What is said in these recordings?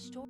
story.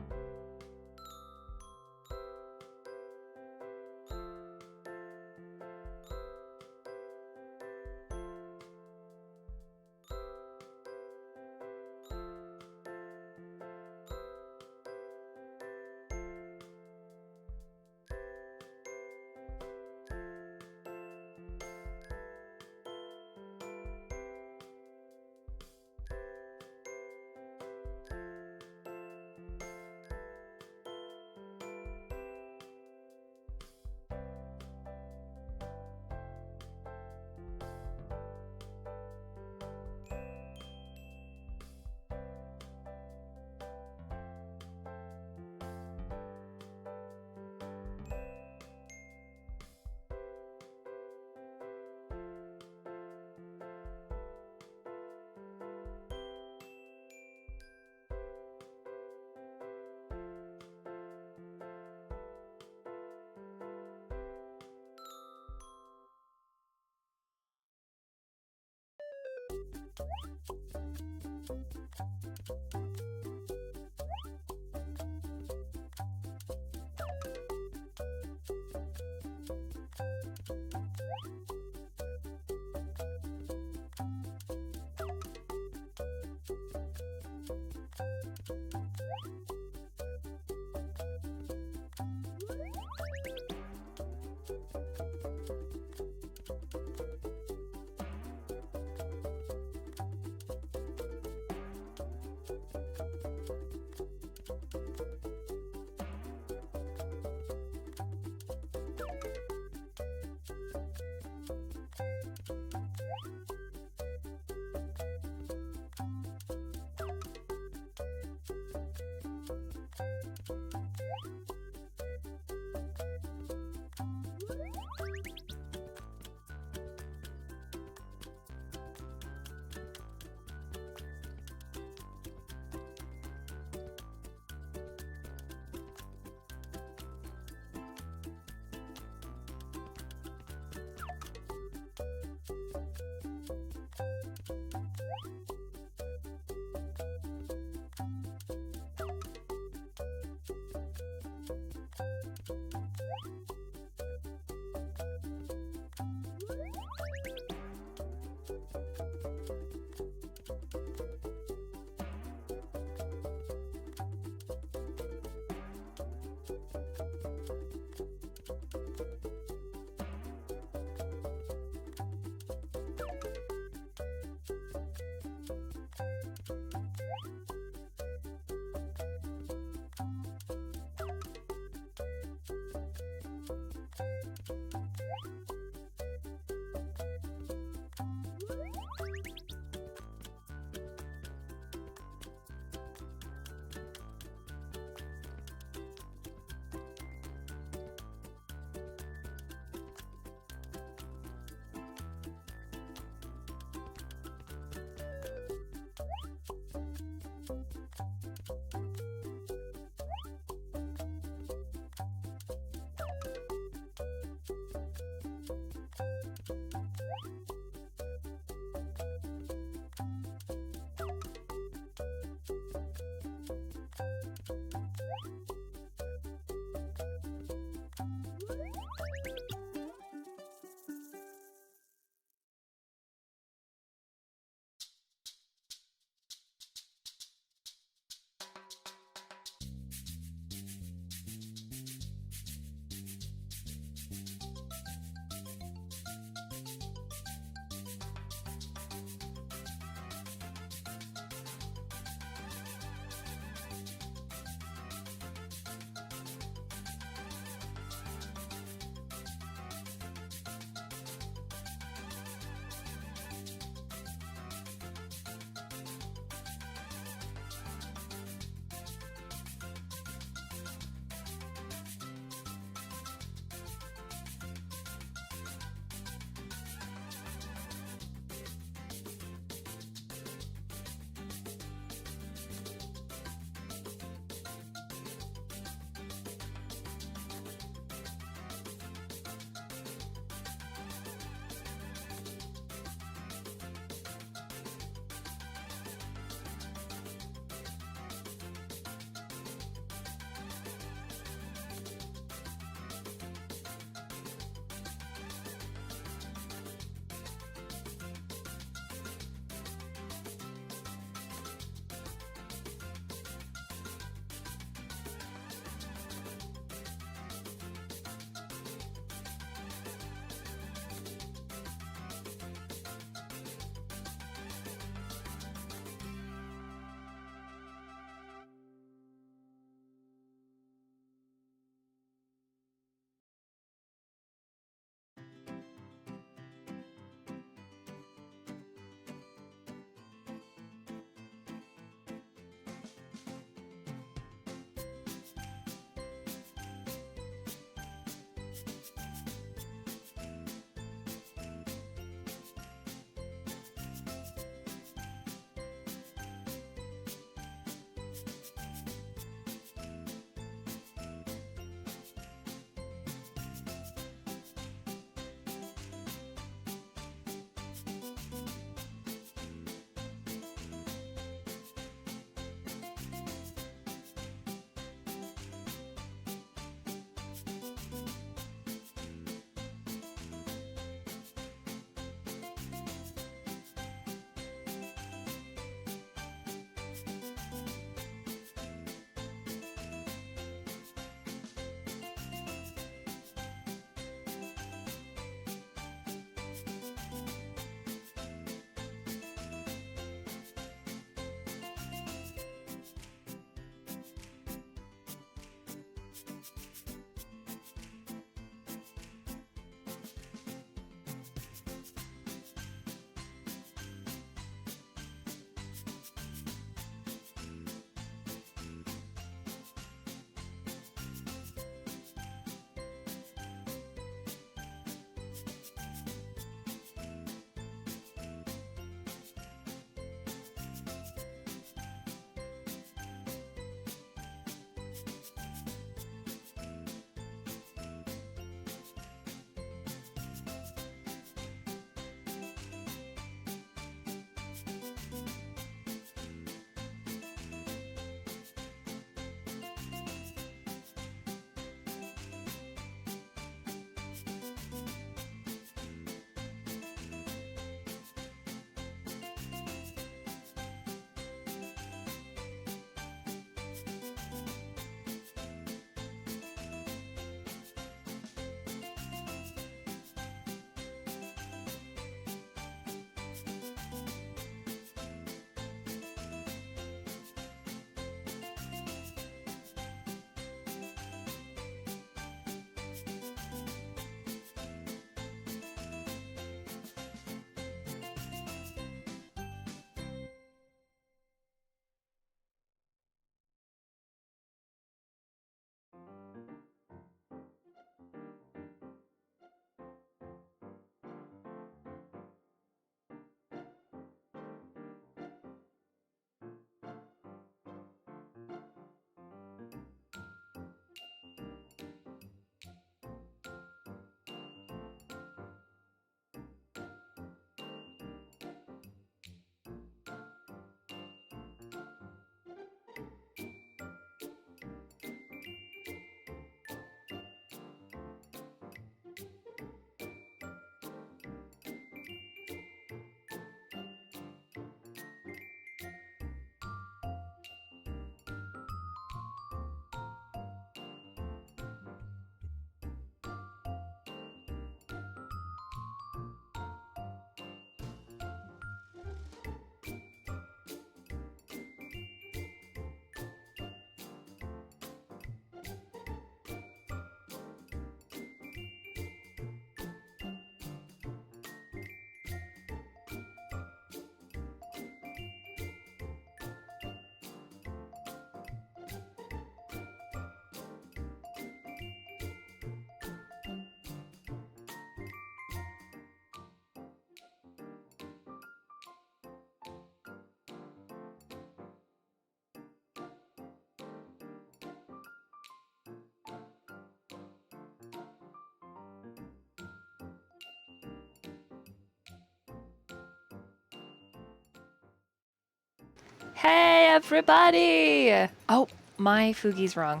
Hey, everybody! Oh, my Fugi's wrong.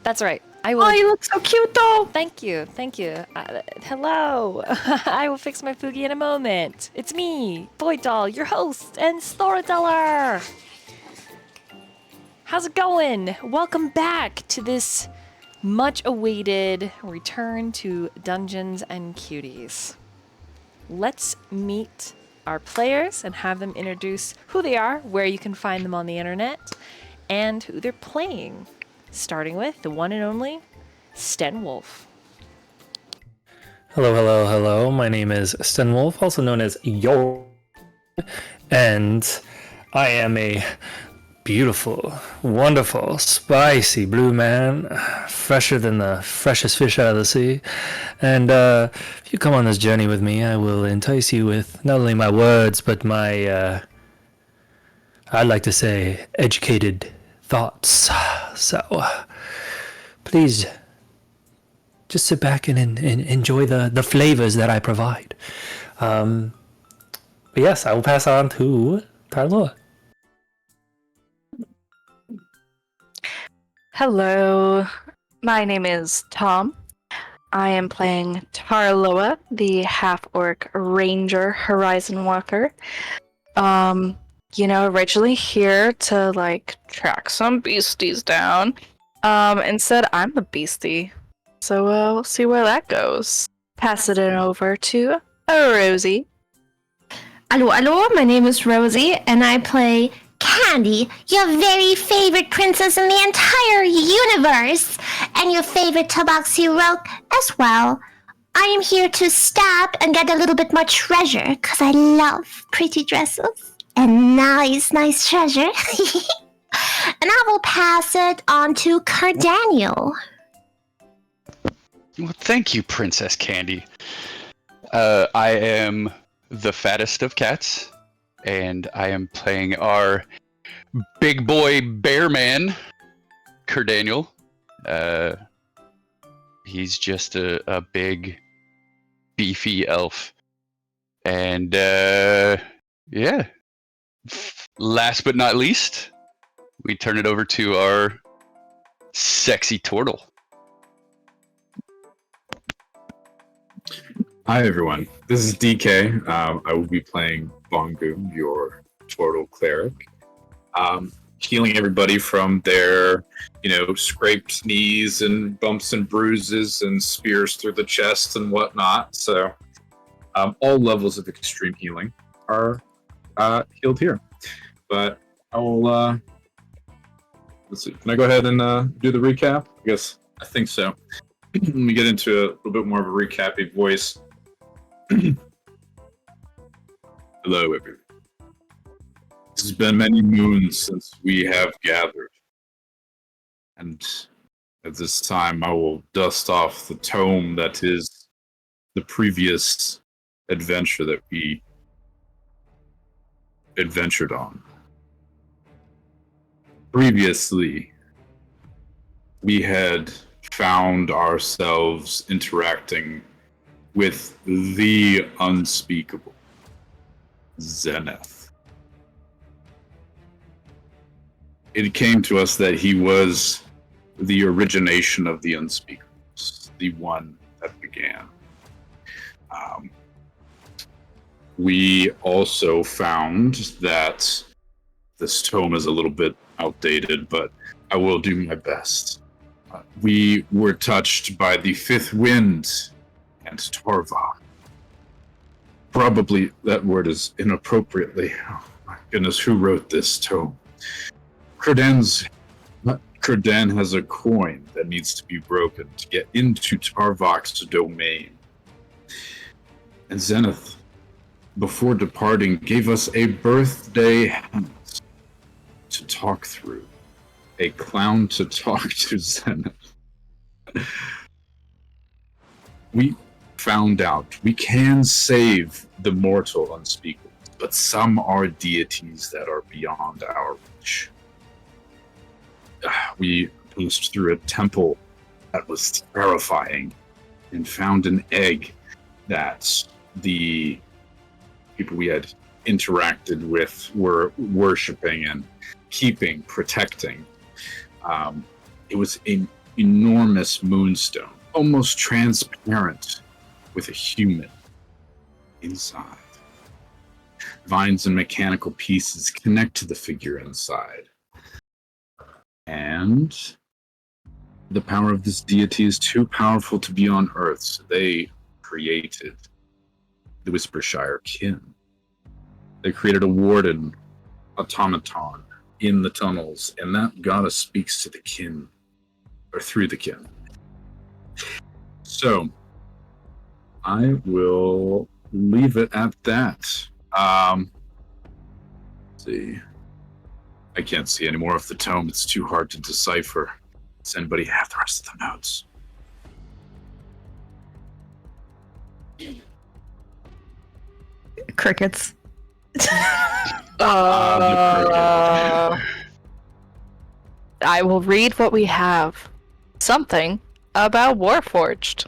That's right. I will. Oh, you look so cute, though. Thank you. Hello. I will fix my Fugi in a moment. It's me, Boy Doll, your host and storyteller. How's it going? Welcome back to this much-awaited return to Dungeons and Cuties. Let's meet our players and have them introduce who they are, where you can find them on the internet, and who they're playing. Starting with the one and only Stenwolf. Hello. My name is Stenwolf, also known as Yor, and I am a beautiful, wonderful, spicy blue man, fresher than the freshest fish out of the sea. And if you come on this journey with me, I will entice you with not only my words, but my, I'd like to say, educated thoughts. So, please just sit back and enjoy the flavors that I provide. But yes, I will pass on to Tarloa. Hello, my name is Tom. I am playing Tarloa, the half-orc ranger horizon walker. Originally here to, track some beasties down. Instead, I'm the beastie. So, we'll see where that goes. Pass it over to Rosie. Hello, my name is Rosie, and I play Candy, your very favorite princess in the entire universe, and your favorite Tabaxi Rogue as well. I am here to stop and get a little bit more treasure, because I love pretty dresses and nice treasure. And I will pass it on to Cardaniel. Well, thank you, Princess Candy. I am the fattest of cats, and I am playing our big boy bear man, Cardaniel. He's just a big, beefy elf. And, yeah. Last but not least, we turn it over to our sexy turtle. Hi everyone, this is DK. I will be playing Bongoom, your turtle cleric, healing everybody from their, scraped knees and bumps and bruises and spears through the chest and whatnot. So, all levels of extreme healing are healed here. But I will. Let's see. Can I go ahead and do the recap? I think so. Let me get into a little bit more of a recappy voice. Hello, everyone. It has been many moons since we have gathered, and at this time I will dust off the tome that is the previous adventure that we adventured on. Previously, we had found ourselves interacting with the unspeakable, Zenith. It came to us that he was the origination of the unspeakables, the one that began. We also found that this tome is a little bit outdated, but I will do my best. We were touched by the fifth wind and Torva. Probably that word is inappropriately. Oh my goodness, who wrote this tome? Credan has a coin that needs to be broken to get into Tarvok's domain. And Zenith, before departing, gave us a birthday hat to talk through. A clown to talk to Zenith. We found out we can save the mortal unspeakable, but some are deities that are beyond our reach. We passed through a temple that was terrifying and found an egg that the people we had interacted with, were worshipping and keeping, protecting. It was an enormous moonstone, almost transparent, with a human inside. Vines and mechanical pieces connect to the figure inside. And the power of this deity is too powerful to be on Earth, so they created the Whispershire kin. They created a warden automaton in the tunnels, and that goddess speaks to the kin, or through the kin. So, I will leave it at that. Let's see. I can't see any more of the tome. It's too hard to decipher. Does anybody have the rest of the notes? Crickets. I will read what we have. Something about Warforged.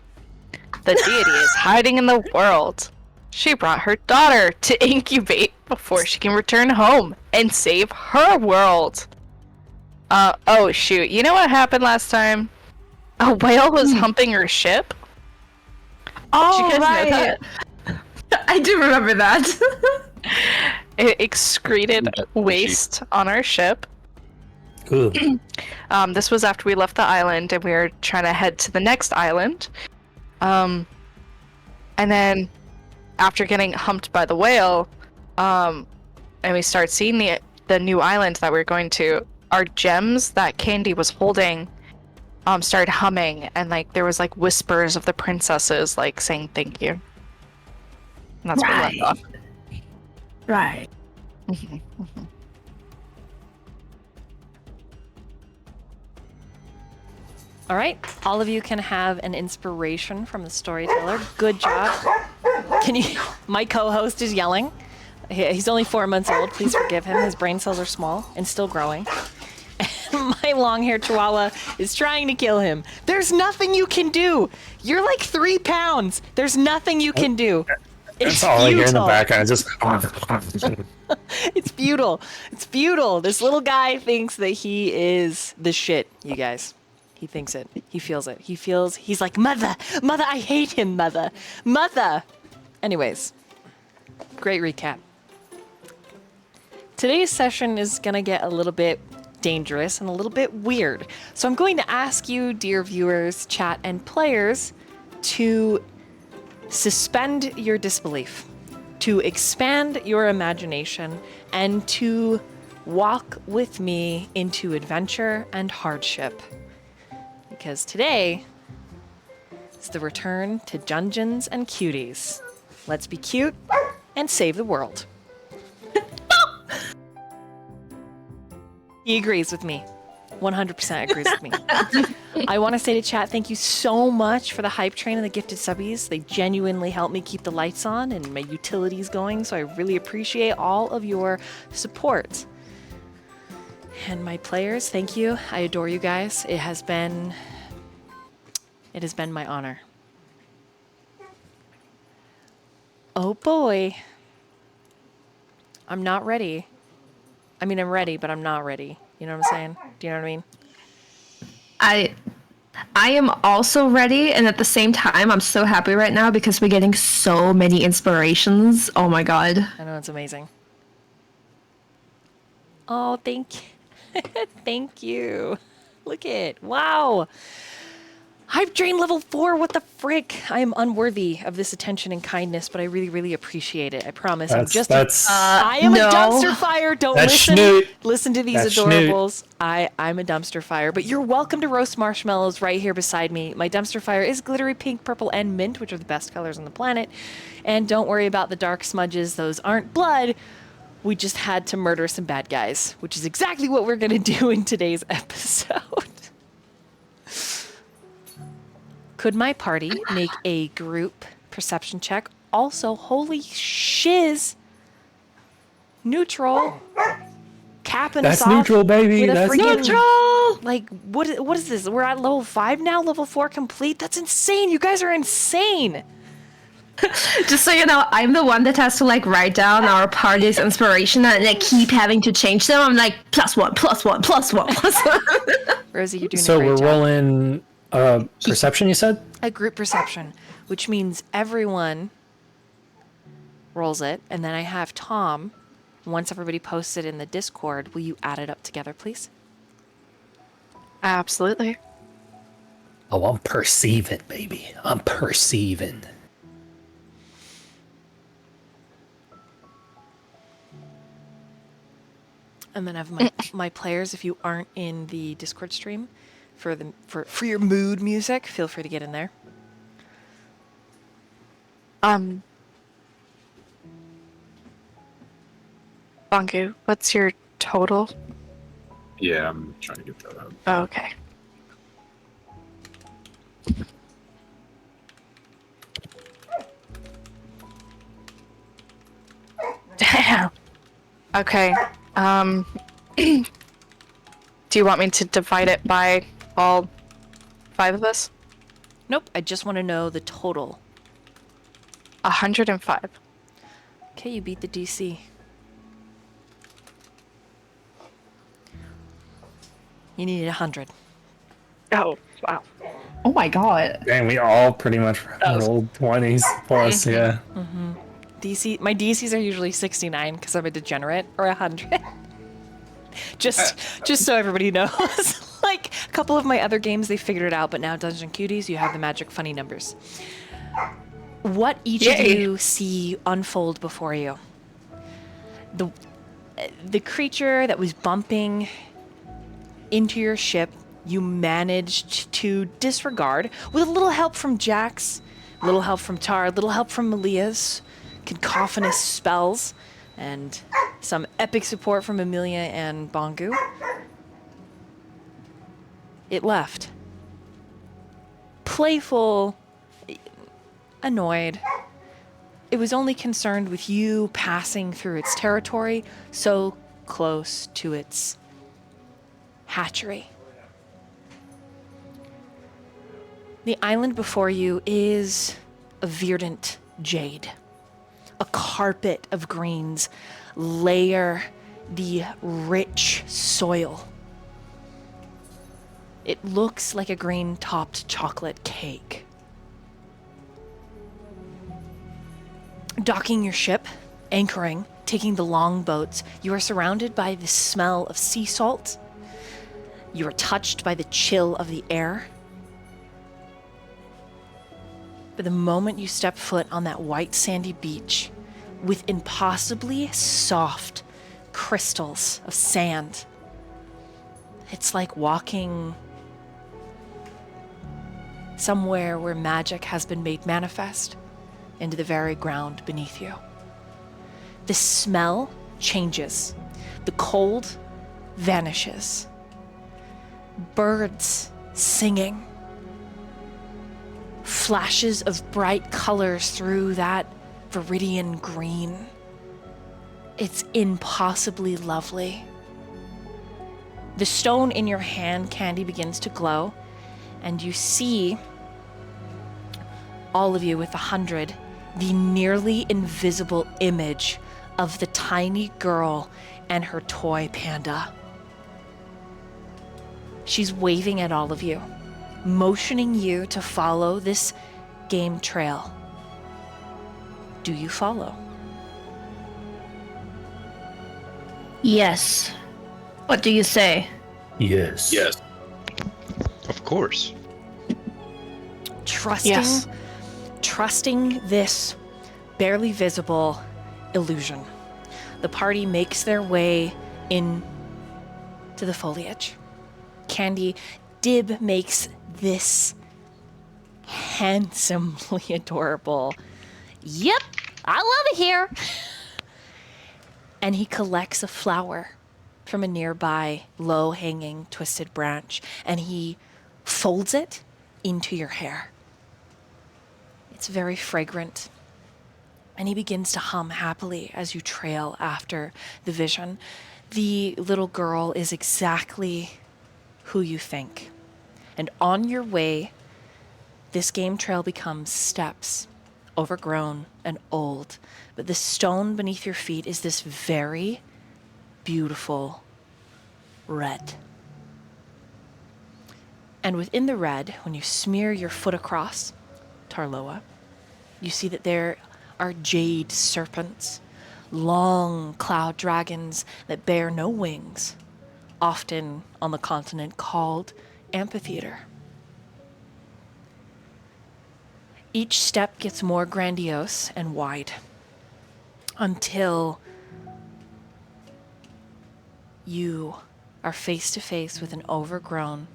The deity is hiding in the world. She brought her daughter to incubate before she can return home and save her world. Oh shoot, you know what happened last time? A whale was humping her ship? Oh, Did you guys know that? I do remember that. It excreted waste on our ship. Ooh. This was after we left the island and we were trying to head to the next island. And then after getting humped by the whale, and we start seeing the new island that we were going to, our gems that Candy was holding started humming, and like there was like whispers of the princesses like saying thank you. And that's where we left off. Right. All right, all of you can have an inspiration from the storyteller. Good job. Can you? My co-host is yelling. He's only 4 months old. Please forgive him. His brain cells are small and still growing. And my long-haired chihuahua is trying to kill him. There's nothing you can do. You're like 3 pounds. There's nothing you can do. That's all I hear in the background. Just. It's futile. It's futile. This little guy thinks that he is the shit, you guys. He thinks it. He feels it. He's like, Mother, I hate him, Mother. Anyways, great recap. Today's session is going to get a little bit dangerous and a little bit weird. So I'm going to ask you, dear viewers, chat, and players, to suspend your disbelief, to expand your imagination, and to walk with me into adventure and hardship. Because today is the return to Dungeons and Cuties. Let's be cute and save the world. He agrees with me. 100% agrees with me. I want to say to chat, thank you so much for the hype train and the gifted subbies. They genuinely help me keep the lights on and my utilities going, so I really appreciate all of your support. And my players, thank you. I adore you guys. It has been my honor. Oh boy. I'm not ready. I mean, I'm ready, but I'm not ready. You know what I'm saying? Do you know what I mean? I am also ready, and at the same time, I'm so happy right now because we're getting so many inspirations. Oh my god. I know, it's amazing. Oh, thank you. Thank you. Look it. Wow. Hype train level 4. What the frick? I am unworthy of this attention and kindness, but I really, really appreciate it. I promise. I am no. a dumpster fire. Don't That's listen. schnoot. Listen to these That's adorables. I'm a dumpster fire, but you're welcome to roast marshmallows right here beside me. My dumpster fire is glittery pink, purple, and mint, which are the best colors on the planet. And don't worry about the dark smudges. Those aren't blood. We just had to murder some bad guys, which is exactly what we're going to do in today's episode. Could my party make a group perception check? Also, holy shiz, neutral, capping us That's off neutral, baby. with a That's freaking, Neutral! like, what is this? We're at level 5 now, level 4 complete? That's insane. You guys are insane. Just so you know, I'm the one that has to like write down our party's inspiration and I keep having to change them. I'm like +1, +1, +1, +1. Rosie, you're doing So a great we're job. rolling perception, you said? A group perception, which means everyone rolls it, and then I have Tom. Once everybody posts it in the Discord, will you add it up together, please? Absolutely. Oh, I'm perceiving, baby. I'm perceiving. And then I have my players. If you aren't in the Discord stream for your mood music, feel free to get in there. Bongu, what's your total? Yeah, I'm trying to get that out. Oh, okay. Damn. Okay. Do you want me to divide it by all 5 of us? Nope, I just want to know the total. 105. Okay, you beat the DC. You needed 100. Oh, wow. Oh my god. And we all pretty much rolled 20s plus, yeah. My DCs are usually 69 because I'm a degenerate, or 100. just so everybody knows. Like a couple of my other games, they figured it out, but now Dungeons Cuties, you have the magic funny numbers. What each of you see unfold before you. The creature that was bumping into your ship, you managed to disregard with a little help from Jax, a little help from Tar, a little help from Malia's cacophonous spells, and some epic support from Amelia and Bongu. It left. Playful, annoyed. It was only concerned with you passing through its territory so close to its hatchery. The island before you is a verdant jade. A carpet of greens layer the rich soil. It looks like a green-topped chocolate cake. Docking your ship, anchoring, taking the longboats, you are surrounded by the smell of sea salt. You are touched by the chill of the air. But the moment you step foot on that white sandy beach with impossibly soft crystals of sand, it's like walking somewhere where magic has been made manifest into the very ground beneath you. The smell changes. The cold vanishes. Birds singing. Flashes of bright colors through that viridian green. It's impossibly lovely. The stone in your hand, Candy, begins to glow, and you see, all of you with 100, the nearly invisible image of the tiny girl and her toy panda. She's waving at all of you, motioning you to follow this game trail. Do you follow? Yes. What do you say? Yes. Yes. Of course. Trusting this barely visible illusion. The party makes their way in to the foliage. Candy, Dib makes this handsomely adorable, "Yep, I love it here." And he collects a flower from a nearby low-hanging twisted branch, and he folds it into your hair. It's very fragrant, and he begins to hum happily as you trail after the vision. The little girl is exactly who you think. And on your way, this game trail becomes steps overgrown and old, but the stone beneath your feet is this very beautiful red. And within the red, when you smear your foot across, Tarloa, you see that there are jade serpents, long cloud dragons that bear no wings, often on the continent called amphitheater. Each step gets more grandiose and wide until you are face to face with an overgrown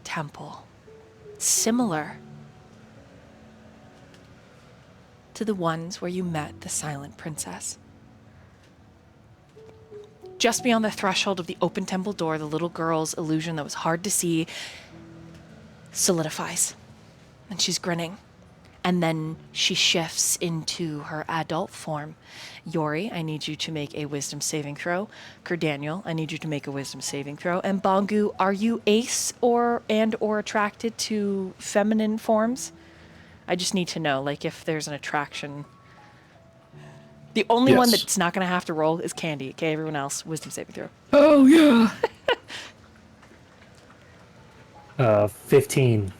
temple, similar to the ones where you met the Silent Princess. Just beyond the threshold of the open temple door, the little girl's illusion that was hard to see solidifies. And she's grinning. And then she shifts into her adult form. Yori, I need you to make a wisdom saving throw. Daniel, I need you to make a wisdom saving throw. And Bongu, are you ace or attracted to feminine forms? I just need to know, like, if there's an attraction. The only one Yes. that's not going to have to roll is Candy. Okay, everyone else, wisdom saving throw. Oh yeah. 15.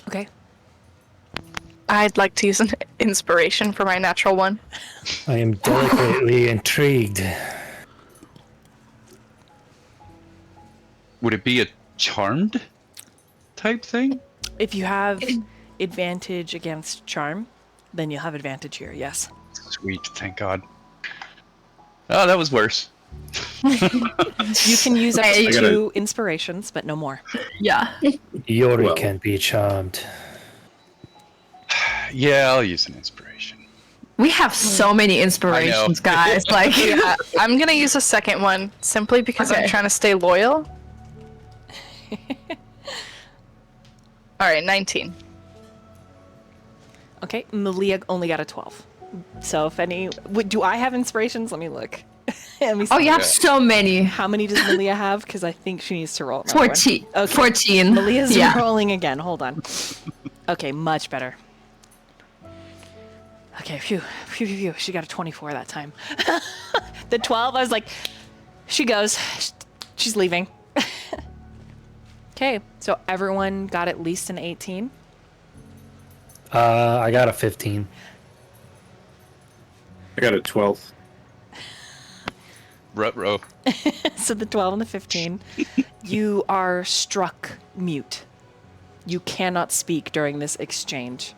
Okay. I'd like to use an inspiration for my natural one. I am delicately intrigued. Would it be a charmed type thing? If you have advantage against charm, then you'll have advantage here, yes. Sweet, thank God. Oh, that was worse. You can use up I to gotta- 2 inspirations, but no more. Yeah. Yori Well. can't be charmed. Yeah, I'll use an inspiration. We have so many inspirations, guys. Like, Yeah, I'm gonna use a second one simply because I'm Okay. trying to stay loyal. All right, 19. Okay, Malia only got a 12. So if any... do I have inspirations? Let me look. Let me see. oh, you have Yeah. so many. How many does Malia have? Because I think she needs to roll another one. 14. Okay. 14. Malia's yeah. rolling again. Hold on. Okay, much better. Okay, phew. She got a 24 that time. The 12, I was like, she goes. She's leaving. Okay, so everyone got at least an 18. I got a 15. I got a 12. Ruh-roh. So the 12 and the 15, you are struck mute. You cannot speak during this exchange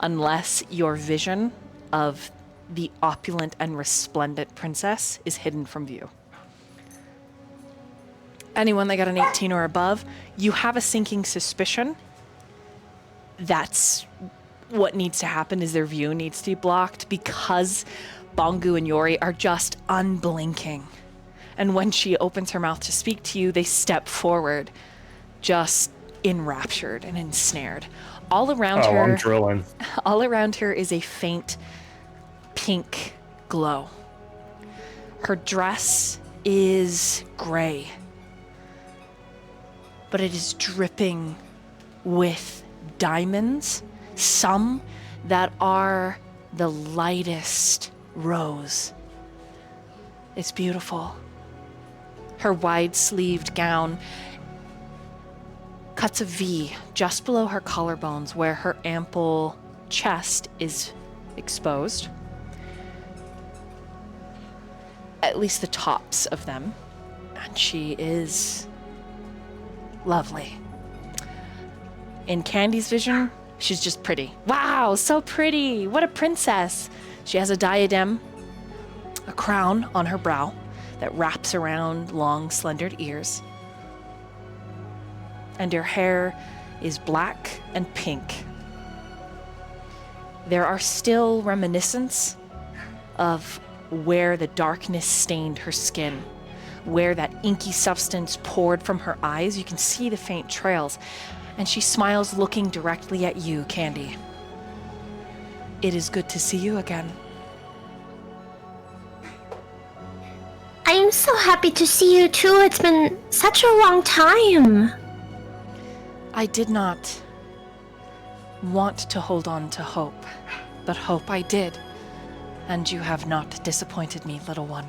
unless your vision of the opulent and resplendent princess is hidden from view. Anyone that got an 18 or above, you have a sinking suspicion that's what needs to happen is their view needs to be blocked because Bongu and Yori are just unblinking. And when she opens her mouth to speak to you, they step forward, just enraptured and ensnared. All around Oh, I'm her, drilling. all around her is a faint pink glow. Her dress is gray, but it is dripping with diamonds, some that are the lightest rose. It's beautiful. Her wide-sleeved gown cuts a V just below her collarbones where her ample chest is exposed. At least the tops of them. And she is lovely. In Candy's vision, she's just pretty. Wow, so pretty. What a princess. She has a diadem, a crown on her brow that wraps around long, slendered ears. And her hair is black and pink. There are still reminiscences of where the darkness stained her skin, where that inky substance poured from her eyes. You can see the faint trails. And she smiles, looking directly at you, Candy. It is good to see you again. I am so happy to see you too. It's been such a long time. I did not want to hold on to hope, but hope I did, and you have not disappointed me, little one.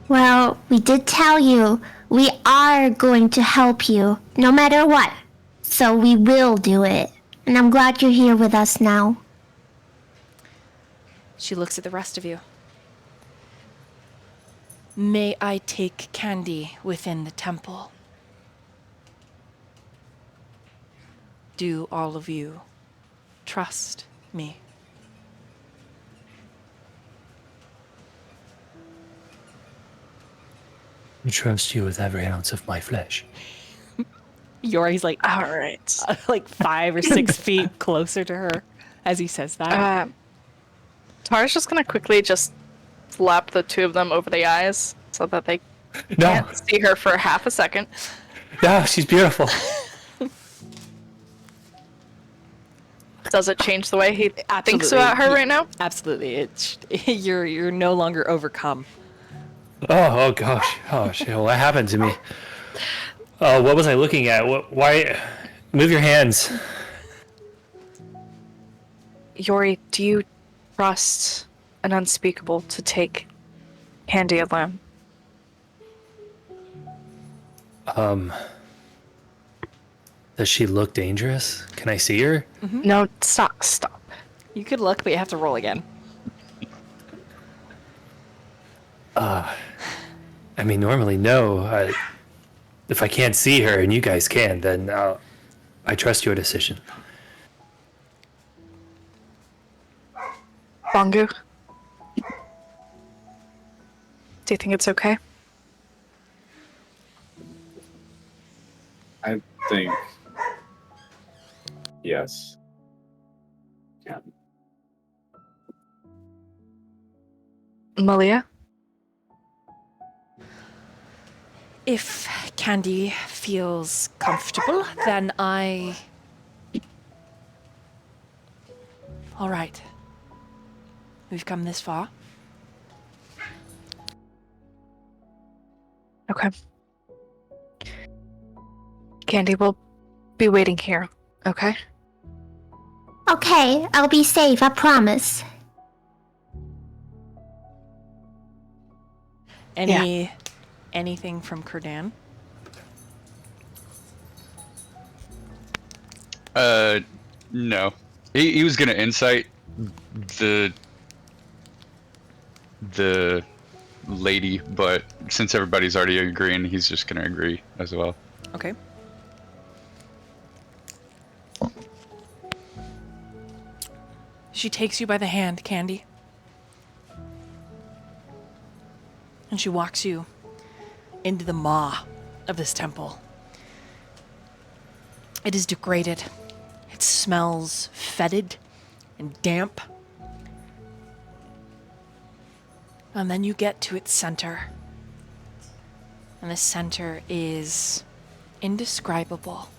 Well, we did tell you we are going to help you, no matter what. So we will do it. And I'm glad you're here with us now. She looks at the rest of you. May I take Candy within the temple? Do all of you trust me? I trust you with every ounce of my flesh. Yori's like, All right. like 5 or 6 feet closer to her as he says that. Tara's just gonna quickly just slap the two of them over the eyes so that they No, can't see her for half a second. no, she's beautiful. Does it change the way he thinks Absolutely. about her right now? Absolutely. It's you're no longer overcome. Oh gosh. Oh shit. What happened to me? What was I looking at? Why? Move your hands. Yori, do you trust an unspeakable to take Candy alone? Does she look dangerous? Can I see her? No, stop. You could look, but you have to roll again. I mean, normally no. If I can't see her and you guys can, then I trust your decision. Bongu? Do you think it's okay? I think yes. Yeah. Malia? If Candy feels comfortable, then I... All right. We've come this far. Okay. Candy will be waiting here, okay? Okay, I'll be safe, I promise. Anything from Kurdan? No. He was gonna insight the lady, but since everybody's already agreeing, he's just gonna agree as well. Okay. She takes you by the hand, Candy. And she walks you into the maw of this temple. It is degraded. It smells fetid and damp. And then you get to its center. And the center is indescribable.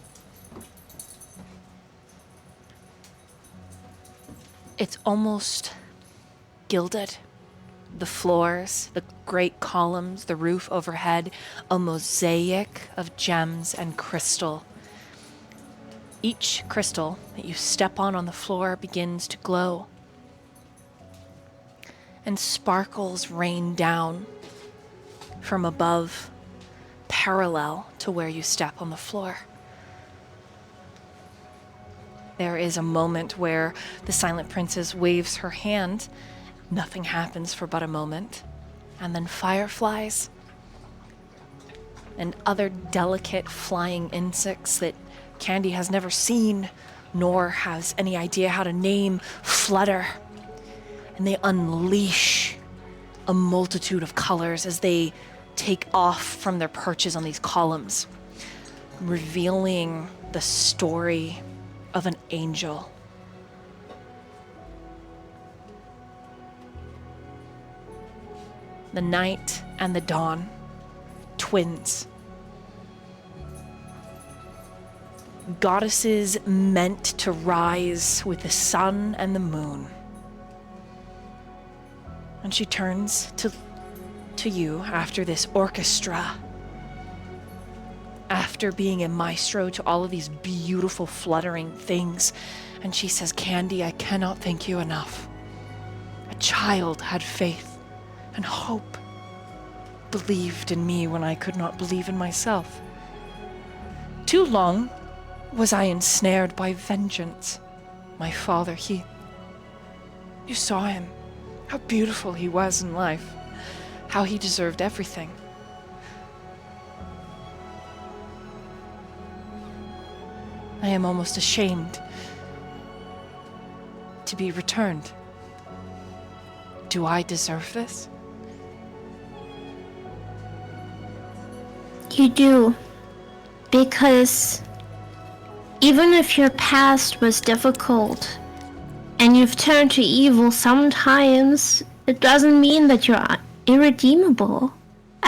It's almost gilded. The floors, the great columns, the roof overhead, a mosaic of gems and crystal. Each crystal that you step on the floor begins to glow. And sparkles rain down from above, parallel to where you step on the floor. There is a moment where the Silent Princess waves her hand. Nothing happens for but a moment. And then fireflies and other delicate flying insects that Candy has never seen, nor has any idea how to name, flutter. And they unleash a multitude of colors as they take off from their perches on these columns, revealing the story of an angel. The night and the dawn, twins. Goddesses meant to rise with the sun and the moon. And she turns to you after this orchestra, after after being a maestro to all of these beautiful, fluttering things. And she says, Candy, I cannot thank you enough. A child had faith and hope, believed in me when I could not believe in myself. Too long was I ensnared by vengeance. My father, you saw him, how beautiful he was in life, how he deserved everything. I am almost ashamed to be returned. Do I deserve this? You do. Because even if your past was difficult and you've turned to evil sometimes, it doesn't mean that you're irredeemable.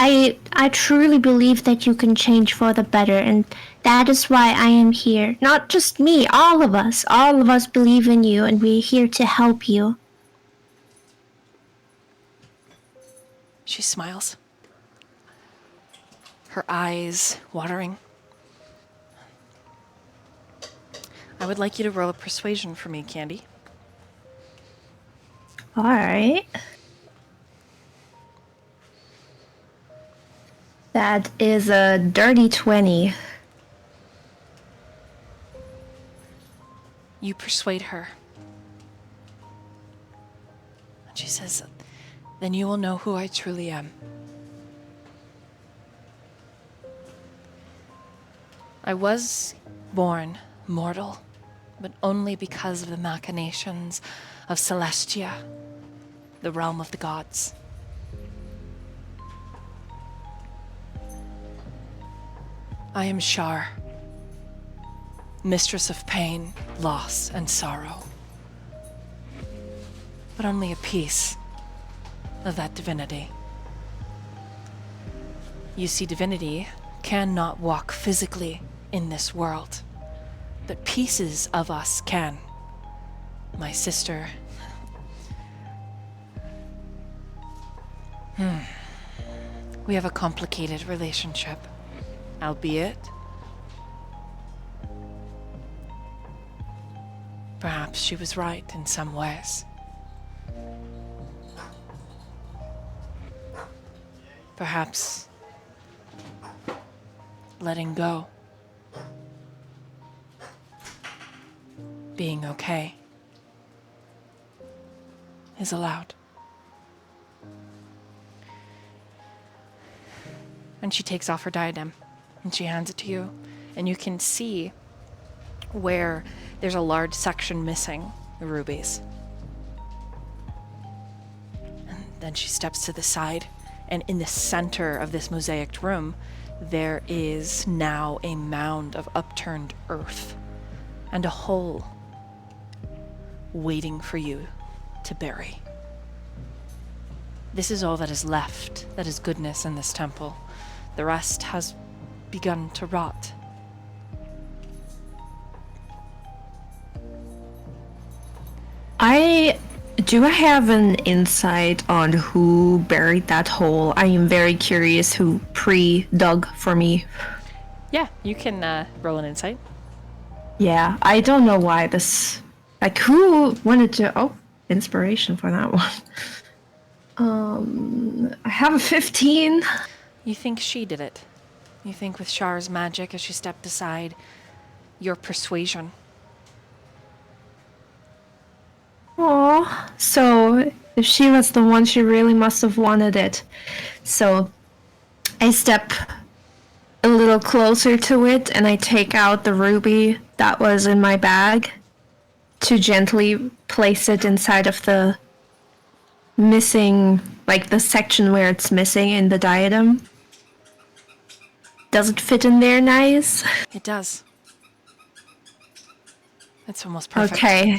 I truly believe that you can change for the better, and that is why I am here. Not just me, all of us. All of us believe in you, and we're here to help you. She smiles, her eyes watering. I would like you to roll a persuasion for me, Candy. All right. That is a dirty 20. You persuade her. And she says, then you will know who I truly am. I was born mortal, but only because of the machinations of Celestia, the realm of the gods. I am Shar, mistress of pain, loss, and sorrow. But only a piece of that divinity. You see, divinity cannot walk physically in this world, but pieces of us can. My sister. We have a complicated relationship, albeit perhaps she was right in some ways. Perhaps letting go, being okay, is allowed. And she takes off her diadem and she hands it to you, and you can see where there's a large section missing the rubies. And then she steps to the side, and in the center of this mosaicked room, there is now a mound of upturned earth and a hole waiting for you to bury. This is all that is left, that is goodness in this temple. The rest has begun to rot. Do I have an insight on who buried that hole? I am very curious who pre-dug for me. Yeah, you can roll an insight. Yeah, I don't know why this... Like, who wanted to... Oh, inspiration for that one. I have a 15. You think she did it. You think with Shar's magic as she stepped aside, your persuasion. Oh, so if she was the one, she really must have wanted it. So I step a little closer to it and I take out the ruby that was in my bag to gently place it inside of the missing, like the section where it's missing in the diadem. Does it fit in there nice? It does. It's almost perfect. Okay.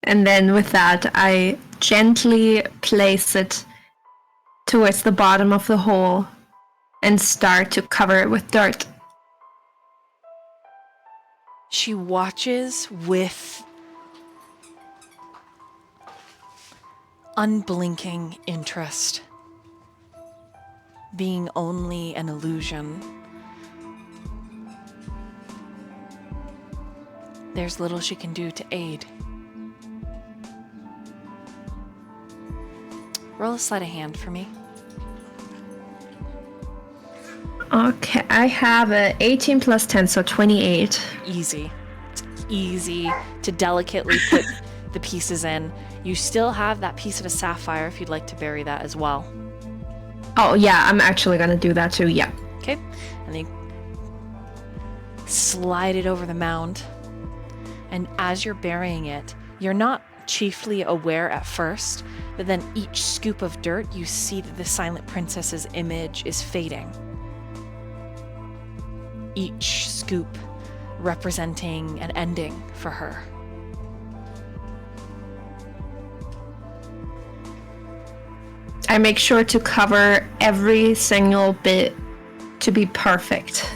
And then with that, I gently place it towards the bottom of the hole and start to cover it with dirt. She watches with unblinking interest, being only an illusion. there's little she can do to aid. Roll a sleight of hand for me. Okay, I have a 18 plus 10, so 28. Easy. It's easy to delicately put the pieces in. You still have that piece of a sapphire if you'd like to bury that as well. Oh, yeah, I'm actually gonna do that too, yeah. Okay? And then you slide it over the mound. And as you're burying it, you're not chiefly aware at first, but then each scoop of dirt, you see that the Silent Princess's image is fading. Each scoop representing an ending for her. I make sure to cover every single bit to be perfect.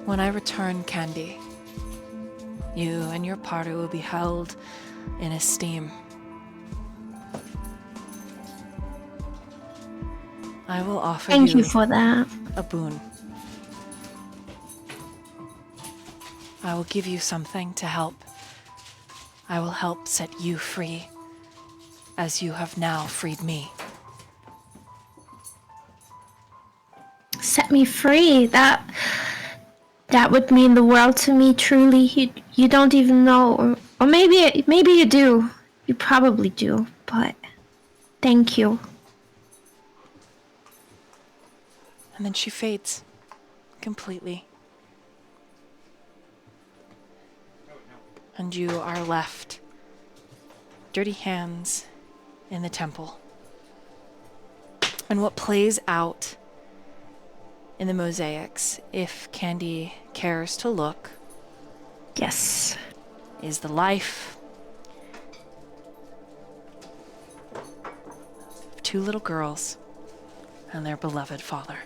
When I return, Candy, you and your party will be held in esteem. I will offer Thank you for that. a boon. I will give you something to help. I will help set you free, as you have now freed me. Set me free. That would mean the world to me. Truly, you don't even know, or maybe you do. You probably do. But thank you. And then she fades completely. And you are left, dirty hands in the temple. And what plays out in the mosaics, if Candy cares to look, Yes. is the life of two little girls and their beloved father.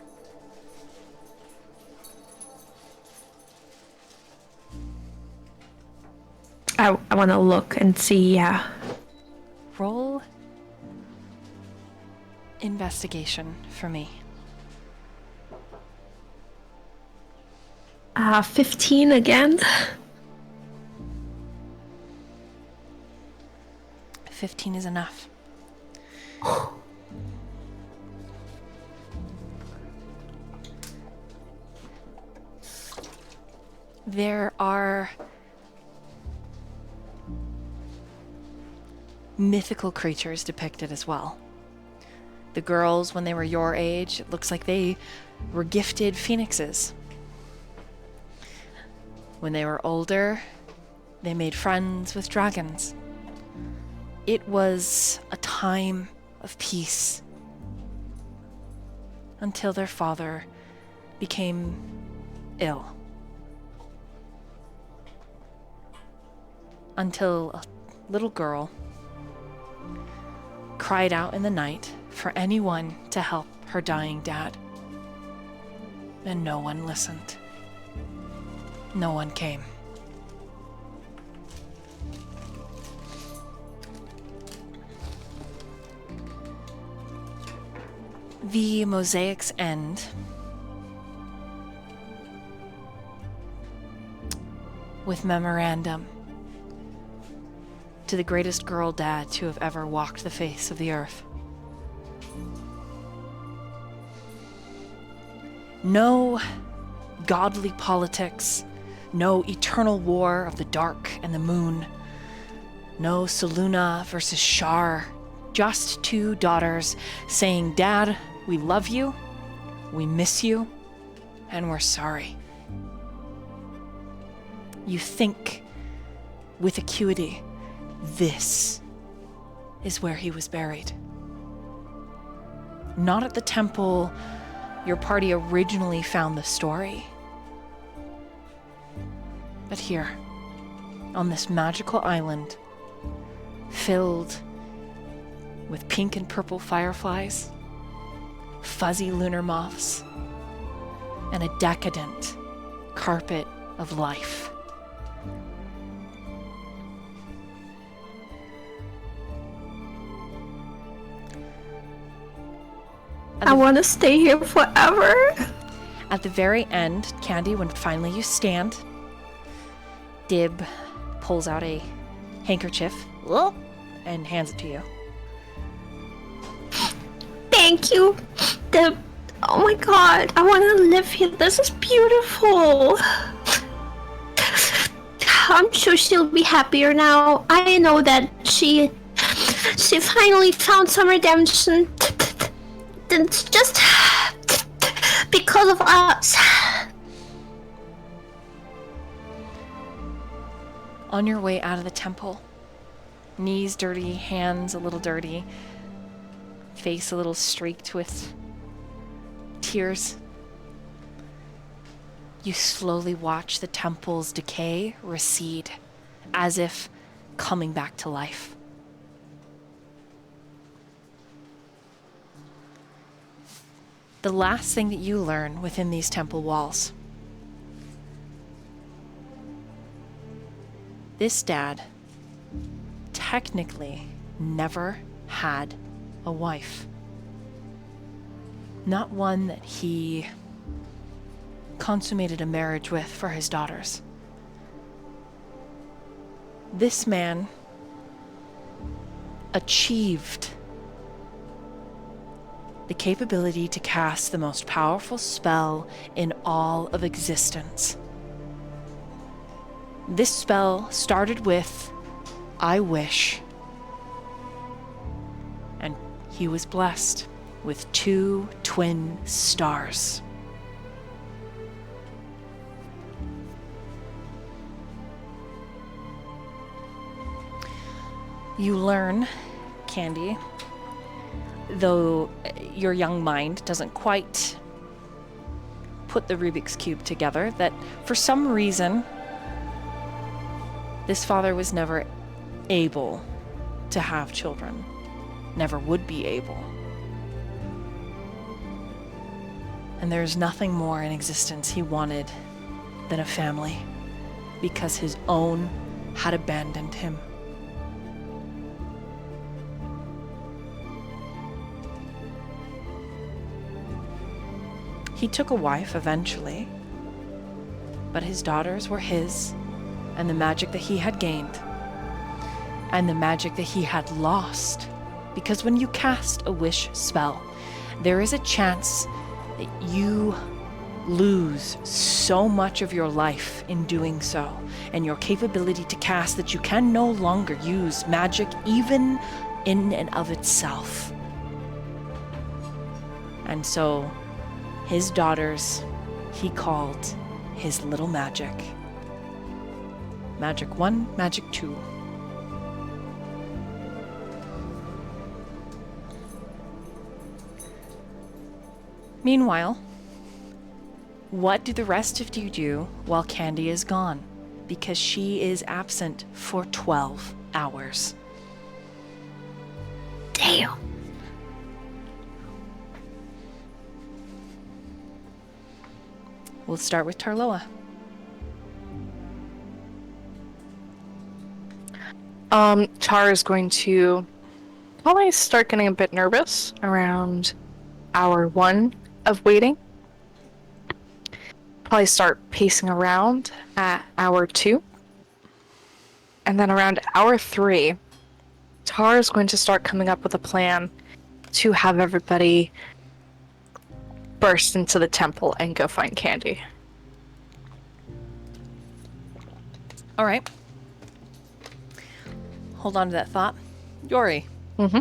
I want to look and see, yeah. Roll investigation for me. 15 again. 15 is enough. There are mythical creatures depicted as well. The girls, when they were your age, it looks like they were gifted phoenixes. When they were older, they made friends with dragons. It was a time of peace until their father became ill. Until a little girl cried out in the night for anyone to help her dying dad. And no one listened. No one came. The mosaics end with memorandum to the greatest girl dad to have ever walked the face of the earth. No godly politics, no eternal war of the dark and the moon, no Seluna versus Shar, just two daughters saying, "Dad, we love you, we miss you, and we're sorry." You think with acuity, this is where he was buried. Not at the temple your party originally found the story, but here, on this magical island, filled with pink and purple fireflies, fuzzy lunar moths, and a decadent carpet of life. I want to stay here forever. At the very end, Candy, when finally you stand, Dib pulls out a handkerchief and hands it to you. Thank you. Oh my god, I want to live here. This is beautiful. I'm sure she'll be happier now. I know that she finally found some redemption. It's just because of us. On your way out of the temple, knees dirty, hands a little dirty, face a little streaked with tears, you slowly watch the temple's decay recede, as if coming back to life. The last thing that you learn within these temple walls: this dad technically never had a wife. Not one that he consummated a marriage with for his daughters. This man achieved the capability to cast the most powerful spell in all of existence. This spell started with, "I wish," and he was blessed with 2 twin stars. You learn, Candy, though your young mind doesn't quite put the Rubik's Cube together, that for some reason, this father was never able to have children, never would be able. And there's nothing more in existence he wanted than a family, because his own had abandoned him. He took a wife eventually, but his daughters were his, and the magic that he had gained, and the magic that he had lost. Because when you cast a wish spell, there is a chance that you lose so much of your life in doing so, and your capability to cast, that you can no longer use magic even in and of itself. And so his daughters he called his little magic. Magic 1, Magic 2. Meanwhile, what do the rest of you do while Candy is gone? Because she is absent for 12 hours. Damn. We'll start with Tarloa. Char is going to probably start getting a bit nervous around hour 1 of waiting. Probably start pacing around at hour 2. And then around hour 3, Char is going to start coming up with a plan to have everybody burst into the temple and go find Candy. All right. Hold on to that thought. Yori. Mm-hmm.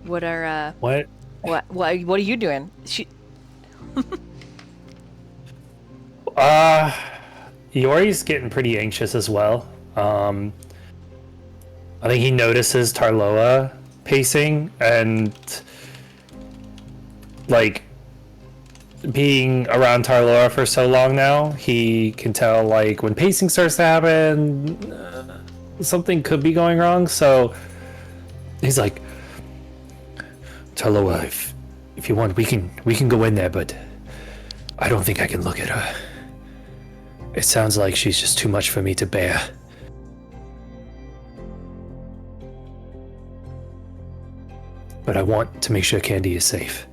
What are What? what are you doing? Yori's getting pretty anxious as well. I think he notices Tarloa pacing, and like being around Tarloa for so long now, he can tell like when pacing starts to happen, something could be going wrong. So he's like, Tarloa, if you want, we can go in there, but I don't think I can look at her. It sounds like she's just too much for me to bear. but I want to make sure Candy is safe.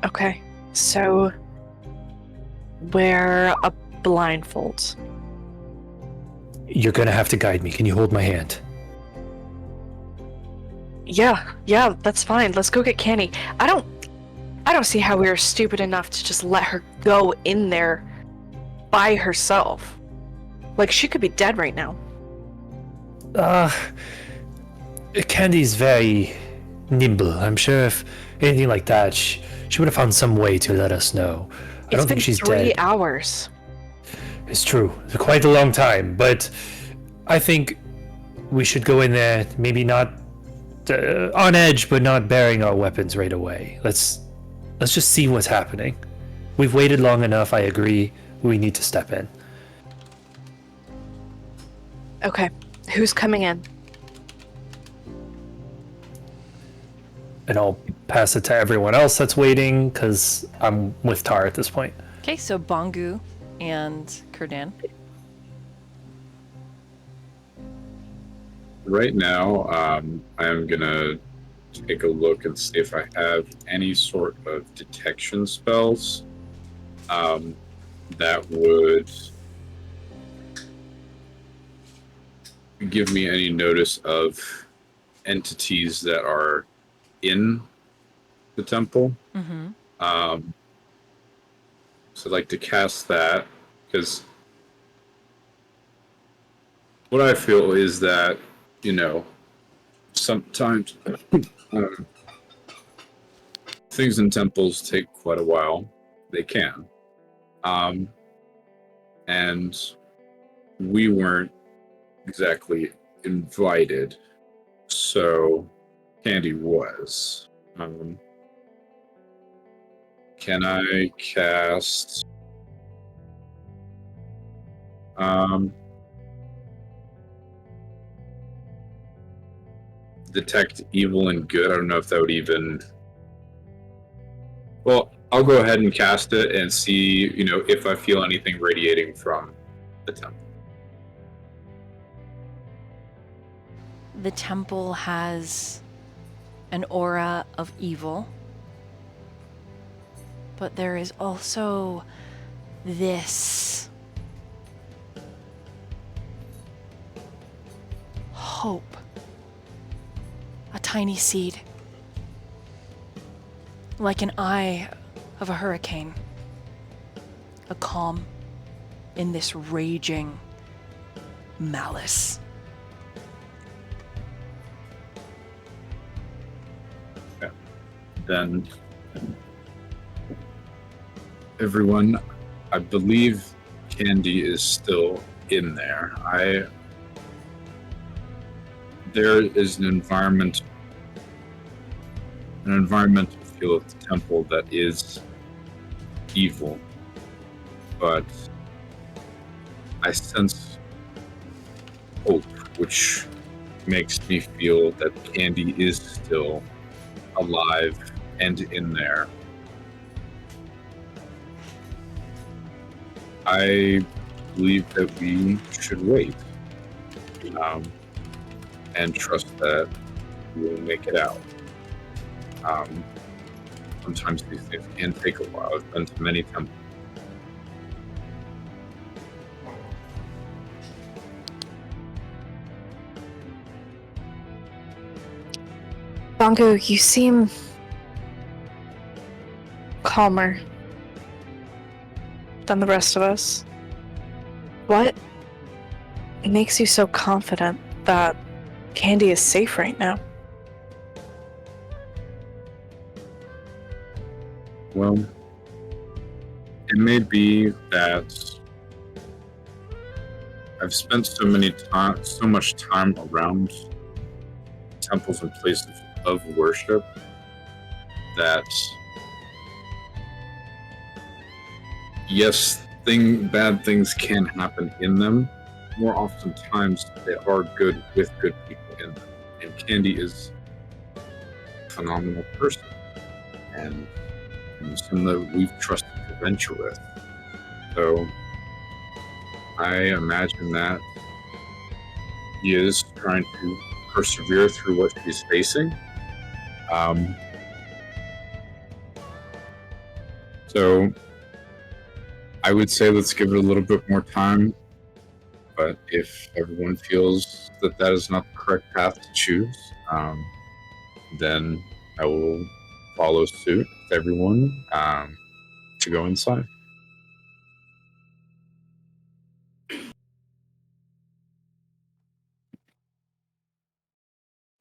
Okay, so wear a blindfold. You're gonna have to guide me. Can you hold my hand? Yeah, that's fine. Let's go get Candy. I don't see how we were stupid enough to just let her go in there by herself. Like, she could be dead right now. Candy's very nimble. I'm sure if anything like that, she would have found some way to let us know. I don't think she's dead. It's been 3 hours. It's true. It's quite a long time, but I think we should go in there, maybe not on edge, but not bearing our weapons right away. Let's just see what's happening. We've waited long enough, I agree. We need to step in. Okay, who's coming in? And I'll pass it to everyone else that's waiting, because I'm with Tar at this point. Okay, so Bongu and Kurdan. Right now, I am gonna take a look and see if I have any sort of detection spells that would give me any notice of entities that are in the temple. Mm-hmm. So I'd like to cast that, because what I feel is that, sometimes things in temples take quite a while. They can. And we weren't exactly invited, so Candy was. Can I cast detect evil and good? I don't know if that would even... Well, I'll go ahead and cast it and see, if I feel anything radiating from the temple. The temple has an aura of evil, but there is also this hope, a tiny seed, like an eye of a hurricane, a calm in this raging malice. Then everyone, I believe Candy is still in there. There is an environmental feel of the temple that is evil, but I sense hope, which makes me feel that Candy is still alive and in there. I believe that we should wait and trust that we'll make it out. Sometimes these things can take a while. I've been to many temples. Bongo, you seem calmer than the rest of us. What makes you so confident that Candy is safe right now? Well, it may be that I've spent so much time around temples and places of worship that, yes, bad things can happen in them. More oftentimes, they are good with good people in them. And Candy is a phenomenal person, and someone that we've trusted to venture with. So I imagine that he is trying to persevere through what she's facing, Um, so I would say let's give it a little bit more time. But if everyone feels that that is not the correct path to choose, then I will follow suit with everyone to go inside.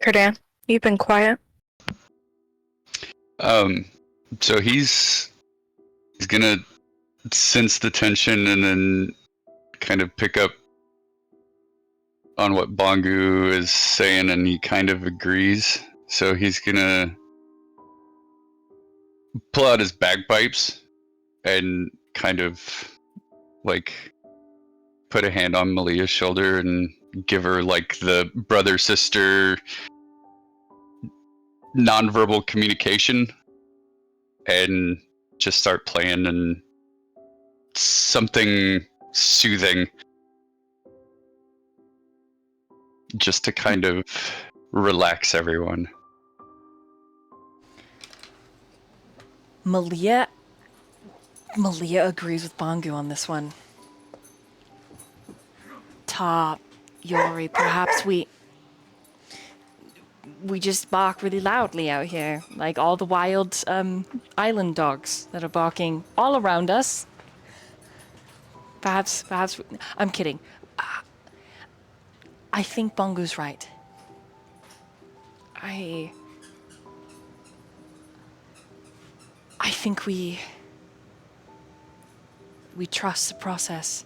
Cardan, you've been quiet. So he's gonna sense the tension and then kind of pick up on what Bongu is saying, and he kind of agrees. So he's gonna pull out his bagpipes and kind of like put a hand on Malia's shoulder and give her like the brother sister nonverbal communication, and just start playing and something soothing just to kind of relax everyone. Malia agrees with Bongu on this one. Ta, Yori, perhaps we just bark really loudly out here, like all the wild island dogs that are barking all around us. Perhaps, I'm kidding. I think Bongu's right. I think we trust the process.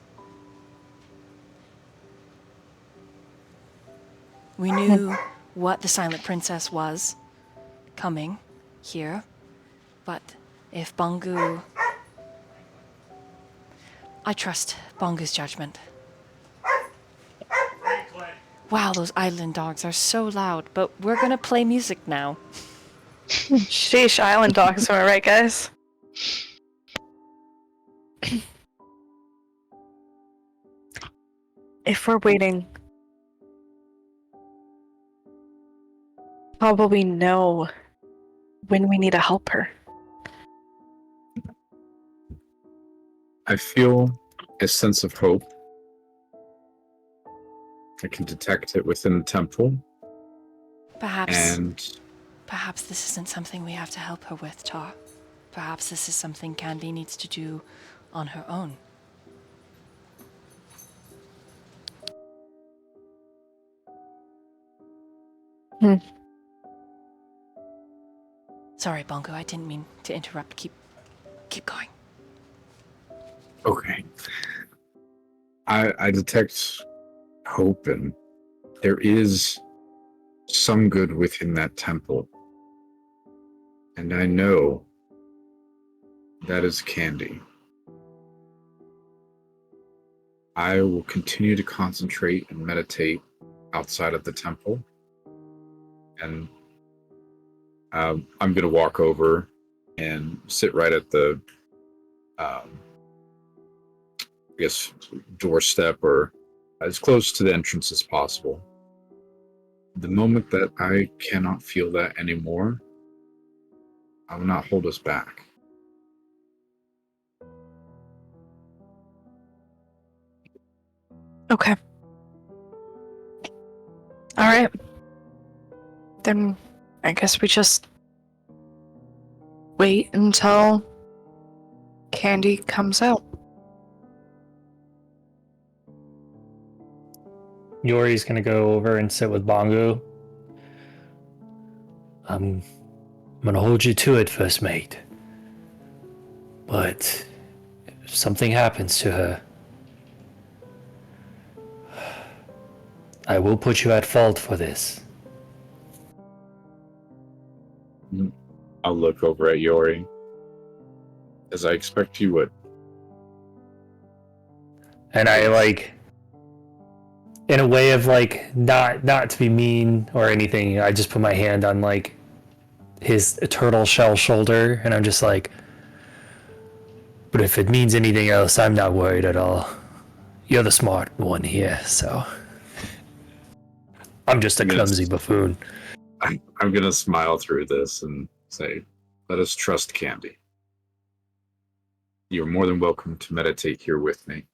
We knew what the Silent Princess was coming here, but if Bongu... I trust Bongu's judgment. Wow, those island dogs are so loud, but we're gonna play music now. Sheesh, island dogs, am I right, guys? If we're waiting, probably know when we need to help her. I feel a sense of hope. I can detect it within the temple. Perhaps this isn't something we have to help her with, Tar. Perhaps this is something Candy needs to do on her own. Sorry, Bongo, I didn't mean to interrupt. Keep going. Okay. I detect hope, and there is some good within that temple. And I know that is Candy. I will continue to concentrate and meditate outside of the temple. And I'm going to walk over and sit right at the, I guess, doorstep, or as close to the entrance as possible. The moment that I cannot feel that anymore, I will not hold us back. Okay. Alright. Then I guess we just wait until Candy comes out. Yori's gonna go over and sit with Bongo. I'm gonna hold you to it, first mate. But if something happens to her, I will put you at fault for this. I'll look over at Yori, as I expect you would. And I, like, in a way of, like, not to be mean or anything, I just put my hand on, like, his turtle shell shoulder, and I'm just like, but if it means anything else, I'm not worried at all. You're the smart one here, so I'm just a clumsy buffoon. I'm gonna smile through this and say, "Let us trust Candy. You're more than welcome to meditate here with me."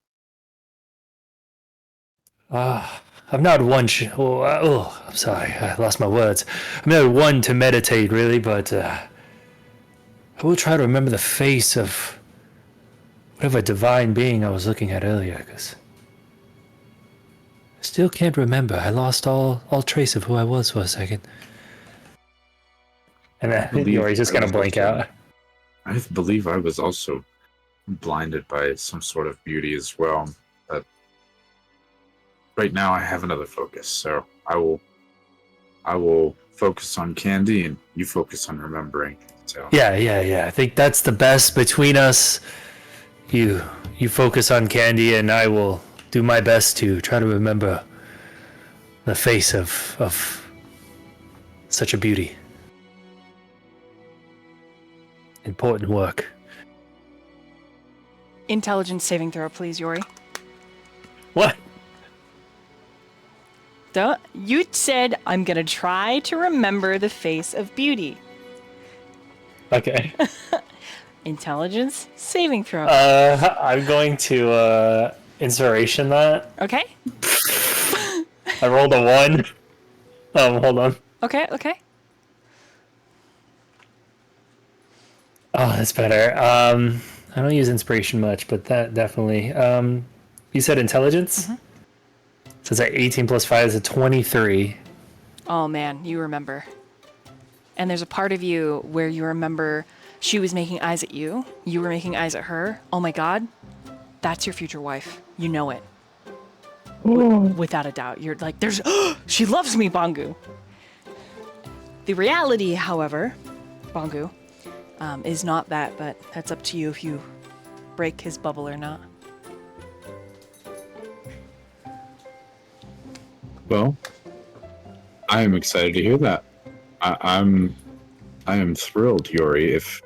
I'm not one. I'm sorry. I lost my words. I'm not one to meditate, really, but I will try to remember the face of whatever divine being I was looking at earlier, because I still can't remember. I lost all trace of who I was for a second. And then Yori's just gonna blank out. I believe I was also blinded by some sort of beauty as well. But right now I have another focus, so I will focus on Candy and you focus on remembering. So Yeah. I think that's the best between us. You focus on Candy, and I will do my best to try to remember the face of such a beauty. Important work. Intelligence saving throw, please, Yori. What? You said I'm gonna try to remember the face of beauty. Okay. Intelligence saving throw. I'm going to inspiration that. Okay. I rolled a 1. Hold on. Okay. Oh, that's better. I don't use inspiration much, but that definitely. You said intelligence? Mm-hmm. So it's like 18 plus 5 is a 23. Oh man, you remember. And there's a part of you where you remember she was making eyes at you. You were making eyes at her. Oh my god. That's your future wife. You know it. Without a doubt. You're like, she loves me, Bangu. The reality, however, Bangu, is not that, but that's up to you if you break his bubble or not. Well, I am excited to hear that. I am thrilled, Yori. If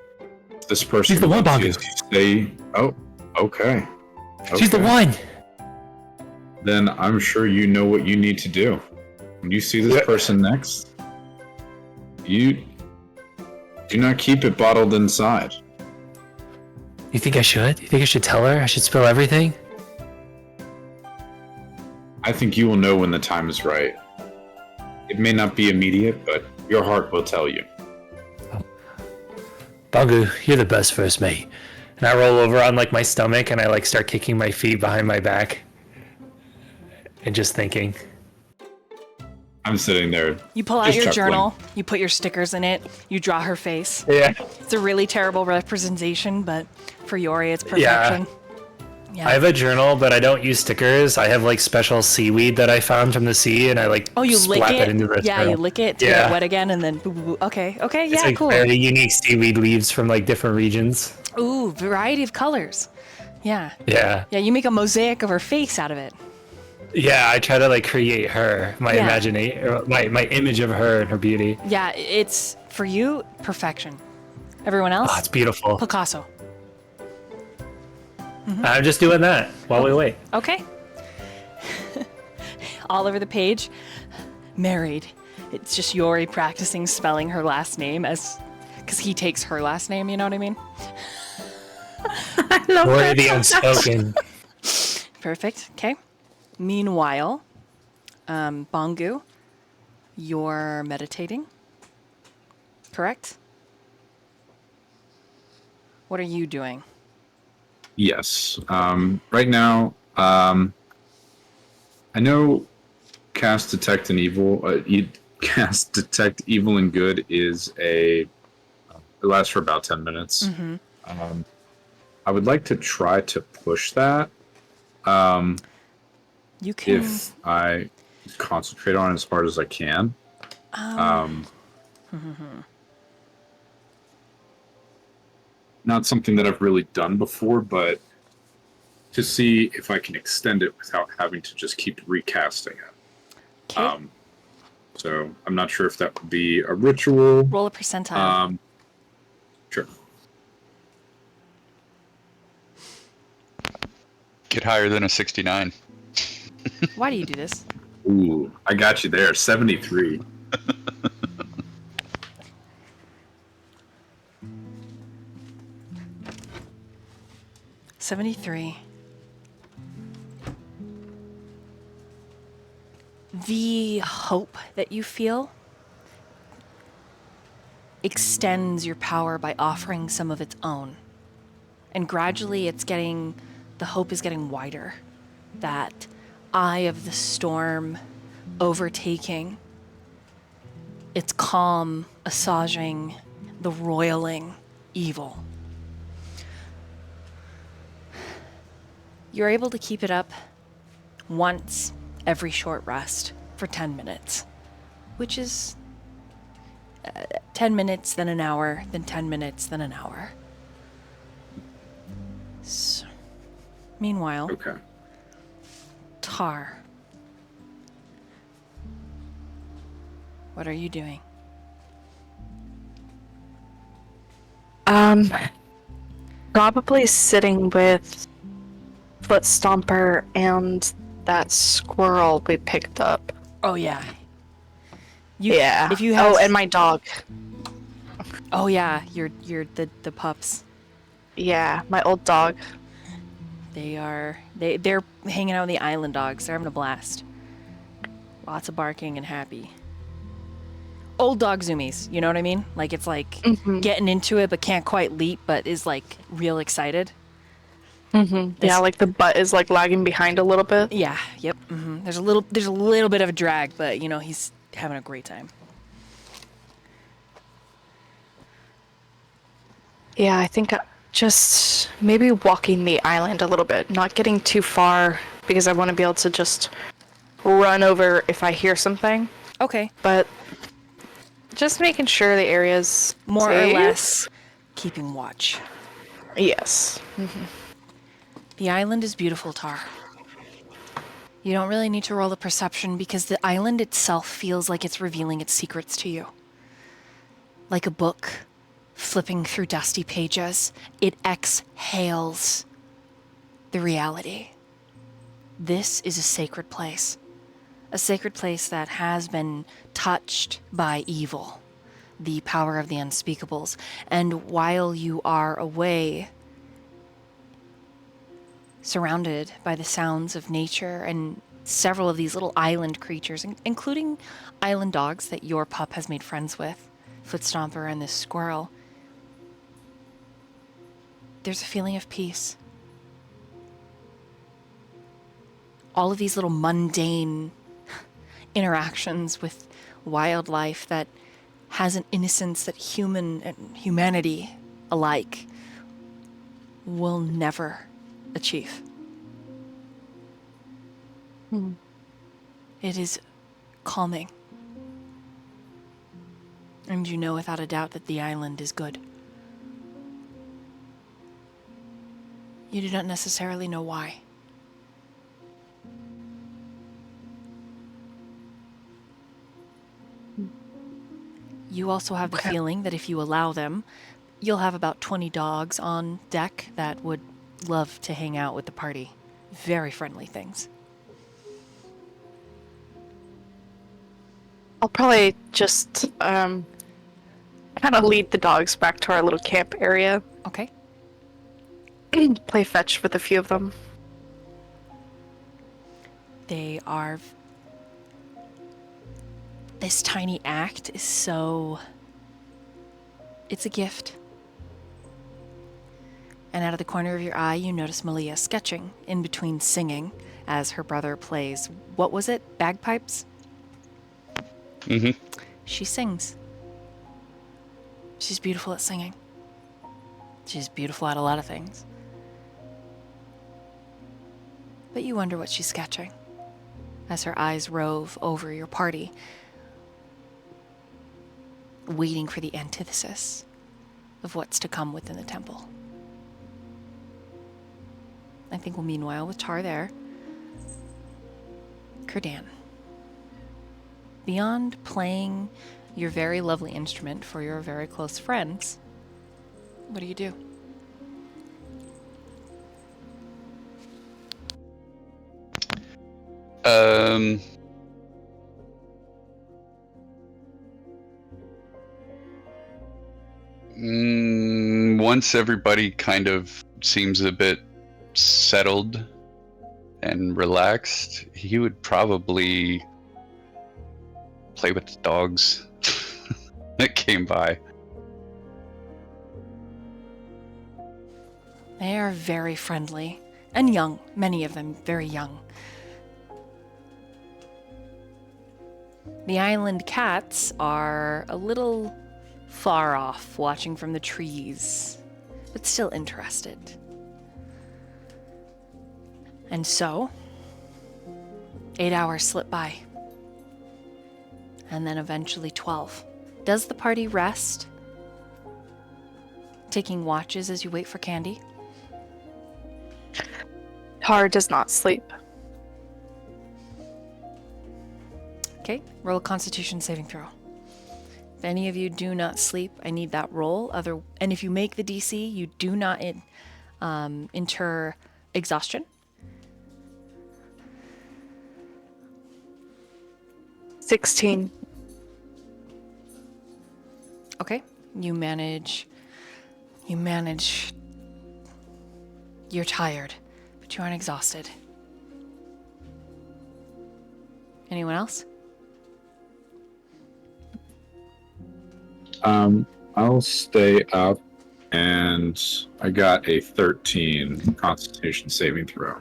this person She's the one, wants Bangu. you to say, oh, okay. She's the Okay. one. Then I'm sure you know what you need to do. When you see this person next, you do not keep it bottled inside. You think I should? You think I should tell her? I should spill everything? I think you will know when the time is right. It may not be immediate, but your heart will tell you. Bangu, you're the best first mate. And I roll over on like my stomach and I like start kicking my feet behind my back. And just thinking. I'm sitting there. You pull out just your chuckling. journal, you put your stickers in it, you draw her face. Yeah. It's a really terrible representation, but for Yori, it's perfection. Yeah. I have a journal, but I don't use stickers. I have like special seaweed that I found from the sea, and I like you lick slap it? into the Yeah, journal. you lick it to get it wet again, and then boo, boo, boo. Okay, It's yeah, like cool. very unique seaweed leaves from like different regions. Ooh, variety of colors. Yeah. Yeah. Yeah, you make a mosaic of her face out of it. Yeah, I try to like create her, my Yeah. imagination, my image of her and her beauty. Yeah, it's, for you, perfection. Everyone else? Oh, it's beautiful. Picasso. I'm just doing that while we wait. Okay. All over the page, married. It's just Yori practicing spelling her last name because he takes her last name, you know what I mean? I love Or that the so much. unspoken. Perfect. Okay. Meanwhile, Bangu, you're meditating, correct? What are you doing? Yes. Right now, I know cast detect and evil. Cast detect evil and good is it lasts for about 10 minutes. Mm-hmm. I would like to try to push that. You can. If I concentrate on it as hard as I can. Not something that I've really done before, but to see if I can extend it without having to just keep recasting it. Okay. So I'm not sure if that would be a ritual. Roll a percentile. Sure. Get higher than a 69. Why do you do this? Ooh, I got you there. 73. 73. The hope that you feel extends your power by offering some of its own. And gradually the hope is getting wider. That eye of the storm overtaking, its calm assuaging the roiling evil. You're able to keep it up once every short rest for 10 minutes, which is 10 minutes, then an hour, then 10 minutes, then an hour. So, meanwhile, Okay. Tar, what are you doing? Probably sitting with Foot Stomper and that squirrel we picked up. Oh yeah. Yeah. If you have Oh, and my dog. Oh yeah, you're the pups. Yeah, my old dog. They're hanging out with the island dogs. They're having a blast. Lots of barking and happy. Old dog zoomies, you know what I mean? Like it's like Mhm. getting into it but can't quite leap but is like real excited. Yeah, like the butt is like lagging behind a little bit. Yeah, yep. There's a little bit of a drag, but you know, he's having a great time. Yeah, I think just maybe walking the island a little bit, not getting too far because I want to be able to just run over if I hear something, Okay. but just making sure the area's More safe. or less keeping watch. Yes. The island is beautiful, Tar. You don't really need to roll a perception because the island itself feels like it's revealing its secrets to you. Like a book, flipping through dusty pages, it exhales the reality. This is a sacred place that has been touched by evil, the power of the unspeakables. And while you are away, surrounded by the sounds of nature and several of these little island creatures, including island dogs that your pup has made friends with, Footstomper and this squirrel, there's a feeling of peace. All of these little mundane interactions with wildlife that has an innocence that human and humanity alike will never achieve. It is calming. And you know without a doubt that the island is good. You do not necessarily know why. You also have the feeling that if you allow them, you'll have about 20 dogs on deck that would love to hang out with the party. Very friendly things. I'll probably just kind of lead the dogs back to our little camp area. Okay. Play fetch with a few of them. They are... This tiny act is so... It's a gift. And out of the corner of your eye, you notice Malia sketching in between singing as her brother plays, what was it? Bagpipes? Mm-hmm. She sings. She's beautiful at singing. She's beautiful at a lot of things. But you wonder what she's sketching as her eyes rove over your party, waiting for the antithesis of what's to come within the temple. I think we'll meanwhile with Tar there. Kurdan. Beyond playing your very lovely instrument for your very close friends, what do you do? Once everybody kind of seems a bit settled and relaxed, he would probably play with the dogs that came by. They are very friendly and young, many of them very young. The island cats are a little far off, watching from the trees, but still interested. And so, 8 hours slip by. And then eventually 12. Does the party rest? Taking watches as you wait for Candy? Tar does not sleep. Okay, roll a Constitution saving throw. If any of you do not sleep, I need that roll. And if you make the DC, you do not incur exhaustion. 16. Okay, you manage. You're tired, but you aren't exhausted. Anyone else? I'll stay up, and I got a 13 Constitution saving throw.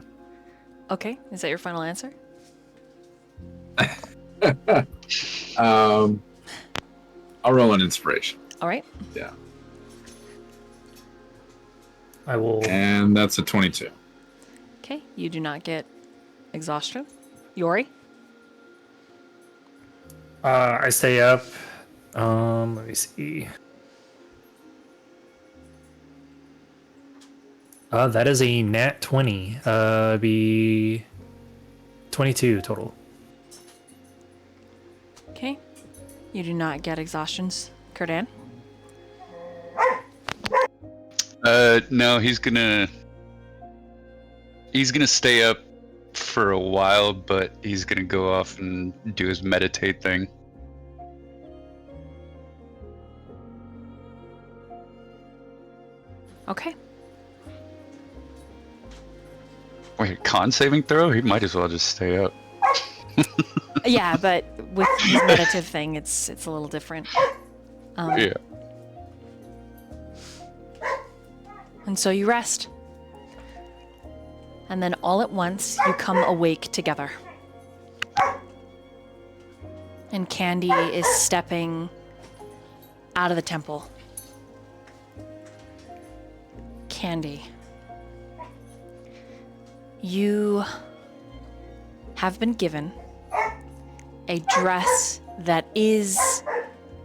Okay, is that your final answer? I'll roll an inspiration. All right. Yeah. I will. And that's a 22. Okay, you do not get exhaustion. Yori? I stay up. Let me see. That is a nat 20. Be 22 total. Okay. You do not get exhaustions. Cardan? No, he's gonna stay up for a while, but he's gonna go off and do his meditate thing. Okay. Wait, con saving throw? He might as well just stay up. Yeah, but with his meditative thing, it's a little different. Yeah. And so you rest. And then all at once, you come awake together. And Candy is stepping out of the temple. Candy, you have been given a dress that is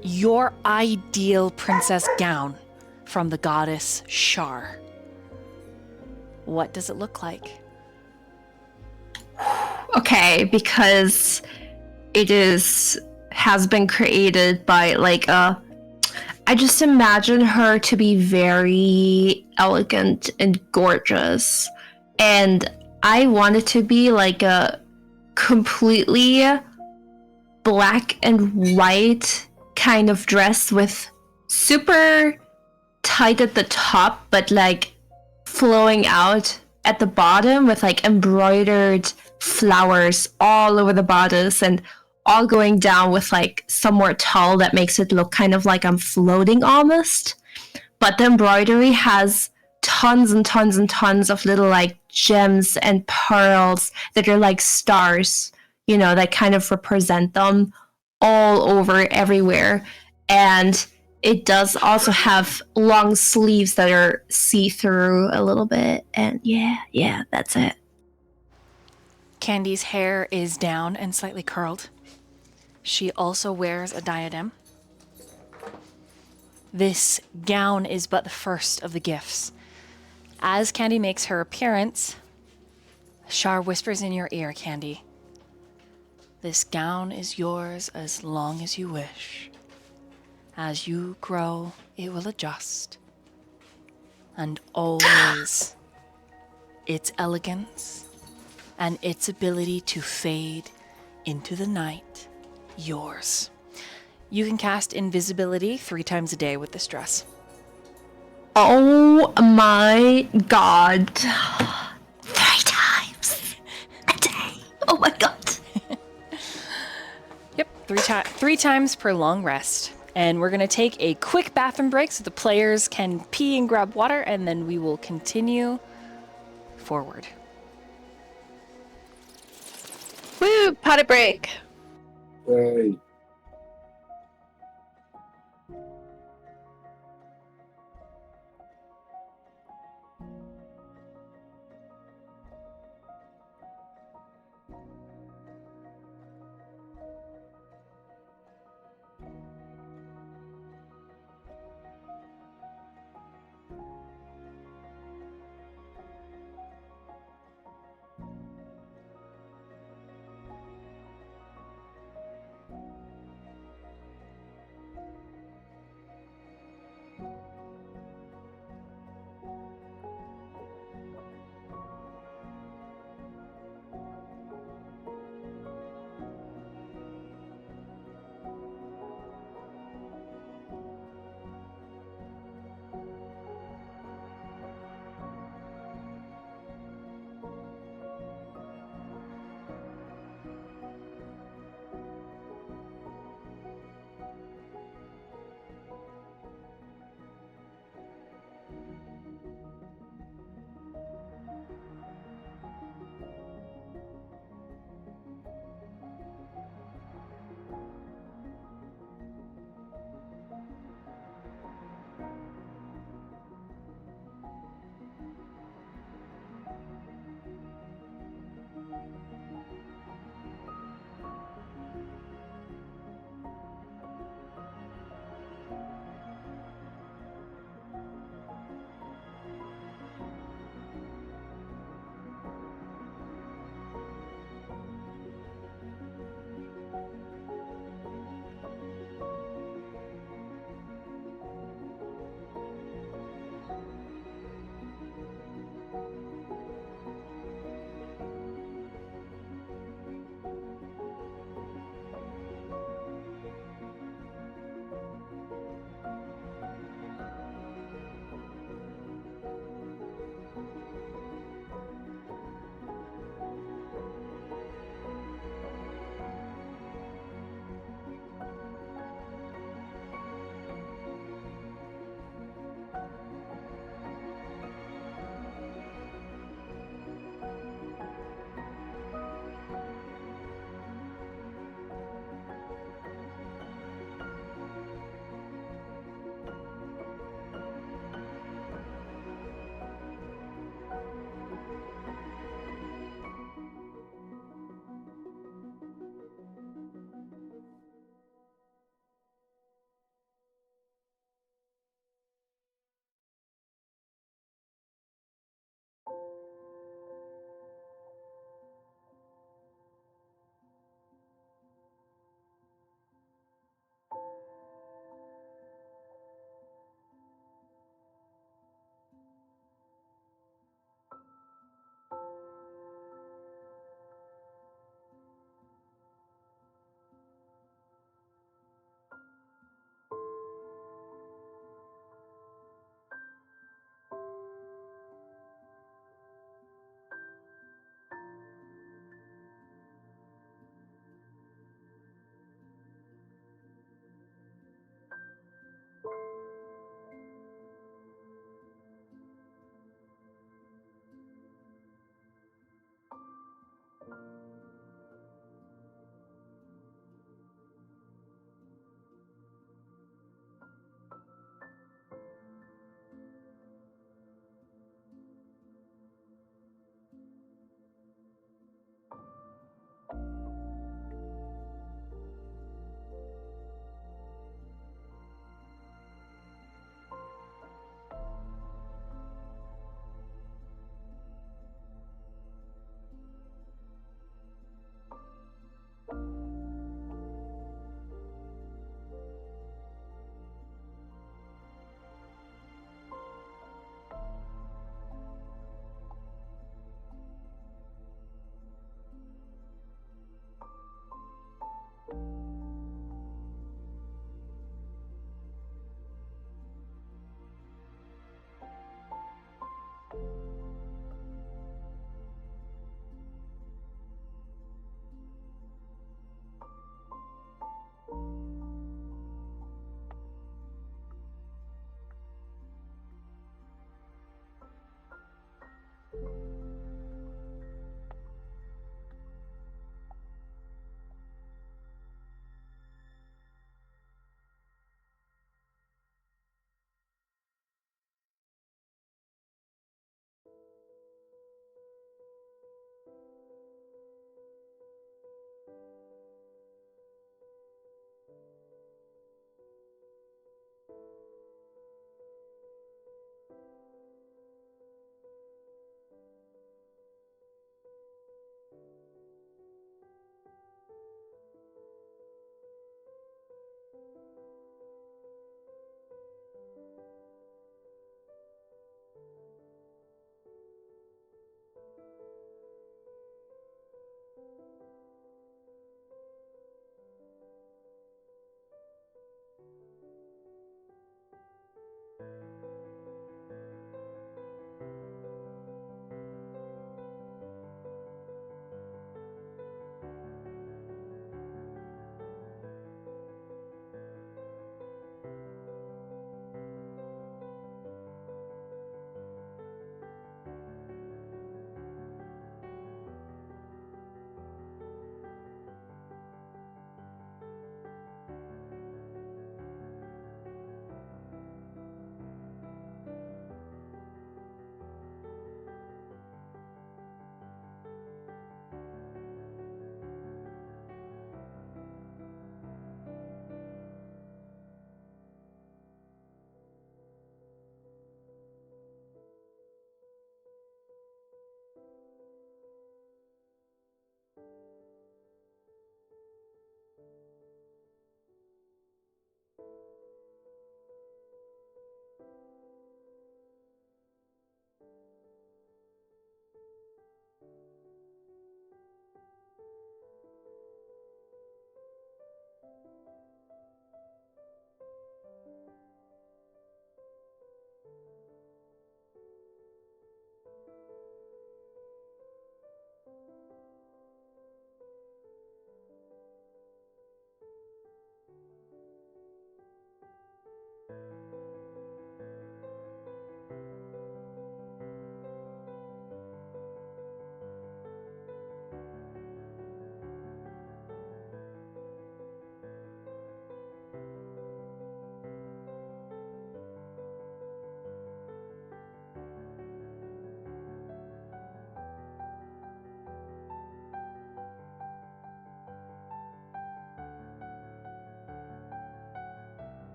your ideal princess gown from the goddess Shar. What does it look like? Okay, because it has been created by I just imagine her to be very elegant and gorgeous. And I want it to be like a completely black and white kind of dress with super tight at the top, but like flowing out at the bottom with like embroidered flowers all over the bodice and all going down with like somewhere tall that makes it look kind of like I'm floating almost. But the embroidery has tons and tons and tons of little like gems and pearls that are like stars, you know, that kind of represent them all over everywhere. And it does also have long sleeves that are see-through a little bit. And yeah, that's it. Candy's hair is down and slightly curled. She also wears a diadem. This gown is but the first of the gifts. As Candy makes her appearance, Shar whispers in your ear, Candy, "This gown is yours as long as you wish. As you grow, it will adjust. And always, its elegance and its ability to fade into the night, yours." You can cast invisibility 3 times a day with this dress. Oh my god. my god. Yep, three times per long rest. And we're going to take a quick bathroom break so the players can pee and grab water, and then we will continue forward. Woo! Potty break. Yay.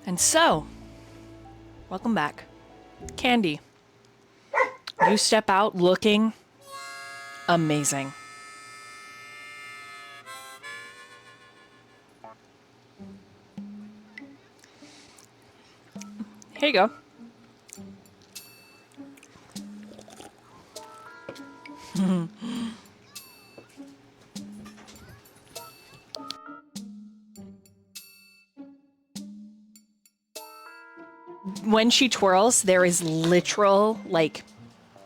And so, welcome back. Candy, you step out looking amazing. Here you go. When she twirls, there is literal, like,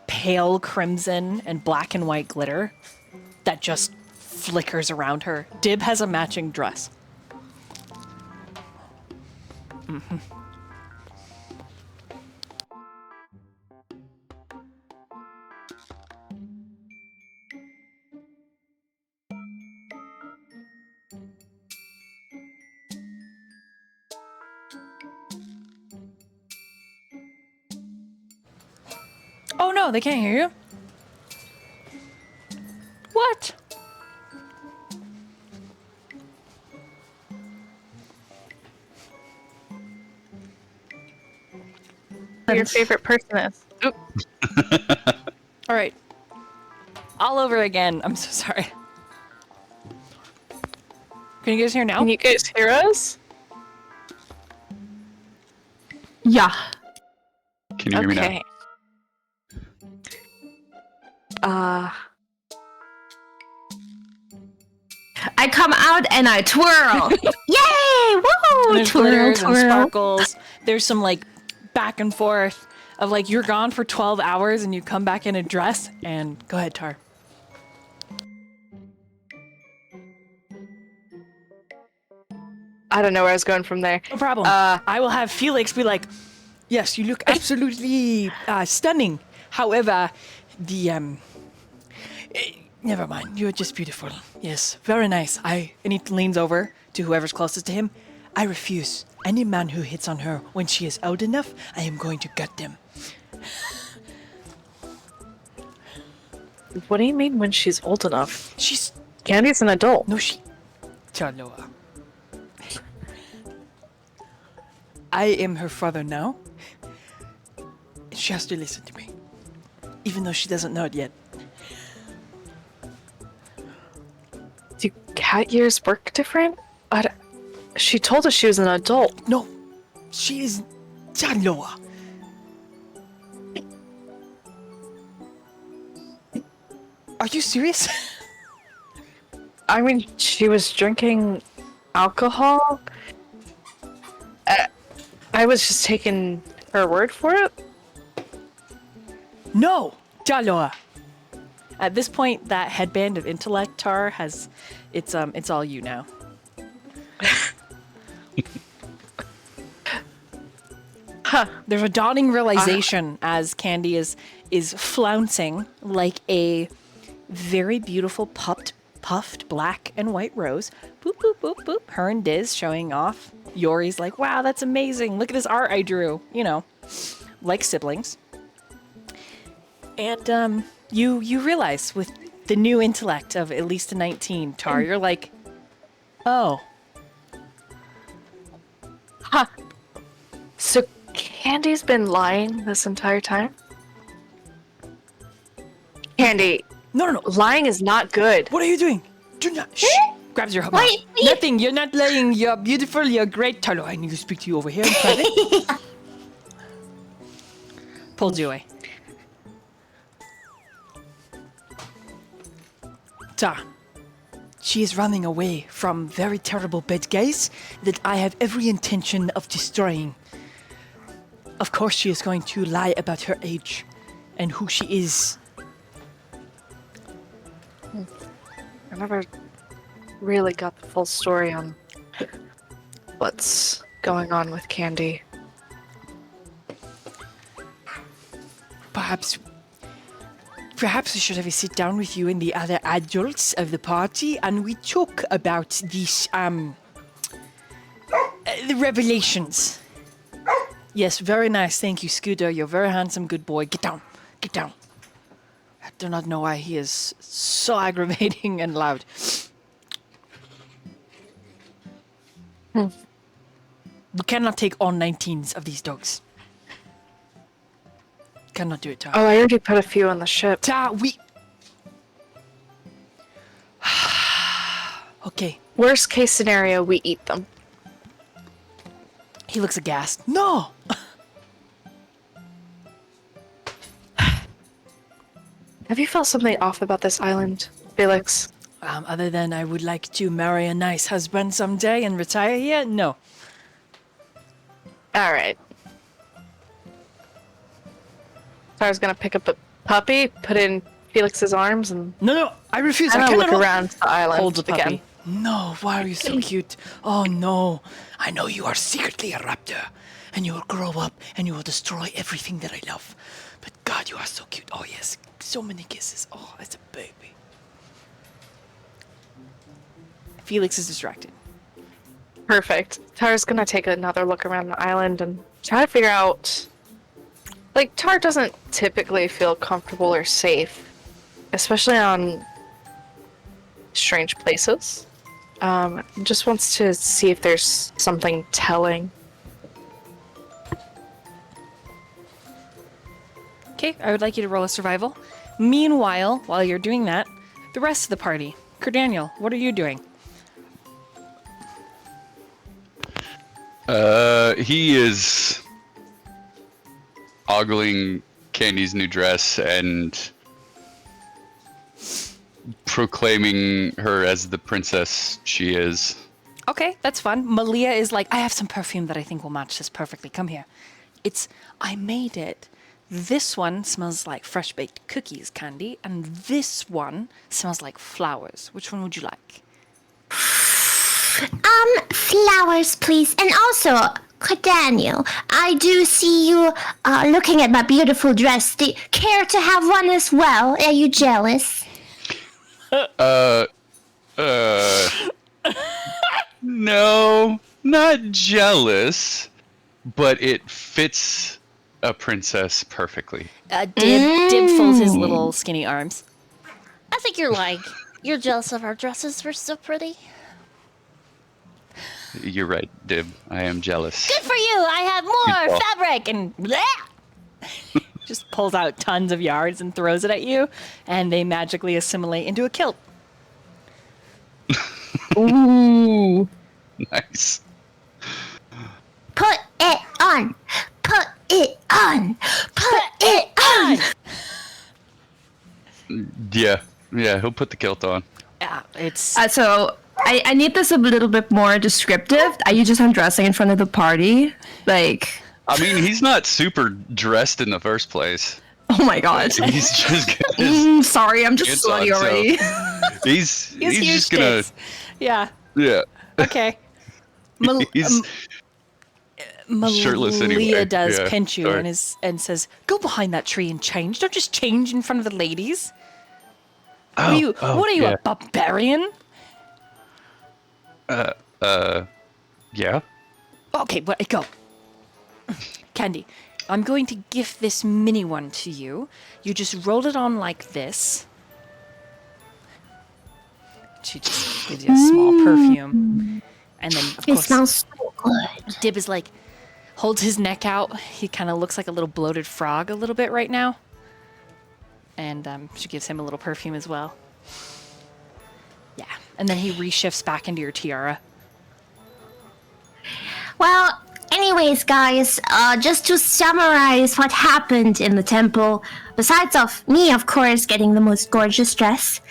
pale crimson and black and white glitter that just flickers around her. Dib has a matching dress. Oh no, they can't hear you. What? Who your favorite person is. Oop. All right. All over again. I'm so sorry. Can you guys hear now? Can you guys hear us? Yeah. Can you hear me now? Okay. I come out and I twirl. Yay! And Woo! there's Twirl, glitters and twirl. sparkles. There's some like back and forth of like you're gone for 12 hours and you come back in a dress and go ahead, Tar. I don't know where I was going from there. No problem. I will have Felix be like, yes, you look absolutely stunning. However, the never mind. You're just beautiful. Yes, very nice. And he leans over to whoever's closest to him. I refuse. Any man who hits on her when she is old enough, I am going to gut them. What do you mean when she's old enough? She's Candy's an adult. no, she. Charloa. I am her father now. She has to listen to me, even though she doesn't know it yet. Do cat years work different? She told us she was an adult. No, she is Charloa. Are you serious? I mean, she was drinking alcohol. I was just taking her word for it. No, Charloa. At this point, that headband of intellect Tar has, it's all you now. Huh. There's a dawning realization as Candy is flouncing like a very beautiful puffed black and white rose. Boop, boop, boop, boop. Her and Diz showing off. Yori's like, wow, that's amazing. Look at this art I drew. You know, like siblings. And you realize with the new intellect of at least a 19, Tar, you're like, oh. Huh. So Candy's been lying this entire time? Candy, No. lying is not good. What are you doing? Do not. Shh. Grabs your hub. Wait, wait. Nothing. You're not lying. You're beautiful. You're great. Tarlo, I need to speak to you over here in private. Pulls you away. Ta. She is running away from very terrible bad guys that I have every intention of destroying. Of course, she is going to lie about her age and who she is. I never really got the full story on what's going on with Candy. Perhaps I should have a sit down with you and the other adults of the party, and we talk about these the revelations. Yes, very nice. Thank you, Scooter. You're a very handsome, good boy. Get down. Get down. I do not know why he is so aggravating and loud. We cannot take all 19s of these dogs. Cannot do it, Tar. Oh, I already put a few on the ship. Tar, we... Okay. Worst case scenario, we eat them. He looks aghast. No! Have you felt something off about this island, Felix? Other than I would like to marry a nice husband someday and retire here? No. All right. Tara's gonna pick up a puppy, put it in Felix's arms, and No, I refuse. I I'll cannot look hold- around the island Hold the puppy. again. No, why are you so cute? Oh no. I know you are secretly a raptor. And you will grow up and you will destroy everything that I love. But God, you are so cute. Oh yes. So many kisses. Oh, it's a baby. Felix is distracted. Perfect. Tara's gonna take another look around the island and try to figure out. Like, Tar doesn't typically feel comfortable or safe, especially on strange places. Just wants to see if there's something telling. Okay, I would like you to roll a survival. Meanwhile, while you're doing that, the rest of the party. Daniel, what are you doing? He is ogling Candy's new dress and proclaiming her as the princess she is. Okay, that's fun. Malia is like, I have some perfume that I think will match this perfectly. Come here. I made it. This one smells like fresh baked cookies, Candy, and this one smells like flowers. Which one would you like? Flowers, please. And also, Daniel, I do see you looking at my beautiful dress. Do you care to have one as well? Are you jealous? No, not jealous, but it fits a princess perfectly. Dib folds his little skinny arms. I think you're jealous of our dresses. We're so pretty. You're right, Dib. I am jealous. Good for you. I have more call. fabric and bleh. Just pulls out tons of yards and throws it at you, and they magically assimilate into a kilt. Ooh. Nice. Put it on. Put it on. Put it on. Yeah, he'll put the kilt on. Yeah, it's So I need this a little bit more descriptive. Are you just undressing in front of the party? Like, I mean, he's not super dressed in the first place. oh my god. He's just gonna. Sorry, I'm just It's on, slutty so- already. He's huge just gonna. tits. Yeah. Yeah. Okay. Mal- He's shirtless Malia anyway. does Yeah, pinch you sorry. and says, "Go behind that tree and change. Don't just change in front of the ladies. Oh, what are you, yeah. a barbarian?" Yeah. Okay, but go. Candy, I'm going to gift this mini one to you. You just roll it on like this. She just gives you a small perfume. And then, of It course, smells so good. Dib is like, holds his neck out. He kind of looks like a little bloated frog a little bit right now. And she gives him a little perfume as well. Yeah. And then he reshifts back into your tiara. Well, anyways, guys, just to summarize what happened in the temple, besides of me, of course, getting the most gorgeous dress,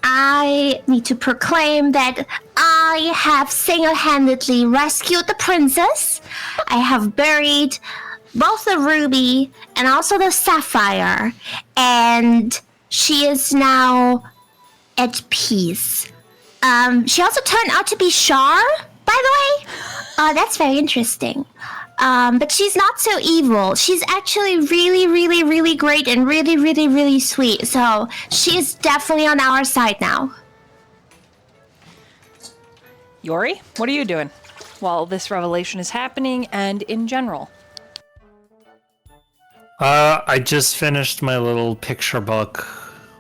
I need to proclaim that I have single-handedly rescued the princess. I have buried both the ruby and also the sapphire, and she is now at peace. She also turned out to be Shar, by the way. That's very interesting. But she's not so evil. She's actually really, really, really great and really, really, really sweet. So she is definitely on our side now. Yori, what are you doing while this revelation is happening and in general? I just finished my little picture book,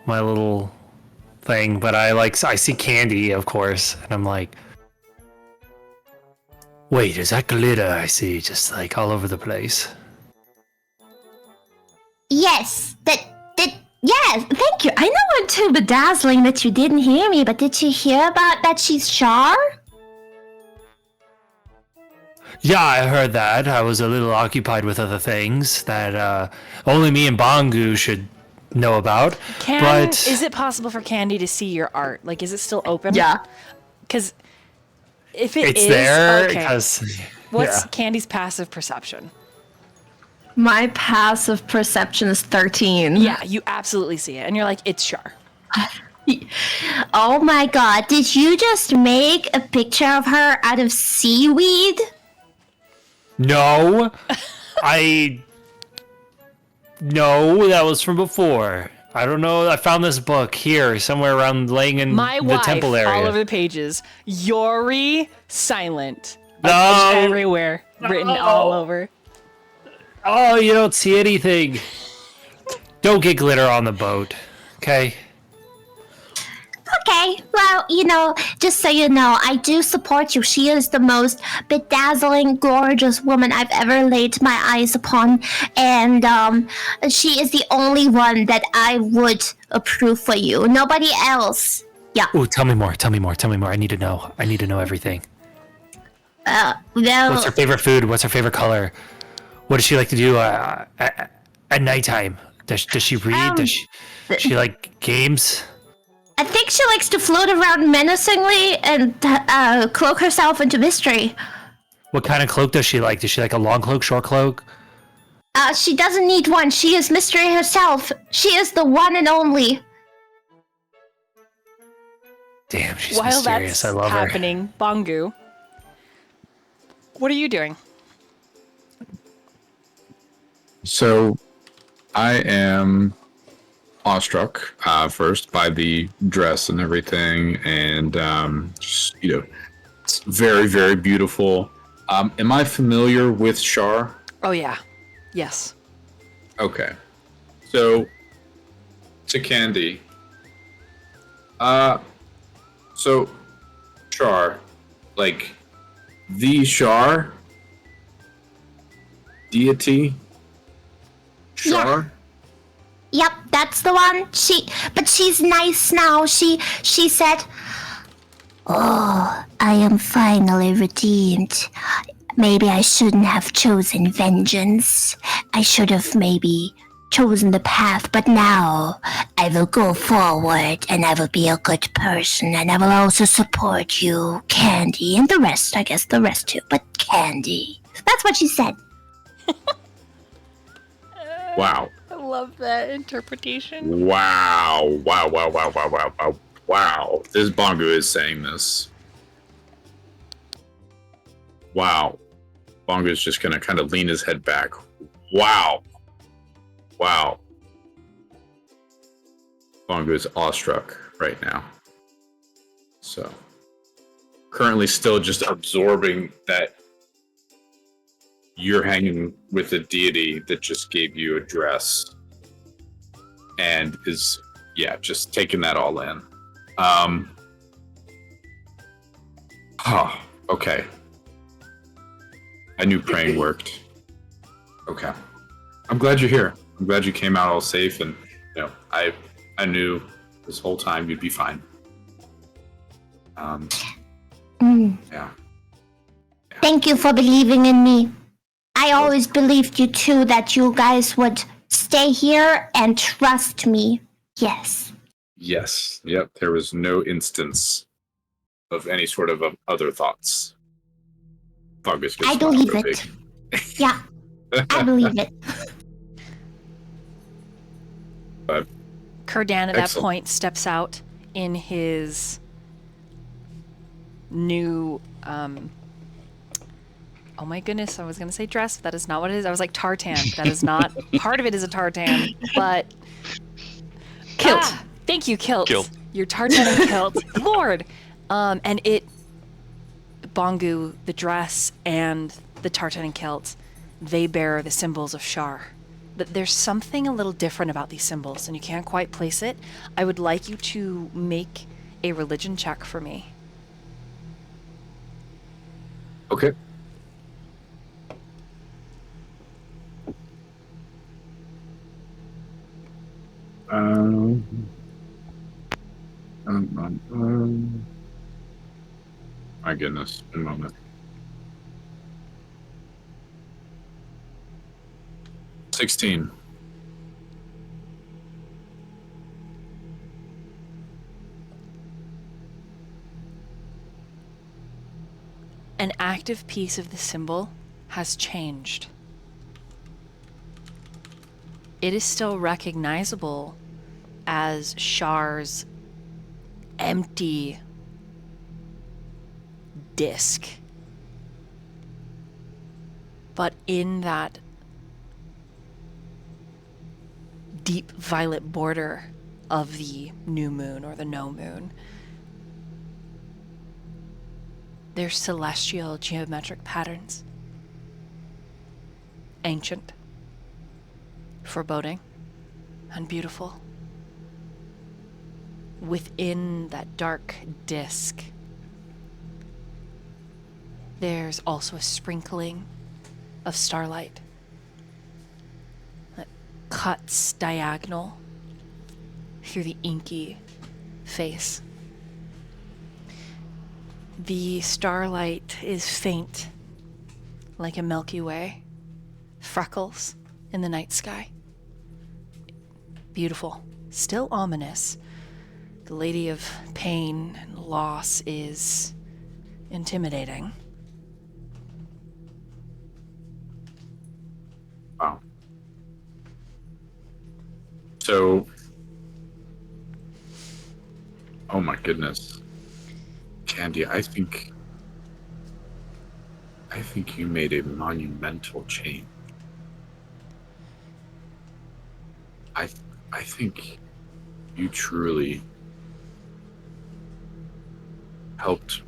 my little thing, but I see Candy, of course, and I'm like, Wait, is that glitter I see just like all over the place? Yes, yes, thank you. I know I'm too bedazzling that you didn't hear me, but did you hear about that she's Char? Yeah, I heard that. I was a little occupied with other things that only me and Bangu should know about. Is it possible for Candy to see your art? Like, is it still open? Yeah. Because if it It's is, there okay. because What's Candy's passive perception? My passive perception is 13. Yeah, you absolutely see it, and you're like, it's Char. Oh my god, did you just make a picture of her out of seaweed? No, no, that was from before. I don't know. I found this book here somewhere around laying in My the wife, temple area. all over the pages. Yori, silent. No. Everywhere, written all over. Oh, you don't see anything. Don't get glitter on the boat, okay? Okay, well, just so you know, I do support you. She is the most bedazzling, gorgeous woman I've ever laid my eyes upon, and she is the only one that I would approve for you. Nobody else. Yeah. Ooh, tell me more. I need to know. I need to know everything. Well, What's her favorite food? What's her favorite color? What does she like to do at nighttime? Does she read? Does she like games? I think she likes to float around menacingly and cloak herself into mystery. What kind of cloak does she like? Does she like a long cloak, short cloak? She doesn't need one. She is mystery herself. She is the one and only. Damn, she's While mysterious. that's I love her. happening, Bangu, what are you doing? So, I am awestruck first by the dress and everything, and just, it's very, very beautiful. Am I familiar with Char? Oh yeah, yes. Okay, so to Candy. So Char, like the Char deity. Char. Yep, that's the one. But she's nice now. She said, "Oh, I am finally redeemed. Maybe I shouldn't have chosen vengeance. I should have maybe chosen the path, but now I will go forward and I will be a good person and I will also support you, Candy, and the rest, I guess the rest too, but Candy." That's what she said. Wow. I love that interpretation. Wow. This Bongo is saying this. Wow. Bongo's just gonna kind of lean his head back. Wow. Bongo is awestruck right now. So, currently still just absorbing that you're hanging with a deity that just gave you a dress and is, just taking that all in. Okay. I knew praying worked. Okay. I'm glad you're here. I'm glad you came out all safe, and I knew this whole time you'd be fine. Yeah. Thank you for believing in me. I always believed you too, that you guys would stay here and trust me. Yes. Yes. Yep. There was no instance of any sort of other thoughts. Fungus gets I believe smiled it. big. Yeah, I believe it. But Kurdan at that Excellent. point steps out in his new oh my goodness, I was gonna say dress, but that is not what it is. I was like tartan. That is not part of it is a tartan, but Kilt. Thank you, kilt. Kilt. Your tartan kilt. Lord. And it Bongu, the dress and the tartan kilt, they bear the symbols of Char. But there's something a little different about these symbols, and you can't quite place it. I would like you to make a religion check for me. okay. My goodness, one moment. 16. An active piece of the symbol has changed. It is still recognizable as Shar's empty disc. But in that deep violet border of the new moon or the no moon, there's celestial geometric patterns. Ancient, foreboding, and beautiful. Within that dark disk, there's also a sprinkling of starlight that cuts diagonal through the inky face. The starlight is faint, like a Milky Way, freckles in the night sky. Beautiful, still ominous. The Lady of Pain and Loss is intimidating. Wow. So, oh my goodness. Candy, I think you made a monumental change. I think you truly helped.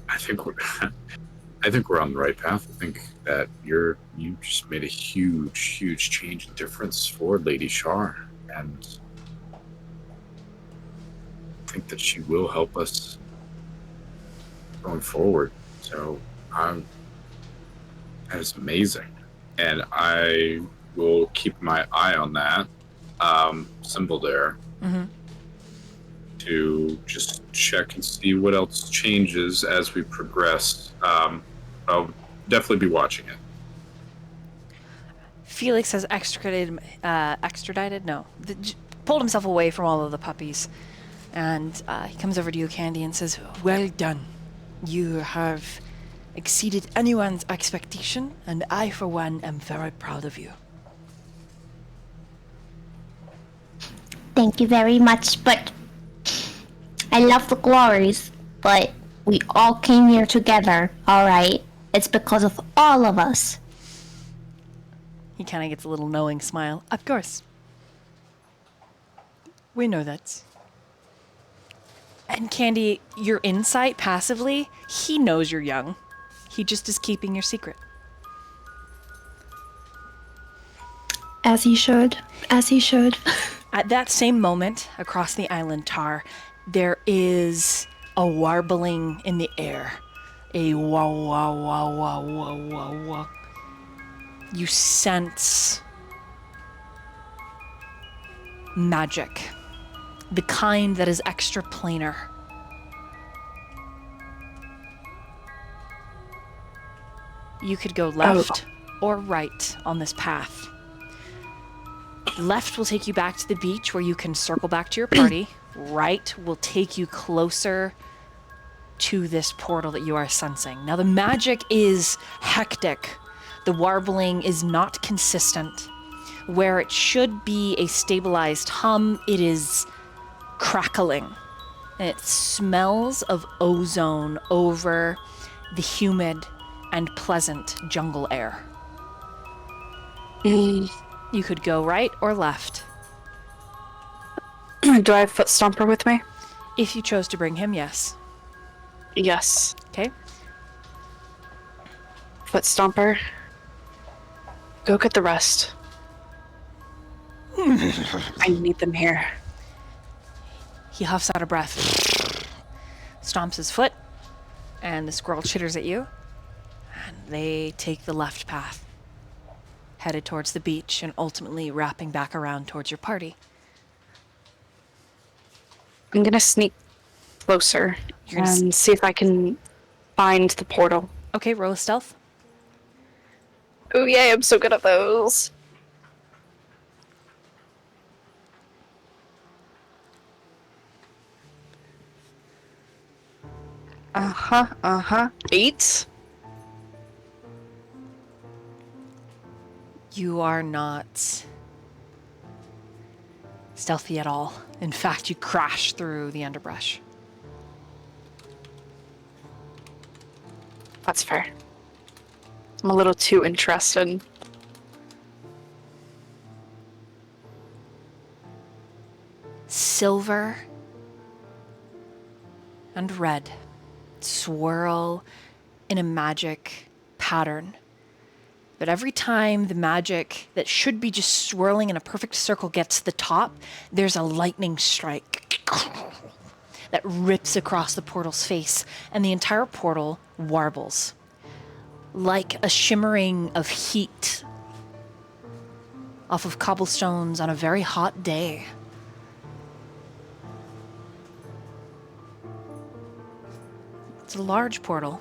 I think we're on the right path. I think that you just made a huge change and difference for Lady Shar, and I think that she will help us going forward. So that is amazing, and I will keep my eye on that symbol there to just check and see what else changes as we progress. I'll definitely be watching it. Felix has pulled himself away from all of the puppies. And he comes over to you, Candy, and says, "Well done. You have exceeded anyone's expectation, and I, for one, am very proud of you." Thank you very much, but I love the glories, but we all came here together, alright? It's because of all of us. He kind of gets a little knowing smile. Of course. We know that. And Candy, your insight passively, he knows you're young. He just is keeping your secret. As he should. As he should. At that same moment, across the island Tar, there is a warbling in the air. A wah wah wah wah wah wah wah. You sense magic. The kind that is extra planar. You could go left or right on this path. Left will take you back to the beach where you can circle back to your party. Right will take you closer to this portal that you are sensing. Now the magic is hectic. The warbling is not consistent. Where it should be a stabilized hum, it is crackling. And it smells of ozone over the humid and pleasant jungle air. You could go right or left. Do I have Foot Stomper with me? If you chose to bring him, yes. Yes. Okay. Foot Stomper. Go get the rest. I need them here. He huffs out a breath, stomps his foot, and the squirrel chitters at you, and they take the left path. headed towards the beach and ultimately wrapping back around towards your party. I'm gonna sneak closer You're gonna and see if I can find the portal. Okay, roll a stealth. Oh yay, I'm so good at those. Uh-huh. 8? You are not stealthy at all. In fact, you crash through the underbrush. That's fair. I'm a little too interested. Silver and red swirl in a magic pattern. But every time the magic that should be just swirling in a perfect circle gets to the top, there's a lightning strike that rips across the portal's face, and the entire portal warbles like a shimmering of heat off of cobblestones on a very hot day. It's a large portal.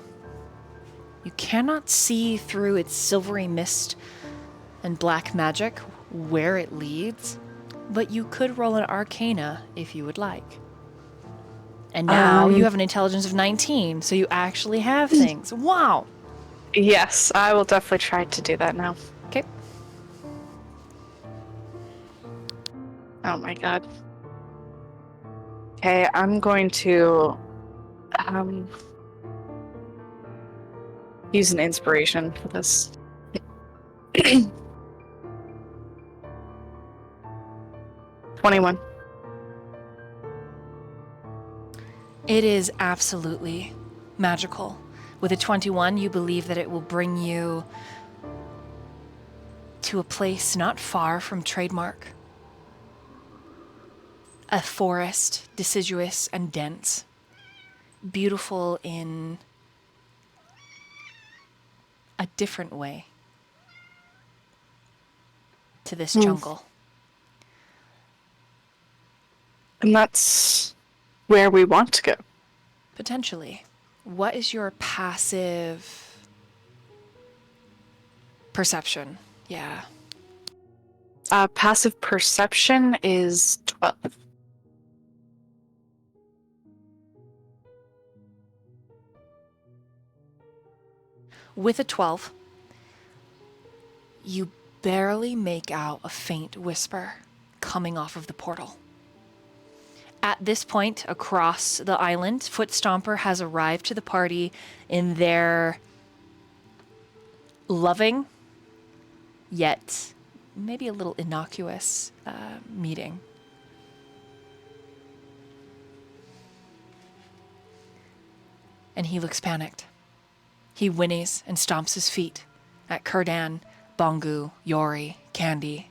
You cannot see through its silvery mist and black magic where it leads, but you could roll an arcana if you would like. And now you have an intelligence of 19, so you actually have things. Wow! Yes, I will definitely try to do that now. Okay. Oh my god. Okay, I'm going to use an inspiration for this. 21. It is absolutely magical. With a 21, you believe that it will bring you to a place not far from Trademark. A forest, deciduous and dense. Beautiful in a different way to this jungle. And that's where we want to go. Potentially. What is your passive perception? Yeah. Passive perception is 12. With a 12, you barely make out a faint whisper coming off of the portal. At this point, across the island, Foot Stomper has arrived to the party in their loving, yet maybe a little innocuous meeting. And he looks panicked. He whinnies and stomps his feet at Kurdan, Bongu, Yori, Candy.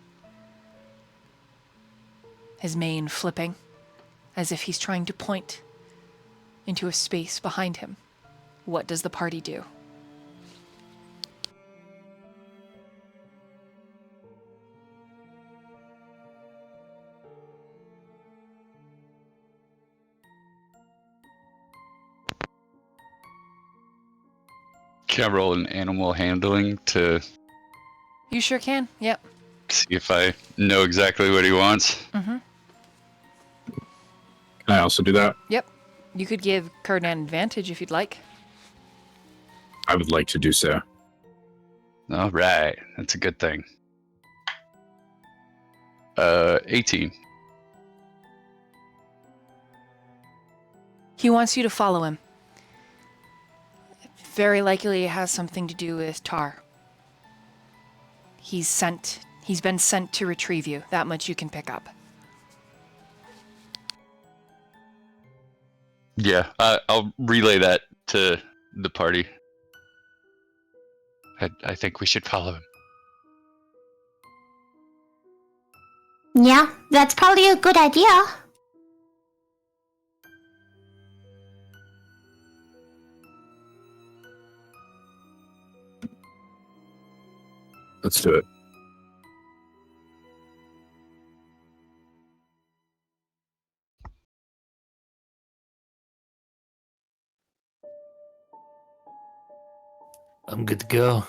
His mane flipping, as if he's trying to point into a space behind him. What does the party do? Can I roll an animal handling to You sure can. Yep. see if I know exactly what he wants? Can I also do that? Yep. You could give Kurdan advantage if you'd like. I would like to do so. All right, that's a good thing. 18. He wants you to follow him. Very likely it has something to do with Tar. He's been sent to retrieve you. That much you can pick up. Yeah, I'll relay that to the party. I think we should follow him. Yeah, that's probably a good idea. Let's do it. I'm good to go.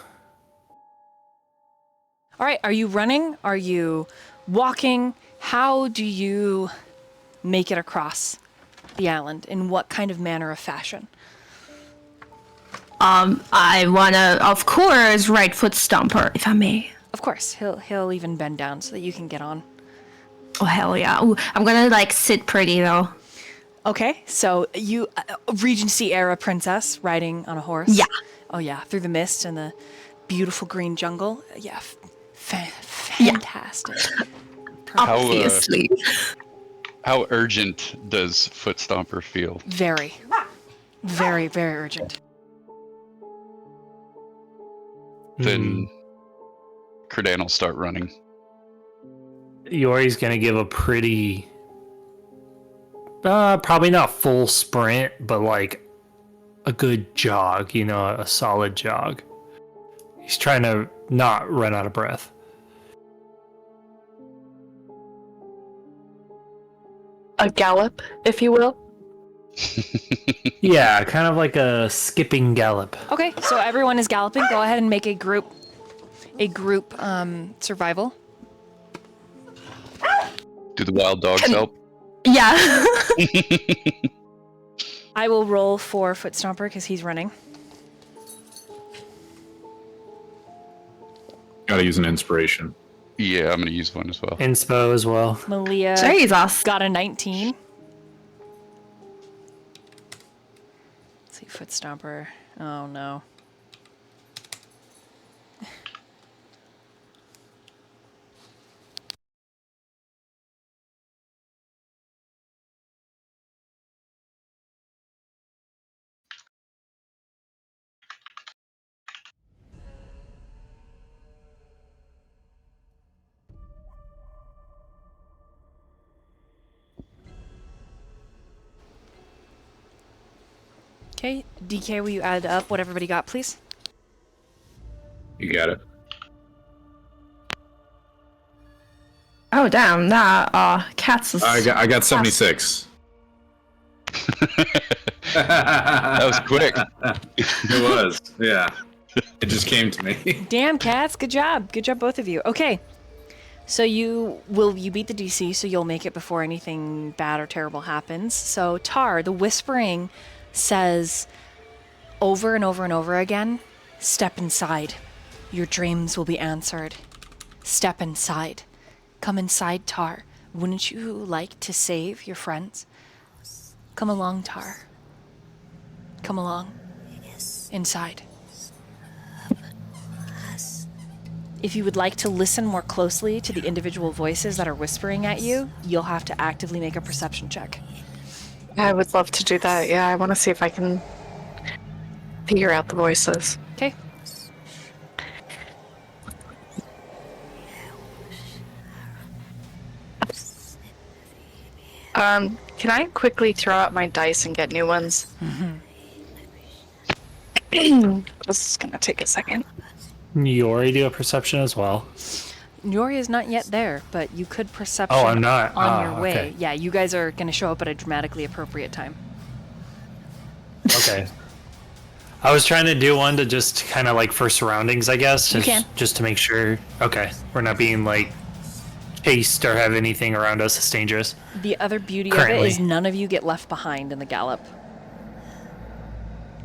All right, are you running? Are you walking? How do you make it across the island? In what kind of manner of fashion? I wanna, of course, right foot stomper, if I may. Of course, he'll even bend down so that you can get on. Oh, hell yeah. Ooh, I'm gonna, like, sit pretty, though. Okay, so you, Regency era princess riding on a horse. Yeah. Oh yeah, through the mist and the beautiful green jungle. Yeah, fantastic. Obviously. How urgent does Foot Stomper feel? Very, very, very urgent. Then Credan will start running. Yori's gonna give a pretty, probably not full sprint, but like a good jog, you know, a solid jog. He's trying to not run out of breath. A gallop, if you will. Yeah, kind of like a skipping gallop. Okay, so everyone is galloping. Go ahead and make a group survival. Do the wild dogs help? Yeah. I will roll for Foot Stomper because he's running. Gotta use an inspiration. Yeah, I'm gonna use one as well. Inspo as well. Malia Jesus. got a 19. Let's see, Foot Stomper. Oh no. Okay, DK, will you add up what everybody got, please? You got it. Oh, damn. That, cats is... I got 76. That was quick. It was, yeah. It just came to me. Damn, cats. Good job. Good job, both of you. Okay. So you beat the DC, so you'll make it before anything bad or terrible happens. So Tar, the whispering says over and over and over again, step inside. Your dreams will be answered. Step inside. Come inside, Tar. Wouldn't you like to save your friends? Come along, Tar. Come along. Inside. If you would like to listen more closely to the individual voices that are whispering at you, you'll have to actively make a perception check. I would love to do that. Yeah, I want to see if I can figure out the voices. Okay. Can I quickly throw out my dice and get new ones? This is gonna take a second. Yori do a perception as well. Yori is not yet there, but you could perception Oh, I'm not. on your way. Okay. Yeah, you guys are going to show up at a dramatically appropriate time. Okay. I was trying to do one to just kind of like for surroundings, I guess. You can. Just to make sure. Okay. We're not being like chased or have anything around us that's dangerous. The other beauty of Currently. it is none of you get left behind in the gallop.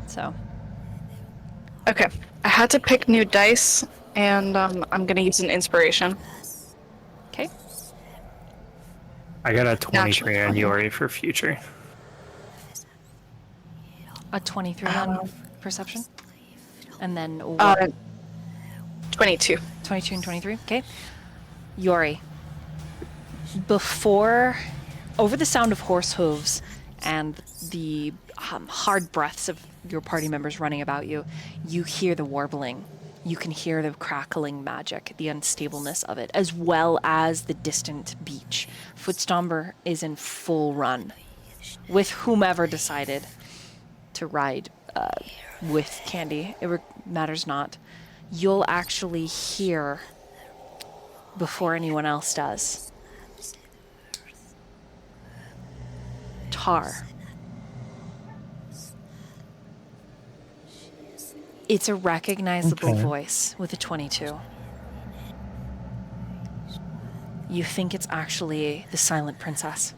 So, Okay. I had to pick new dice, and I'm gonna use an inspiration. okay. I got a 23 Naturally on 20. Yori for future. A 23 on perception. And then what? 22. 22 and 23. Okay. Yori. Over the sound of horse hooves and the hard breaths of your party members running about you, you hear the warbling. You can hear the crackling magic, the unstableness of it, as well as the distant beach. Footstomper is in full run with whomever decided to ride with Candy. It matters not. You'll actually hear before anyone else does. Tar. It's a recognizable Okay. voice with a 22. You think it's actually the Silent Princess.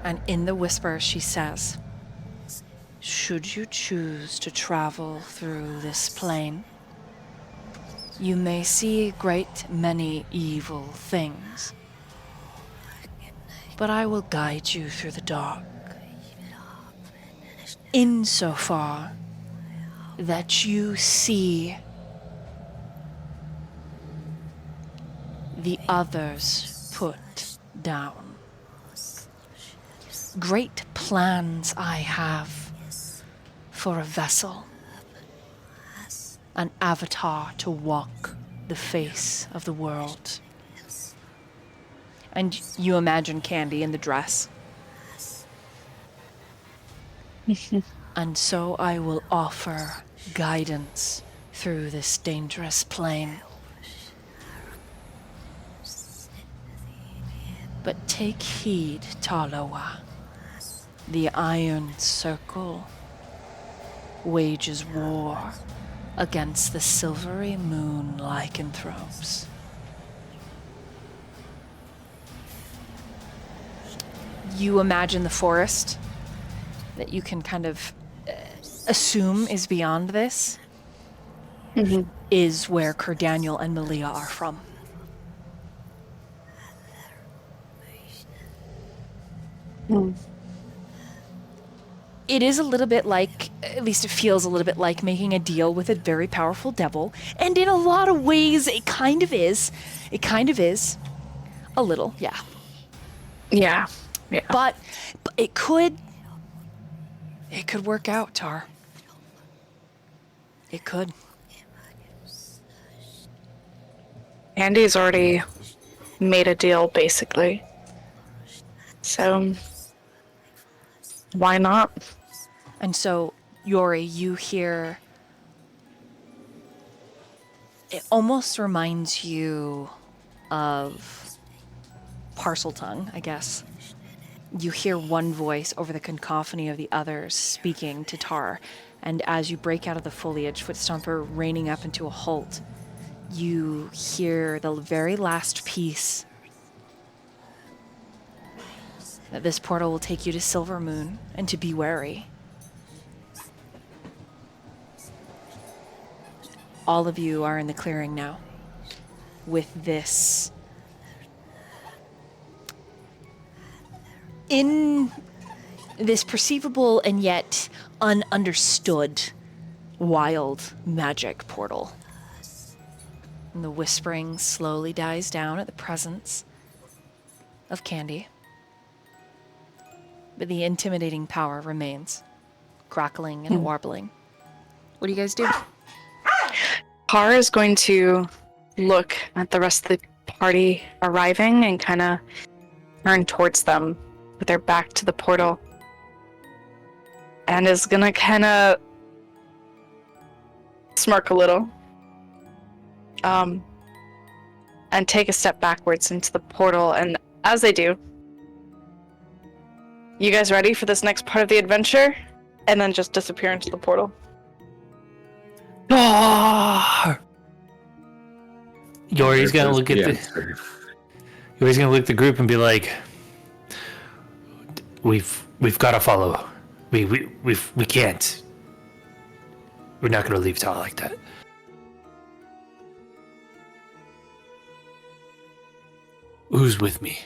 And in the whisper, she says, "Should you choose to travel through this plane, you may see a great many evil things, but I will guide you through the dark, insofar that you see the others put down. Great plans I have for a vessel, an avatar to walk the face of the world." And you imagine Candy in the dress. "And so I will offer guidance through this dangerous plane. But take heed, Tarlowa. The Iron Circle wages war against the silvery moon lycanthropes. You imagine the forest that you can kind of assume is beyond this is where Cerdaniel and Malia are from. It is a little bit like, at least it feels a little bit like making a deal with a very powerful devil. And in a lot of ways, it kind of is. It kind of is. A little, yeah. Yeah. Yeah. But it could work out, Tar. It could. Andy's already made a deal, basically. So, why not? And so, Yori, you hear... It almost reminds you of Parcel Tongue, I guess. You hear one voice over the cacophony of the others speaking to Tar, and as you break out of the foliage, Footstomper reining up into a halt, you hear the very last piece that this portal will take you to Silver Moon, and to be wary. All of you are in the clearing now, with this in this perceivable and yet ununderstood wild magic portal. And the whispering slowly dies down at the presence of Candy. But the intimidating power remains, crackling and warbling. What do you guys do? Har is going to look at the rest of the party arriving and kind of turn towards them with their back to the portal. And is going to kind of smirk a little. And take a step backwards into the portal. And as they do, you guys ready for this next part of the adventure? And then just disappear into the portal. Ah! Yori's gonna look at Yori's gonna look at the group and be like, "We've got to follow. We can't. We're not gonna leave Tar like that." Who's with me?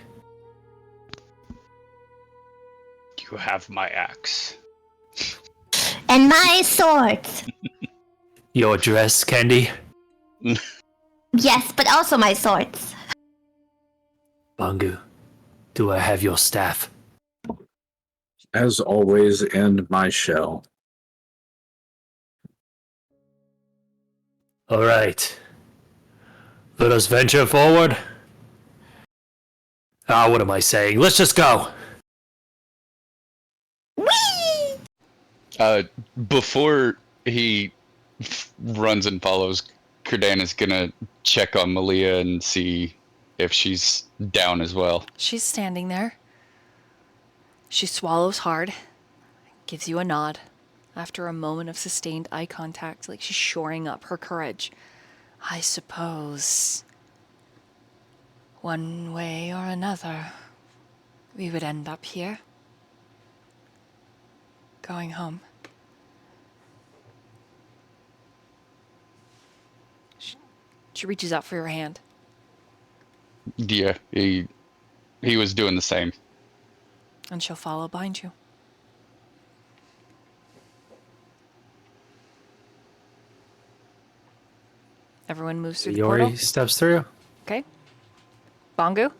You have my axe. And my sword. Your dress, Candy? Yes, but also my swords. Bangu, do I have your staff? As always, and my shell. All right. Let us venture forward. What am I saying? Let's just go. Before he runs and follows, Kerdan is gonna check on Malia and see if she's down as well. She's standing there. She swallows hard, gives you a nod after a moment of sustained eye contact, like she's shoring up her courage. I suppose one way or another, we would end up here. Going home. She reaches out for your hand. Yeah, he was doing the same. And she'll follow behind you. Everyone moves through the Yori portal. steps through. Okay. Bongo.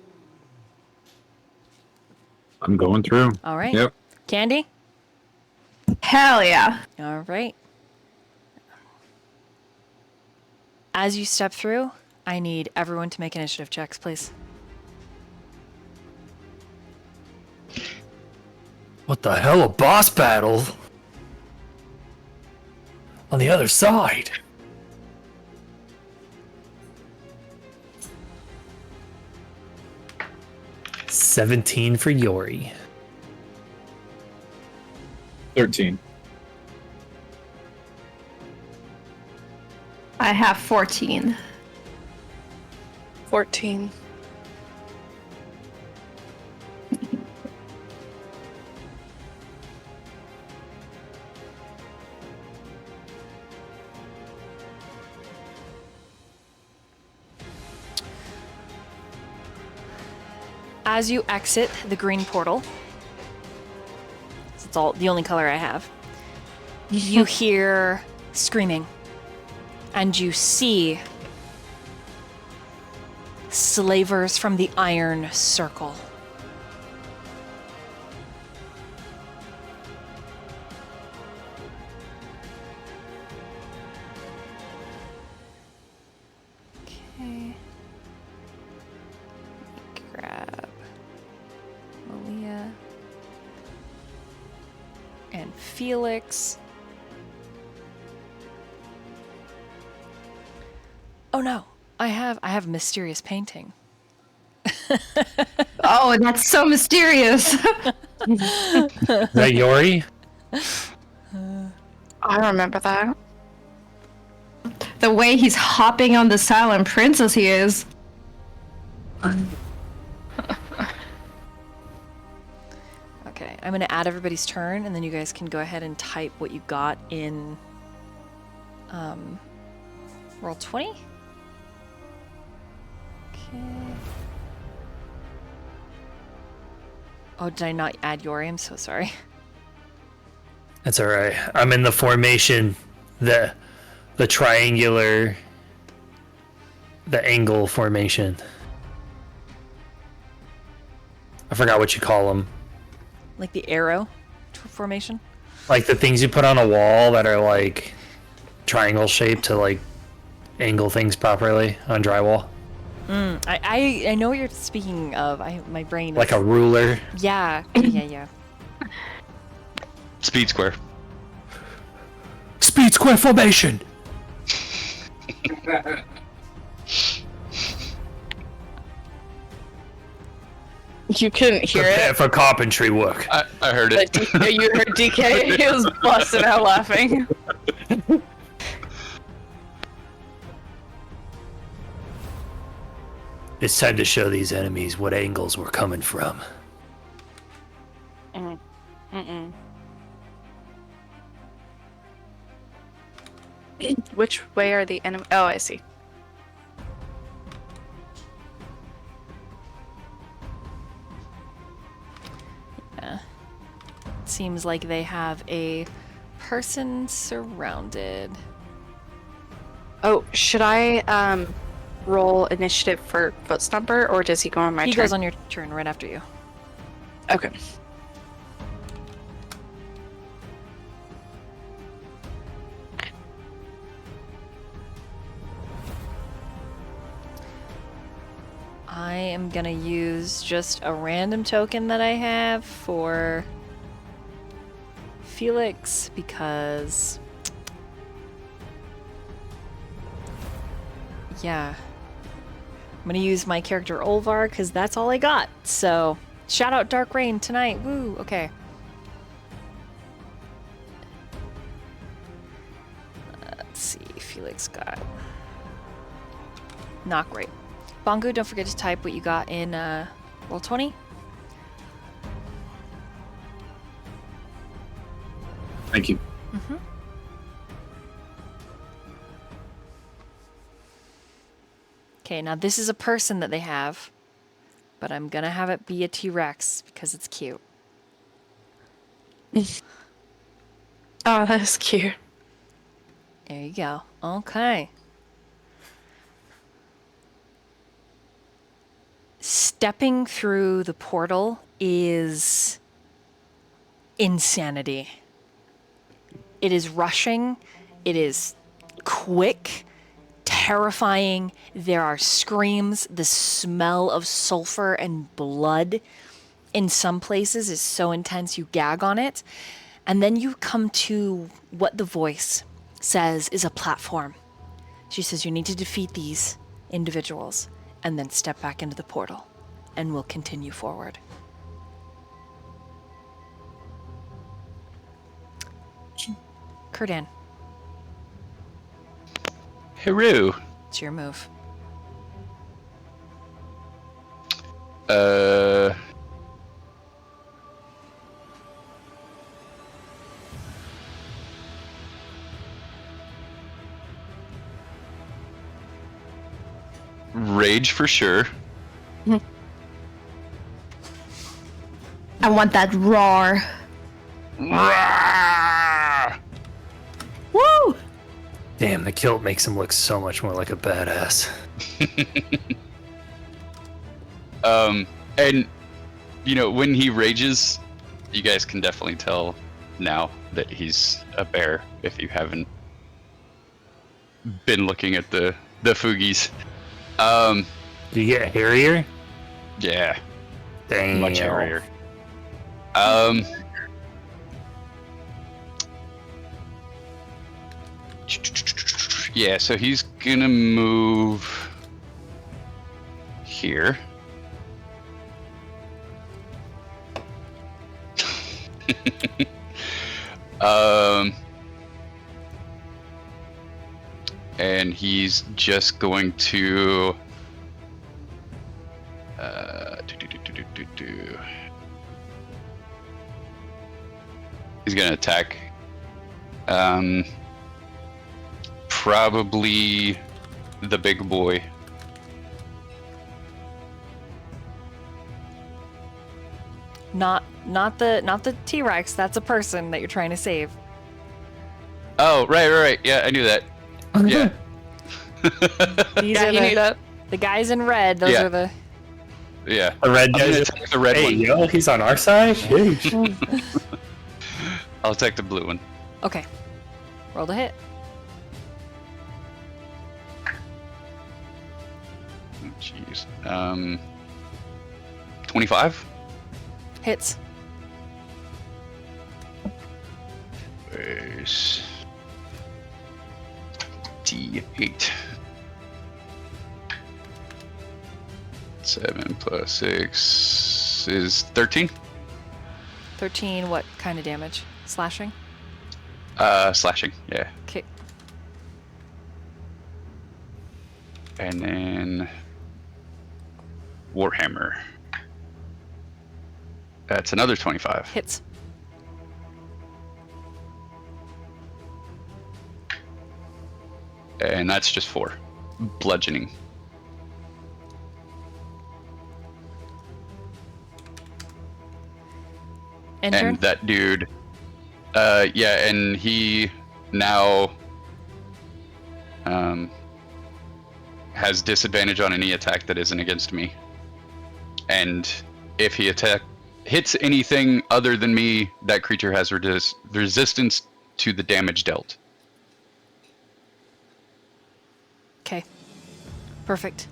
I'm going through. All right. Yep. Candy. Hell yeah. All right. As you step through, I need everyone to make initiative checks, please. What the hell? A boss battle? On the other side. $17 for Yori. 13. I have 14. 14. As you exit the green portal, it's all the only color I have, you hear screaming, and you see slavers from the Iron Circle. Okay. Grab Malia and Felix. Oh no, I have mysterious painting. Oh, that's so mysterious. Is that Yori? I remember that. The way he's hopping on the silent princess he is. Okay, I'm gonna add everybody's turn, and then you guys can go ahead and type what you got in roll 20. Okay. Oh, did I not add Yori? I'm so sorry. That's all right. I'm in the formation, the triangular, the angle formation. I forgot what you call them. Like the arrow formation? Like the things you put on a wall that are like triangle shaped to like angle things properly on drywall. I know what you're speaking of. My brain is... Like a ruler. Yeah, yeah. Speed square. Speed square formation. You couldn't hear Prepare it. for carpentry work. I heard it. But you heard DK. He was busting out laughing. It's time to show these enemies what angles we're coming from. Which way are the enemy? Oh, I see. Seems like they have a person surrounded. Oh, should I roll initiative for Foot's number, or does he go on my He turn? goes on your turn right after you. Okay. I am gonna use just a random token that I have for Felix because, yeah, I'm gonna use my character Olvar because that's all I got. So shout out Dark Rain tonight. Woo. Okay. this guy. Not great. Bongo, don't forget to type what you got in roll 20. Thank you. Okay, now this is a person that they have, but I'm gonna have it be a T-Rex because it's cute. Oh, that's cute. There you go. Okay. Stepping through the portal is insanity. It is rushing. It is quick, terrifying. There are screams. The smell of sulfur and blood in some places is so intense you gag on it. And then you come to what the voice says is a platform. She says you need to defeat these individuals and then step back into the portal and we'll continue forward. Kurdan, Haru. it's your move. Rage for sure. I want that roar. Rawr! Woo! Damn, the kilt makes him look so much more like a badass. And you know, when he rages, you guys can definitely tell now that he's a bear if you haven't been looking at the Foogies. Do you get hairier? Yeah, Damn. much hairier. Yeah, so he's gonna move here. And he's just going to he's gonna attack probably the big boy. Not the T-Rex. That's a person that you're trying to save. Oh, right. Yeah, I knew that. Yeah. These Yeah, are you knew that. the guys in red. Those Yeah. are the. Yeah. The red I'm guy. gonna attack the red Hey, one. yo, he's on our side. Sheesh. I'll attack the blue one. Okay. Roll to hit. Oh, jeez. 25. Hits. Where's D8? 7 plus 6 is 13. 13. What kind of damage? Slashing. Slashing, yeah. Okay. And then Warhammer. That's another 25. Hits. And that's just 4. Bludgeoning. Enter. And that dude, yeah, and he now has disadvantage on any attack that isn't against me. And if he hits anything other than me, that creature has resistance to the damage dealt. Okay. Perfect.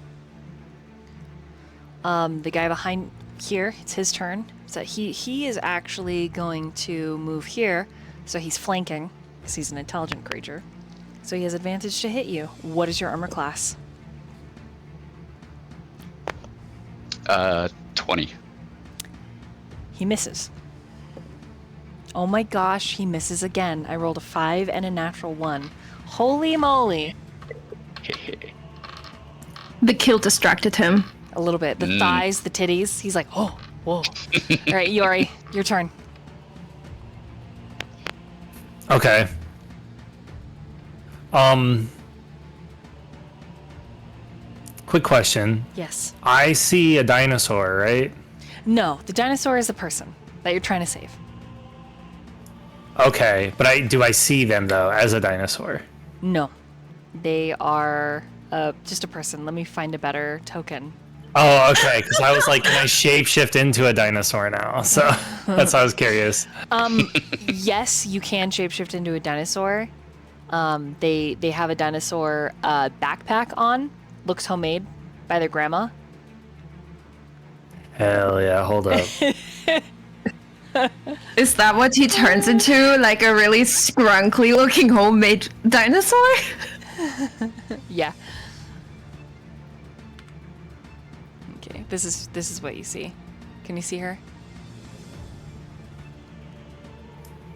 The guy behind here, it's his turn. So he is actually going to move here. So he's flanking, because he's an intelligent creature. So he has advantage to hit you. What is your armor class? 20. He misses. Oh my gosh, he misses again. I rolled a 5 and a natural 1. Holy moly. The kilt distracted him. A little bit. The thighs, the titties. He's like, oh, whoa. All right, Yori, your turn. Okay. Quick question. Yes. I see a dinosaur, right? No, the dinosaur is a person that you're trying to save. Okay, but do I see them though as a dinosaur? No, they are just a person. Let me find a better token. Oh, okay. Because I was like, can I shapeshift into a dinosaur now? So that's why I was curious. Yes, you can shapeshift into a dinosaur. They have a dinosaur backpack on. Looks homemade by their grandma. Hell yeah! Hold up. Is that what he turns into? Like a really scrunkly looking homemade dinosaur? Yeah. Okay, this is what you see. Can you see her?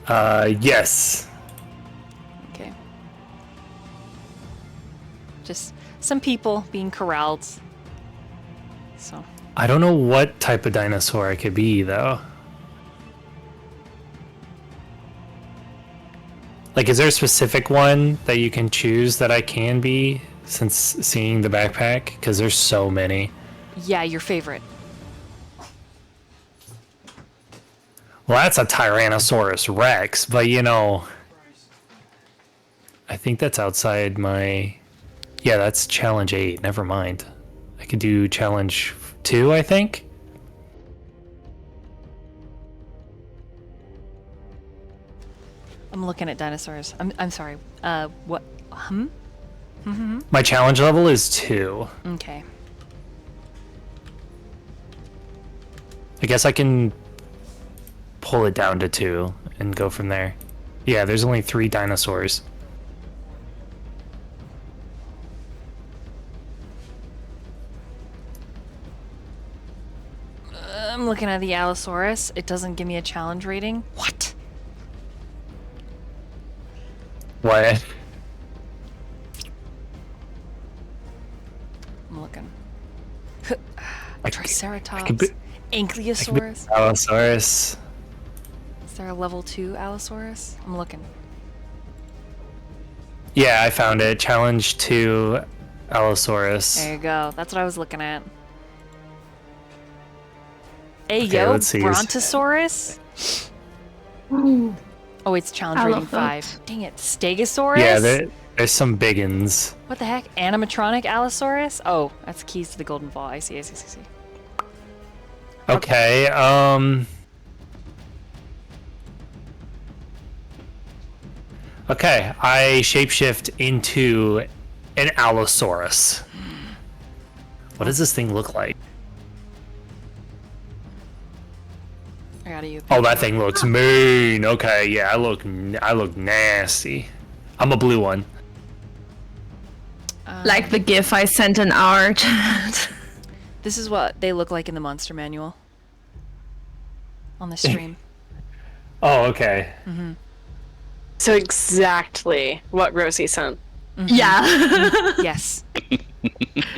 Yes. Okay. Just some people being corralled. So. I don't know what type of dinosaur it could be though. Like, is there a specific one that you can choose that I can be since seeing the backpack? Because there's so many. Yeah, your favorite. Well, that's a Tyrannosaurus Rex, but you know, I think that's outside my. Yeah, that's challenge 8. Never mind. I could do challenge 2, I think. I'm looking at dinosaurs. I'm sorry. What? My challenge level is 2. Okay. I guess I can pull it down to 2 and go from there. Yeah, there's only 3 dinosaurs. I'm looking at the Allosaurus. It doesn't give me a challenge rating. What? What? I'm looking. I Triceratops. could be- Ankylosaurus. Allosaurus. Is there a level 2 Allosaurus? I'm looking. Yeah, I found it. Challenge 2 Allosaurus. There you go. That's what I was looking at. Hey, Okay, yo, let's see. Brontosaurus? Oh, it's challenge I rating love that. 5. Dang it. Stegosaurus? Yeah, there's some big uns. What the heck? Animatronic Allosaurus? Oh, that's keys to the Golden Ball. I see. Okay, Okay, I shapeshift into an Allosaurus. What does this thing look like? I got you. Oh, that thing looks mean. Okay, yeah, I look nasty. I'm a blue one. Like the gif I sent in our chat. This is what they look like in the monster manual. On the stream. Oh, okay. So exactly what Rosie sent. Yeah. Yes.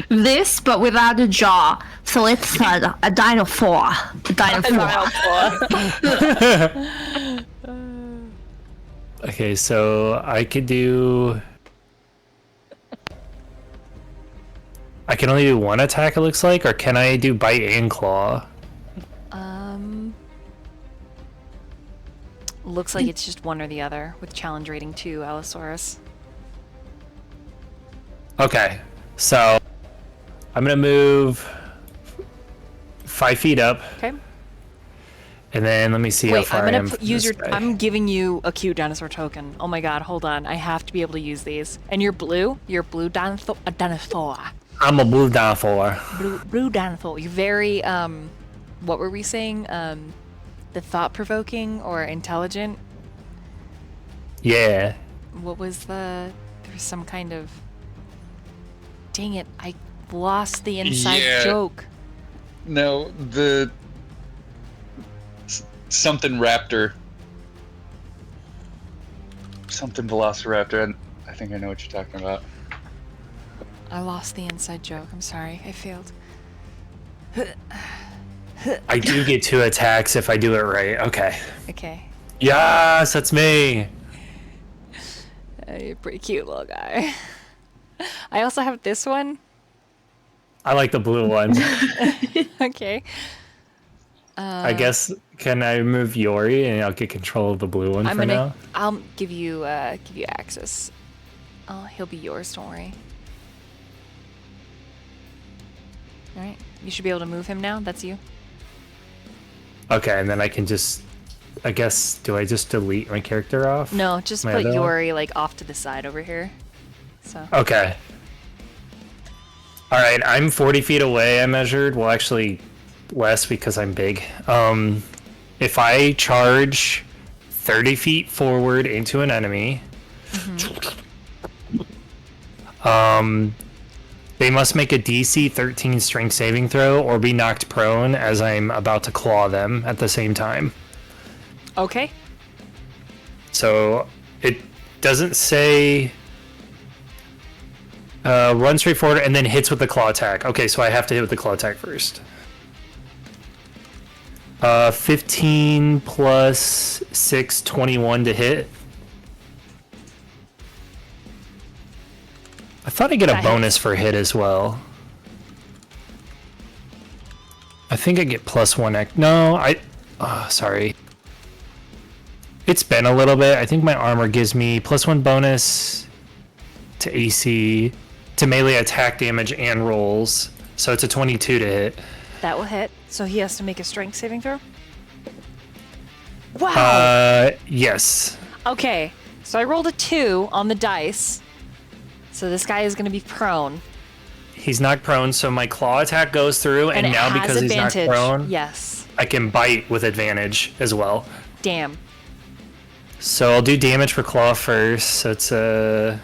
This, but without a jaw. So it's a dinosaur. A dinosaur. Okay, so I could do. I can only do one attack, it looks like, or can I do bite and claw? Looks like it's just one or the other with challenge rating 2 Allosaurus. Okay, so I'm gonna move 5 feet up, Okay. and then let me see how Wait, far I'm I gonna am. from use this your. guy. I'm giving you a cute dinosaur token. Oh my god, hold on. I have to be able to use these. And you're blue. You're blue dinosaur. A dinosaur. I'm a blue dinosaur. Blue dinosaur. You're very What were we saying? The thought-provoking or intelligent. Yeah. What was the? There's some kind of. Dang it! I lost the inside Yeah. joke. No, the something raptor. Something velociraptor. I think I know what you're talking about. I lost the inside joke. I'm sorry. I failed. I do get 2 attacks if I do it right. Okay. Okay. Yes, that's me. You're a pretty cute little guy. I also have this one. I like the blue one. Okay. I guess, can I move Yori and I'll get control of the blue one for now? I'll give you access. Oh, he'll be yours. Don't worry. All right. You should be able to move him now. That's you. Okay, and then I can just, I guess, do I just delete my character off? No, just My put other one? Yori like off to the side over here. So. Okay. All right, I'm 40 feet away. I measured. Well, actually, less because I'm big. If I charge 30 feet forward into an enemy, they must make a DC 13 strength saving throw or be knocked prone as I'm about to claw them at the same time. Okay. So it doesn't say run straight forward and then hits with the claw attack. Okay, so I have to hit with the claw attack first. 15 plus 6, 21 to hit. I thought I get a That bonus for hit as well. I think I get +1. No, sorry. It's been a little bit. I think my armor gives me +1 bonus to AC, to melee attack damage and rolls. So it's a 22 to hit. That will hit. So he has to make a strength saving throw? Wow! Yes. Okay, so I rolled a 2 on the dice. So this guy is going to be prone. He's knocked prone, so my claw attack goes through, and it now has because advantage. he's knocked prone, Yes. I can bite with advantage as well. Damn. So I'll do damage for claw first. So it's a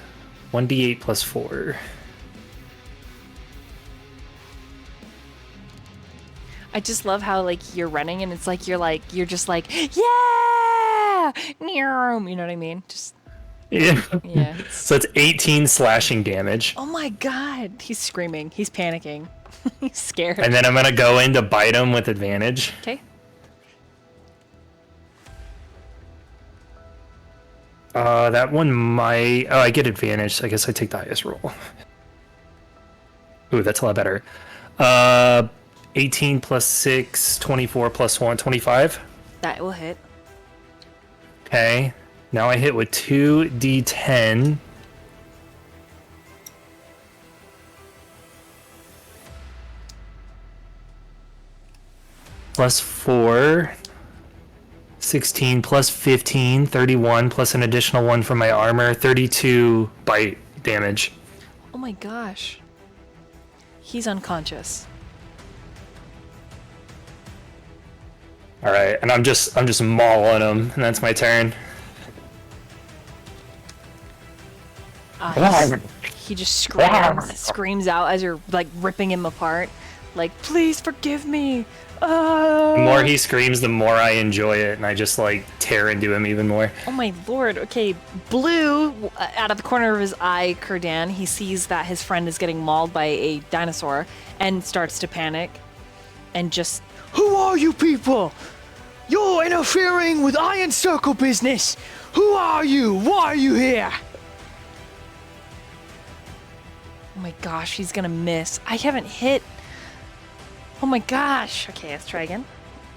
1d8 plus 4. I just love how like you're running and it's like you're just like, yeah! You know what I mean? Just Yeah. yeah. So it's 18 slashing damage. Oh my god, he's screaming. He's panicking. He's scared. And then I'm going to go in to bite him with advantage. Okay. That one might... Oh, I get advantage, so I guess I take the highest roll. Ooh, that's a lot better. 18 plus 6, 24 plus 1, 25. That will hit. Okay. Now I hit with 2d10. Plus 4. 16 plus 15, 31 plus an additional 1 from my armor, 32 bite damage. Oh my gosh. He's unconscious. All right, and I'm just mauling him, and that's my turn. He just screams out as you're like ripping him apart, like, please forgive me. The more he screams, the more I enjoy it, and I just like tear into him even more. Oh my lord. Okay, Blue, out of the corner of his eye, Kurdan, he sees that his friend is getting mauled by a dinosaur and starts to panic and just, Who are you people? You're interfering with Iron Circle business. Who are you? Why are you here? oh my gosh, he's gonna miss. I haven't hit. Oh my gosh. Okay, let's try again.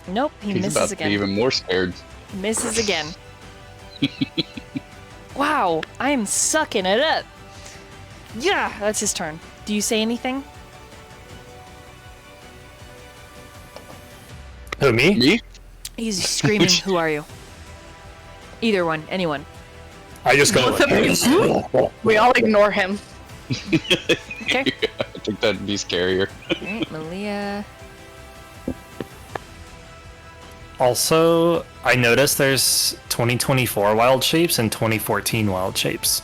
Nope, he He's misses about again. to be even more scared. Misses again. Wow, I am sucking it up. Yeah, that's his turn. Do you say anything? Who, me? Me? He's screaming, who are you? Either one, anyone. I just go. We all ignore him. Okay. I think that'd be scarier. Alright, Malia. Also, I noticed there's 2024 wild shapes and 2014 wild shapes.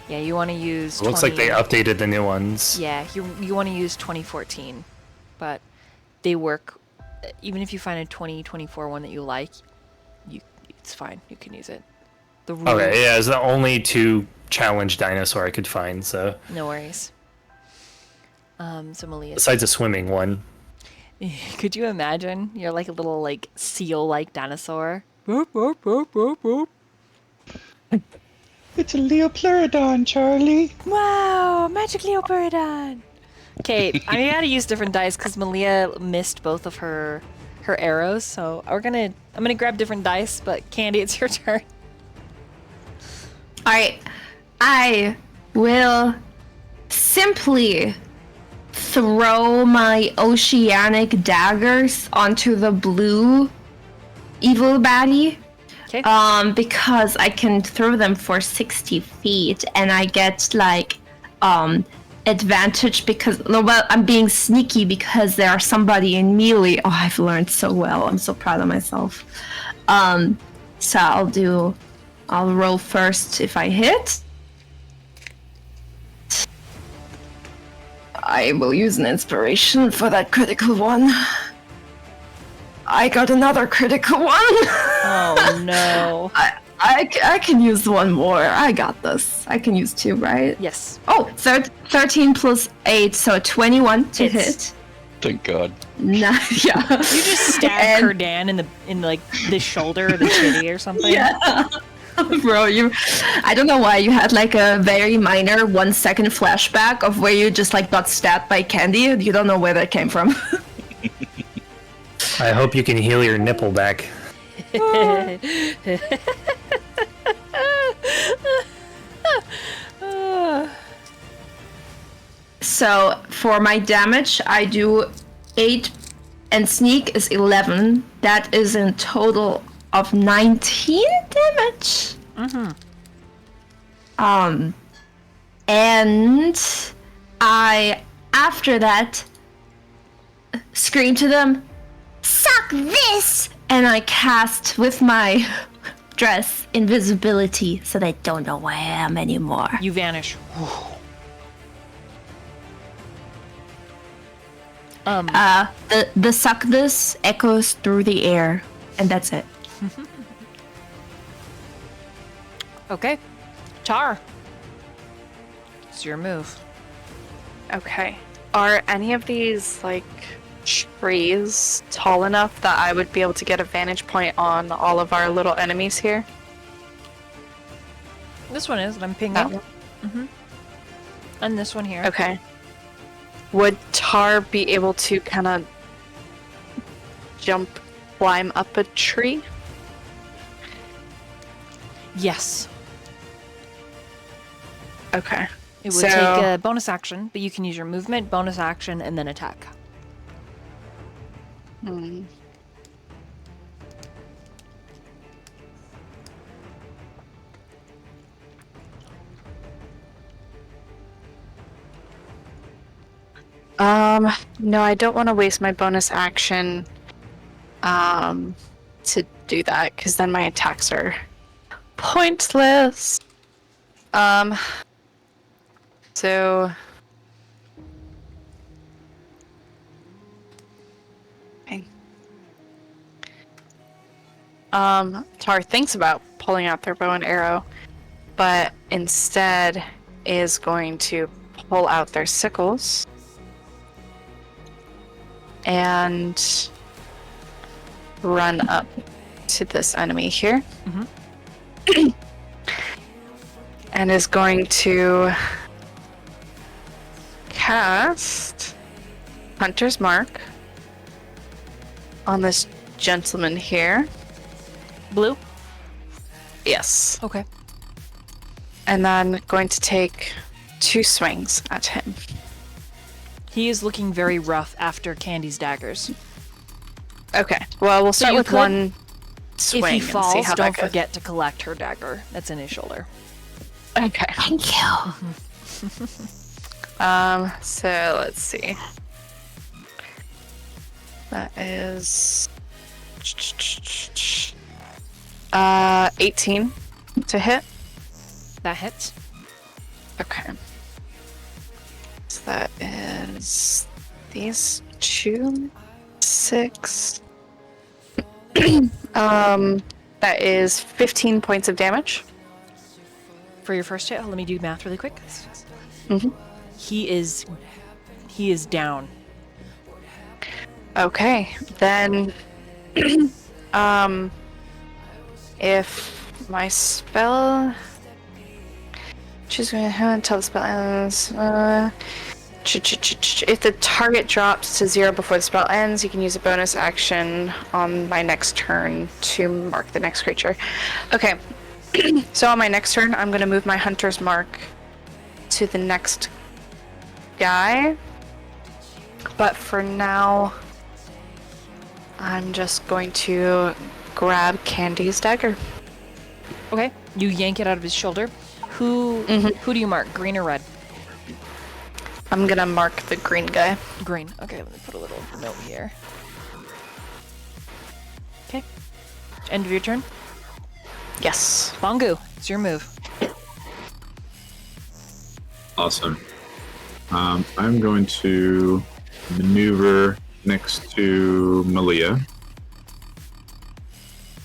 Yeah, you want to use It looks like they updated the new ones. Yeah, you want to use 2014. But they work. Even if you find a 2024 one that you like, it's fine. You can use it. The rules, Okay, yeah, it's the only 2 challenge dinosaur I could find, so. no worries. So Malia. Besides a swimming one. Could you imagine? You're like a little like seal-like dinosaur. Boop, boop, boop, boop, boop. It's a Leopleurodon, Charlie. Wow, magic Leopardon. Okay, I gotta use different dice because Malia missed both of her arrows. So I'm gonna grab different dice. But Candy, it's your turn. Alright. I will simply throw my oceanic daggers onto the blue evil baddie. Okay. Because I can throw them for 60 feet and I get like advantage because I'm being sneaky because there are somebody in melee. Oh, I've learned so well. I'm so proud of myself. So I'll roll first if I hit. I will use an inspiration for that critical one. I got another critical one. Oh no. I can use one more. I got this. I can use 2, right? Yes. Oh, 13 plus 8, so 21 to Hits. hit. Thank God. Nah, yeah. You just stab Herdan in like the shoulder or the chitty or something. Yeah. Bro, I don't know why you had like a very minor 1 second flashback of where you just like got stabbed by Candy. You don't know where that came from. I hope you can heal your nipple back. So for my damage, I do 8 and sneak is 11. That is in total of 19 damage. And I, after that, scream to them, "Suck this!" And I cast with my dress invisibility so they don't know where I am anymore. You vanish. The suck this echoes through the air, and that's it. Okay. Tar. It's your move. Okay. Are any of these, like, trees tall enough that I would be able to get a vantage point on all of our little enemies here? This one is, I'm pinging. That one? And this one here. Okay. Would Tar be able to kind of climb up a tree? Yes. Okay. It would take a bonus action, but you can use your movement, bonus action, and then attack. No, I don't want to waste my bonus action to do that, because then my attacks are pointless. So okay. Tar thinks about pulling out their bow and arrow, but instead is going to pull out their sickles and run up to this enemy here. And is going to cast Hunter's Mark on this gentleman here. Blue? Yes. Okay. And then going to take 2 swings at him. He is looking very rough after Candy's daggers. Okay. Well, we'll start you with could- one swing If he and see falls, how don't that goes. forget to collect her dagger. That's in his shoulder. Okay. Thank you. So let's see. That is 18 to hit. That hits. Okay. So that is these 2, 6. That is 15 points of damage. For your first hit, let me do math really quick. Mhm. He He is down. Okay, then if my spell choose until the spell ends. If the target drops to 0 before the spell ends, you can use a bonus action on my next turn to mark the next creature. Okay, so on my next turn, I'm going to move my hunter's mark to the next guy. But for now, I'm just going to grab Candy's dagger. Okay. You yank it out of his shoulder. Who do you mark? Green or red? I'm gonna mark the green guy. Green. Okay, let me put a little note here. Okay. End of your turn. Yes. Bongu, it's your move. Awesome. I'm going to maneuver next to Malia.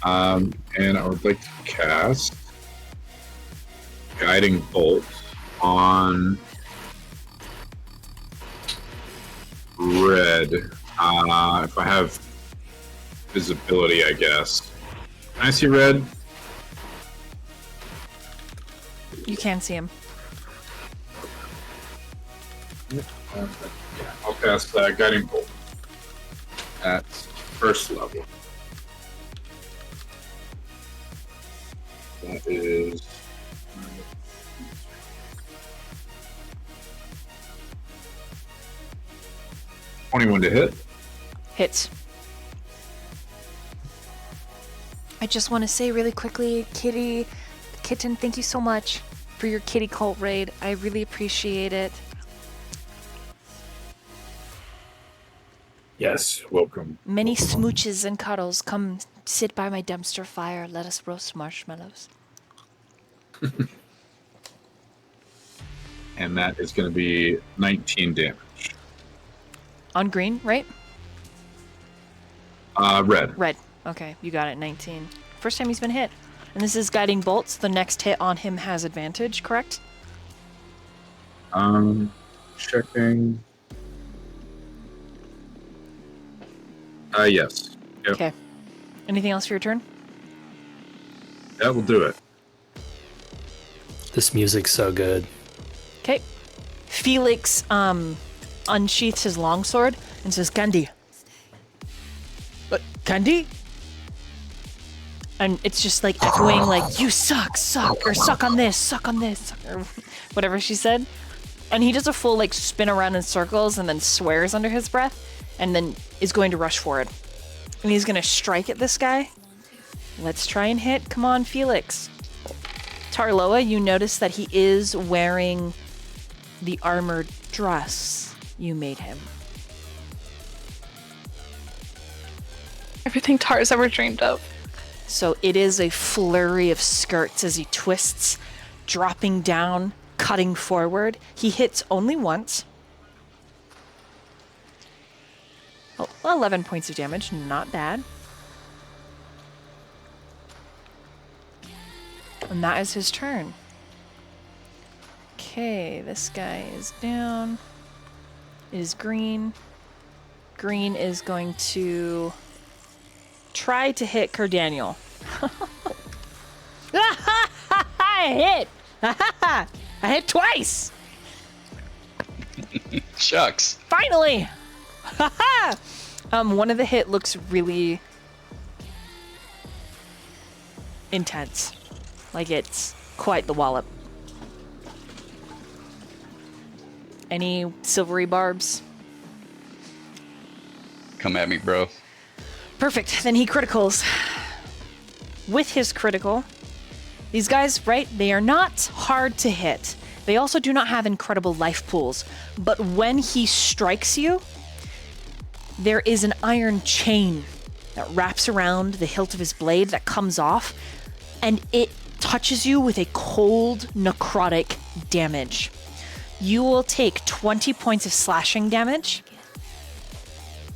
And I would like to cast Guiding Bolt on red. If I have visibility, I guess. Can I see red? You can see him. Yeah, I'll cast Guiding Bolt at first level. That is 21 to hit. Hits. I just want to say really quickly, Kitten, thank you so much for your kitty cult raid. I really appreciate it. Yes, welcome. Many smooches and cuddles. Come sit by my dumpster fire. Let us roast marshmallows. And that is going to be 19 damage. On green, right? Red. Red. Okay, you got it. 19. First time he's been hit. And this is Guiding Bolts. The next hit on him has advantage, correct? Checking. Yes. Yep. Okay. Anything else for your turn? That will do it. This music's so good. Okay. Felix unsheaths his longsword and says, Candy. Candy? And it's just like echoing like, you suck, or suck on this, or whatever she said. And he does a full like spin around in circles and then swears under his breath and then is going to rush forward. And he's going to strike at this guy. Let's try and hit. Come on, Felix. Tarloa, you notice that he is wearing the armored dress you made him. Everything Tar's ever dreamed of. So it is a flurry of skirts as he twists, dropping down, cutting forward. He hits only once. Oh, 11 points of damage, not bad. And that is his turn. Okay, this guy is down. It is green. Green is going to try to hit Cardaniel. I hit! I hit twice! Shucks. Finally! One of the hit looks really intense. Like it's quite the wallop. Any silvery barbs? Come at me, bro. Perfect. Then he criticals. With his critical, these guys, right, they are not hard to hit. They also do not have incredible life pools. But when he strikes you, there is an iron chain that wraps around the hilt of his blade that comes off, and it touches you with a cold, necrotic damage. You will take 20 points of slashing damage,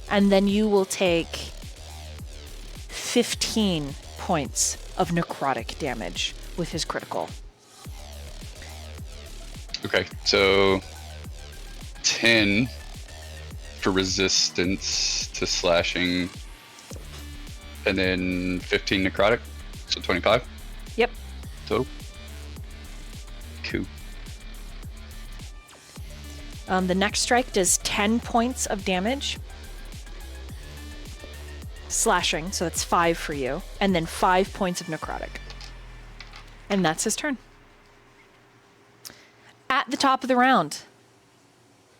and then you will take 15 points of necrotic damage with his critical. Okay, so 10 for resistance to slashing, and then 15 necrotic, so 25. Yep. Total. Cool. The next strike does 10 points of damage. Slashing, so that's 5 for you. And then 5 points of necrotic. And that's his turn. At the top of the round,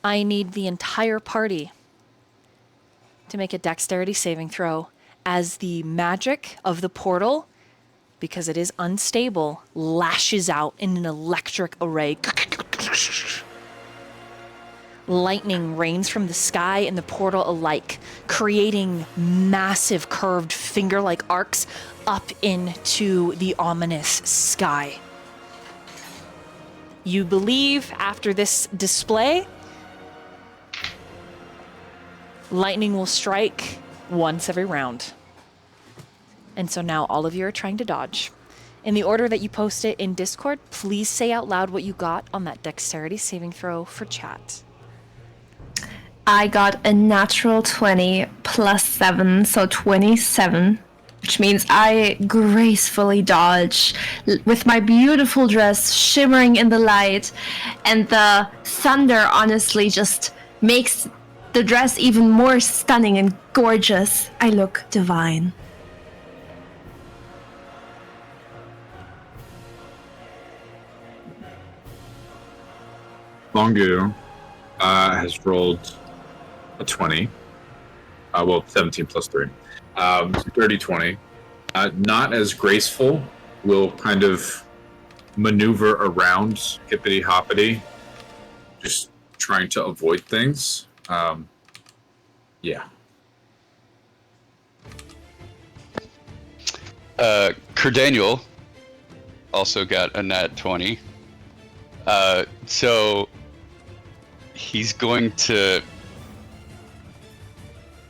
I need the entire party to make a dexterity saving throw as the magic of the portal, because it is unstable, lashes out in an electric array. Lightning rains from the sky and the portal alike, creating massive curved finger-like arcs up into the ominous sky. You believe after this display, lightning will strike once every round. And so now all of you are trying to dodge. In the order that you post it in Discord, please say out loud what you got on that dexterity saving throw for chat. I got a natural 20 plus 7, so 27, which means I gracefully dodge with my beautiful dress shimmering in the light, and the thunder honestly just makes the dress even more stunning and gorgeous. I look divine. Longu has rolled a 20. 17 plus 3. 30, 20. Not as graceful. Will kind of maneuver around hippity hoppity, just trying to avoid things. Yeah. Daniel also got a nat 20. So he's going to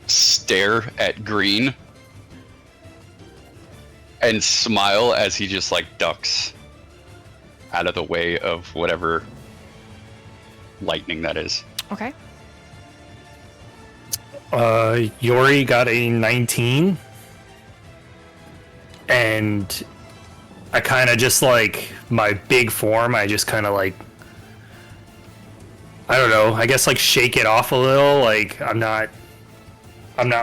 stare at Green and smile as he just like ducks out of the way of whatever lightning that is. Okay. Yori got a 19. And I kind of just like my big form, I just kind of like, I don't know, I guess like shake it off a little. Like I'm not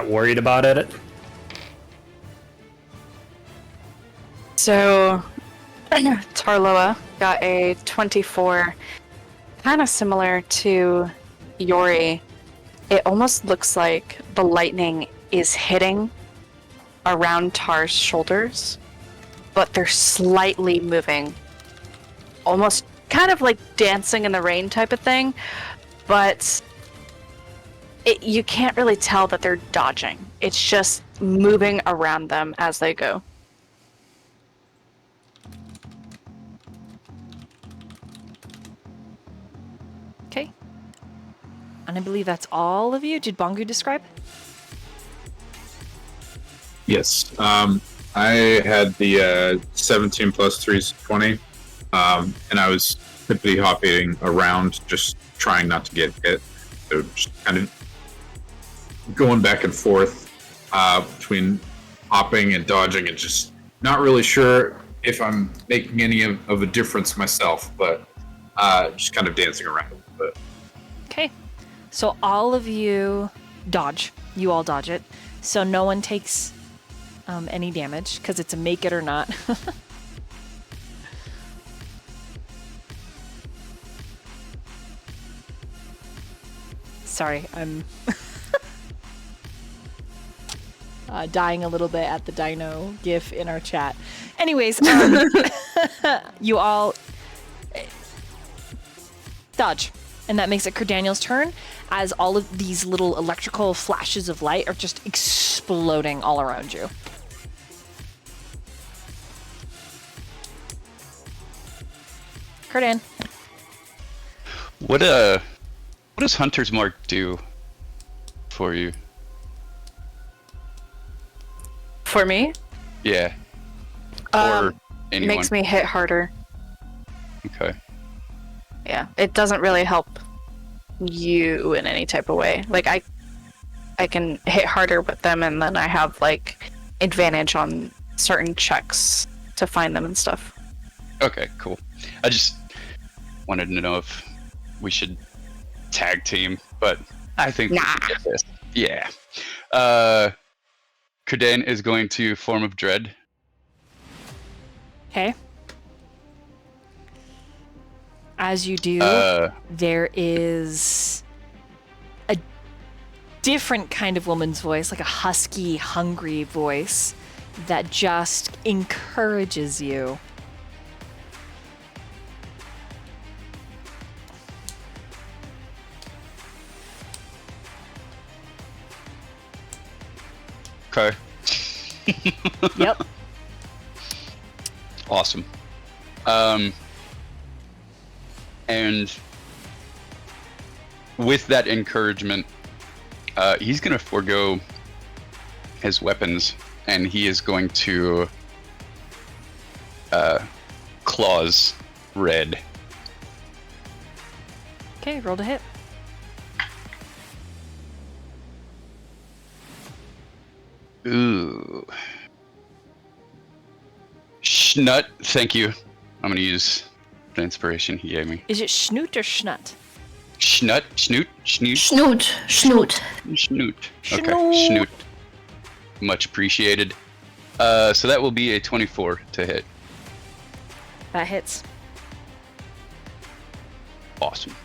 worried about it. So, Tarloa got a 24, kind of similar to Yori. It almost looks like the lightning is hitting around Tar's shoulders, but they're slightly moving. Almost kind of like dancing in the rain type of thing, but you can't really tell that they're dodging. It's just moving around them as they go. Okay. And I believe that's all of you. Did Bongu describe? Yes. I had the 17 plus 3 is 20. And I was hippity hopping around, just trying not to get hit. So just kind of going back and forth between hopping and dodging, and just not really sure if I'm making any of a difference myself, but just kind of dancing around a little bit. Okay. So all of you dodge. You all dodge it. So no one takes any damage, because it's a make it or not. Sorry, I'm dying a little bit at the dino gif in our chat. Anyways, you all dodge. And that makes it Daniel's turn, as all of these little electrical flashes of light are just exploding all around you. Kurdan. What does Hunter's Mark do for you? For me? Yeah. Or anyone? Makes me hit harder. Okay. Yeah, it doesn't really help you in any type of way. Like, I can hit harder with them, and then I have like advantage on certain checks to find them and stuff. Okay, cool. I just wanted to know if we should tag team, but I think we can get this. Yeah. Kudan is going to Form of Dread. Okay. As you do, there is a different kind of woman's voice, like a husky, hungry voice that just encourages you. Okay. Yep. Awesome. And with that encouragement, he's going to forego his weapons, and he is going to claws red. Okay, roll to hit. Ooh. Schnut, thank you. I'm going to use the inspiration he gave me. Is it schnoot or schnut? Schnut? Snoot? Snoot? Snoot. Snoot. Snoot. Okay, Schnoot. snoot. Much appreciated. So that will be a 24 to hit. That hits. Awesome.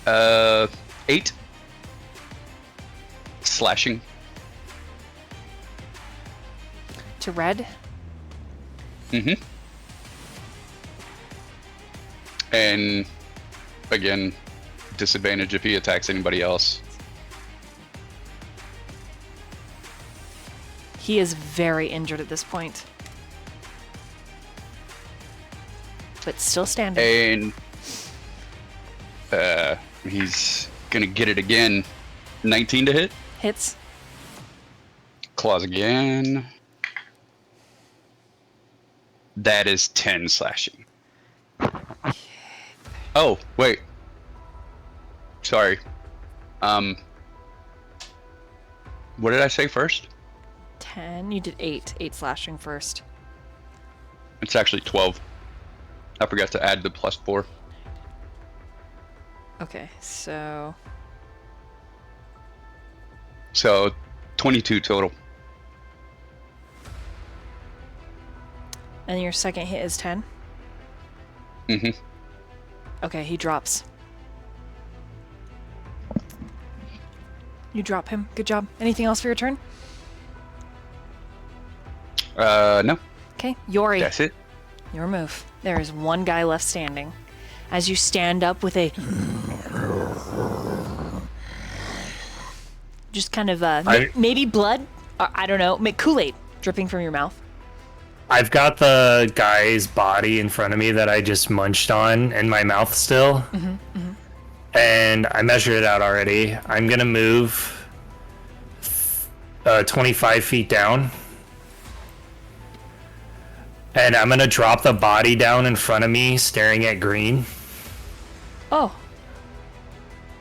Uh, 8 slashing. To red. Mm-hmm. And again, disadvantage if he attacks anybody else. He is very injured at this point. But still standing. And he's gonna get it again. 19 to hit. Hits. Claws again. That is 10 slashing. Oh, wait. Sorry. What did I say first? 10. You did 8. 8 slashing first. It's actually 12. I forgot to add the +4. Okay, so... So, 22 total. And your second hit is 10? Mm-hmm. Okay, he drops. You drop him. Good job. Anything else for your turn? No. Okay, Yori. That's it. Your move. There is one guy left standing. As you stand up with a... Just kind of, maybe blood? I don't know. Kool-Aid dripping from your mouth. I've got the guy's body in front of me that I just munched on in my mouth still. And I measured it out already. I'm going to move 25 feet down. And I'm going to drop the body down in front of me, staring at green. Oh.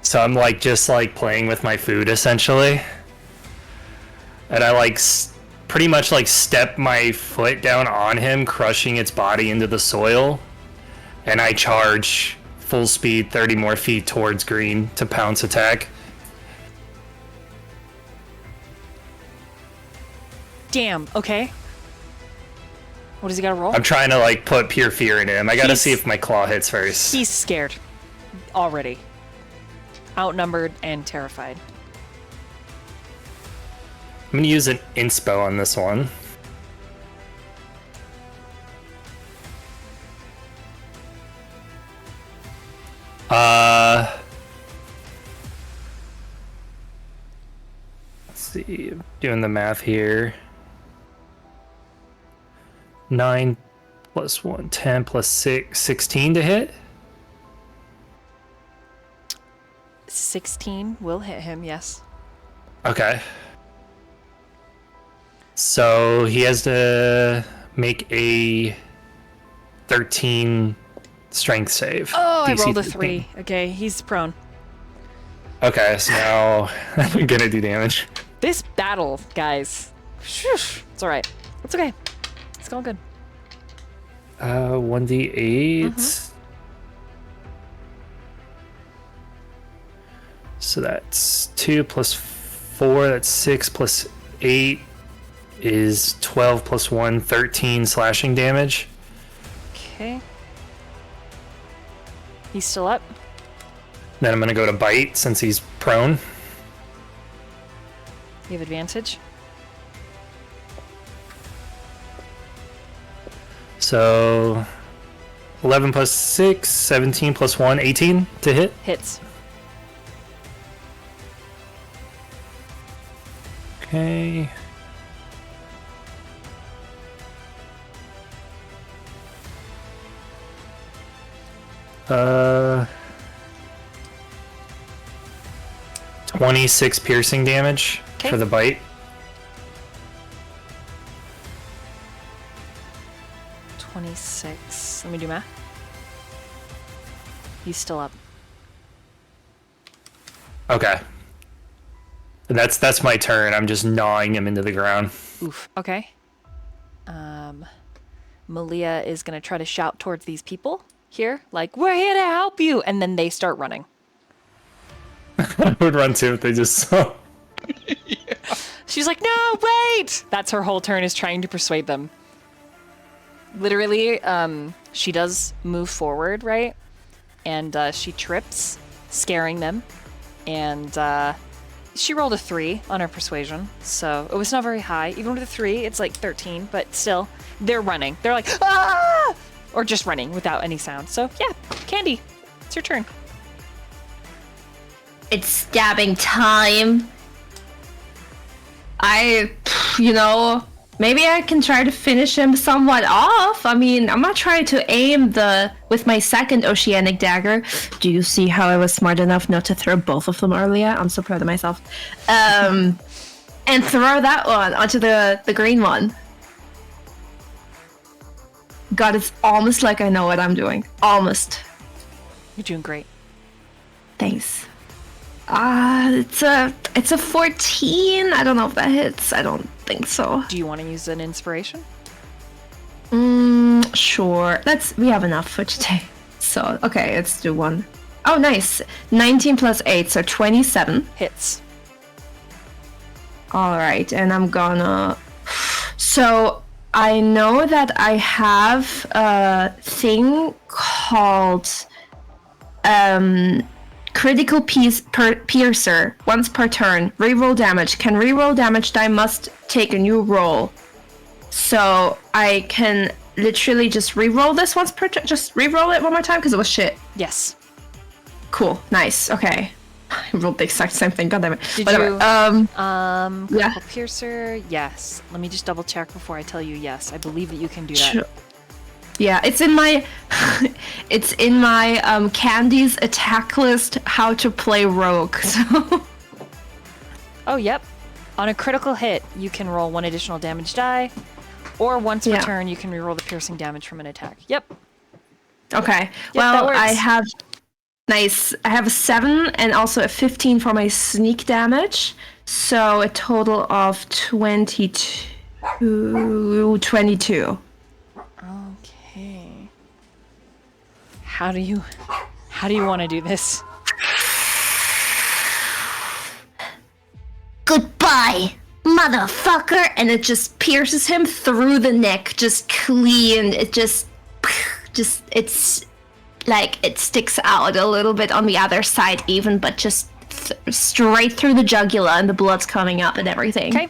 So I'm like just like playing with my food essentially. And I like pretty much like step my foot down on him, crushing its body into the soil. And I charge full speed 30 more feet towards green to pounce attack. Damn, okay. What does he got to roll? I'm trying to like put pure fear in him. I gotta He's- see if my claw hits first. He's scared. Already. Outnumbered and terrified. I'm gonna use an inspo on this one. Let's see, I'm doing the math here. 9 plus 1, 10 plus 6, 16 to hit. 16 will hit him, yes. Okay. So he has to make a 13 strength save. Oh, I DC rolled a 13. 3. Okay, he's prone. Okay, so now I'm gonna do damage. This battle, guys. Shush. It's alright. It's okay. It's going good. 1d8. So that's 2 plus 4, that's 6 plus 8 is 12 plus 1, 13 slashing damage. Okay. He's still up. Then I'm gonna go to bite since he's prone. You have advantage. So 11 plus 6, 17 plus 1, 18 to hit. Hits. Okay. Uh, 26 piercing damage Okay. for the bite. 26. Let me do math. He's still up. Okay. And that's my turn. I'm just gnawing him into the ground. Oof. Okay. Malia is gonna try to shout towards these people here, like, "We're here to help you!" And then they start running. I would run too if they just saw. She's like, "No, wait!" That's her whole turn, is trying to persuade them. Literally, she does move forward, right? And she trips, scaring them. And she rolled a 3 on her persuasion, so it was not very high. Even with a 3, it's like 13, but still, they're running. They're like, "Ah!" Or just running without any sound. So, yeah, Candy, it's your turn. It's stabbing time. Maybe I can try to finish him somewhat off. I mean, I'm not trying to aim with my second oceanic dagger. Do you see how I was smart enough not to throw both of them earlier? I'm so proud of myself. And throw that one onto the green one. God, it's almost like I know what I'm doing. Almost. You're doing great. Thanks. It's a 14. I don't know if that hits. I don't think so. Do you want to use an inspiration? Sure. We have enough for today. So, okay, let's do one. Oh, nice. 19 plus 8, so 27. Hits. All right, and I'm gonna... So, I know that I have a thing called... Critical Piercer. Once per turn. Reroll damage. Can reroll damage die must take a new roll. So, I can literally just reroll this once per turn. Just reroll it one more time because it was shit. Yes. Cool. Nice. Okay. I rolled the exact same thing. God damn it. Did Whatever. you? Yeah. Critical Piercer. Yes. Let me just double check before I tell you yes. I believe that you can do that. Sure. Yeah, it's in my Candy's attack list how to play rogue. So Oh, yep. On a critical hit, you can roll 1 additional damage die, or once per turn, you can reroll the piercing damage from an attack. Yep. okay. Yep, that Well, works. I have a 7 and also a 15 for my sneak damage. So a total of 22. Okay. How do you want to do this? Goodbye, motherfucker. And it just pierces him through the neck, just clean. It's like it sticks out a little bit on the other side even, but just straight through the jugular, and the blood's coming up and everything. Okay.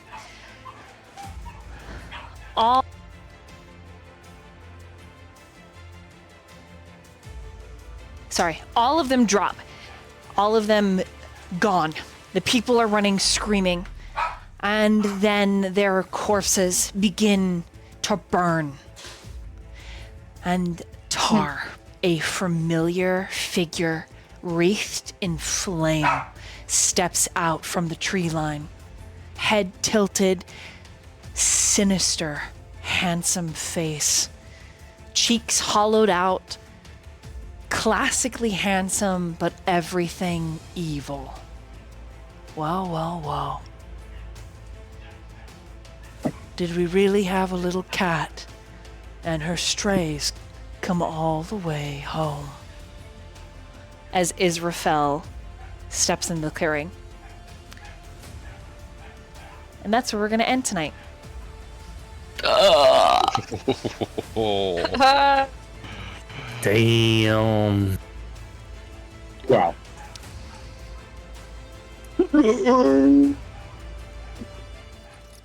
All of them drop. All of them gone. The people are running screaming. And then their corpses begin to burn. And Tar, a familiar figure wreathed in flame, steps out from the tree line. Head tilted, sinister, handsome face. Cheeks hollowed out, classically handsome, but everything evil. Well, well, well. Did we really have a little cat and her strays come all the way home? As Israfel steps in the clearing. And that's where we're going to end tonight. Damn. Wow.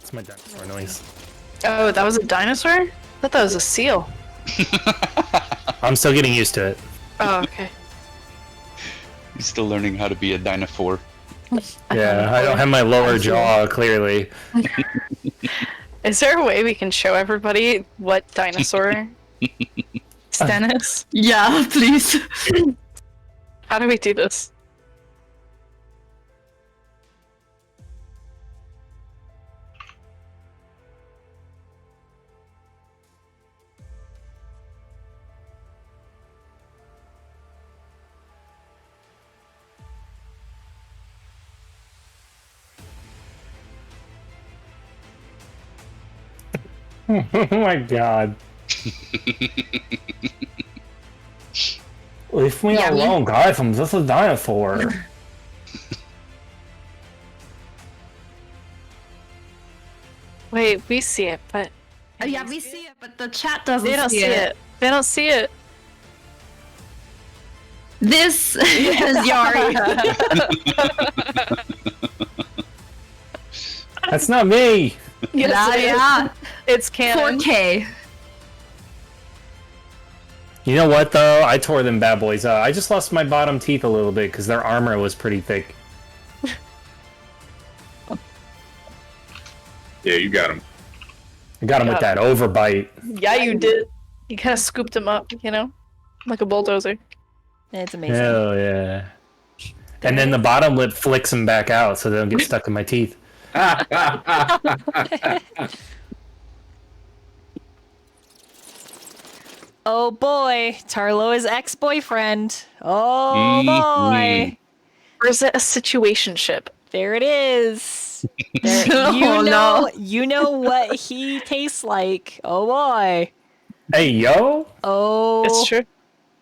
It's my dinosaur noise. Oh, that was a dinosaur? I thought that was a seal. I'm still getting used to it. Oh, okay. He's still learning how to be a dinosaur. Yeah, I don't have my lower jaw, clearly. Is there a way we can show everybody what dinosaur Sten is? Yeah, please. How do we do this? Oh my god. Leave me alone, guys. I'm just a dinosaur. Wait, we see it, but Yeah, we see it, but the chat doesn't they don't see it. They don't see it. This is Yari. That's not me. Yes, it is. Yeah. It's canon. 4K. You know what, though? I tore them bad boys out. I just lost my bottom teeth a little bit because their armor was pretty thick. Yeah, you got him. I got him with that overbite. Yeah, you did. You kind of scooped him up, you know, like a bulldozer. It's amazing. Hell yeah. And then the bottom lip flicks them back out so they don't get stuck in my teeth. Oh boy, Tarloa's ex-boyfriend. Oh boy. Or is it a situationship? There it is. There, you know what he tastes like. Oh boy. Hey, yo! Oh It's true.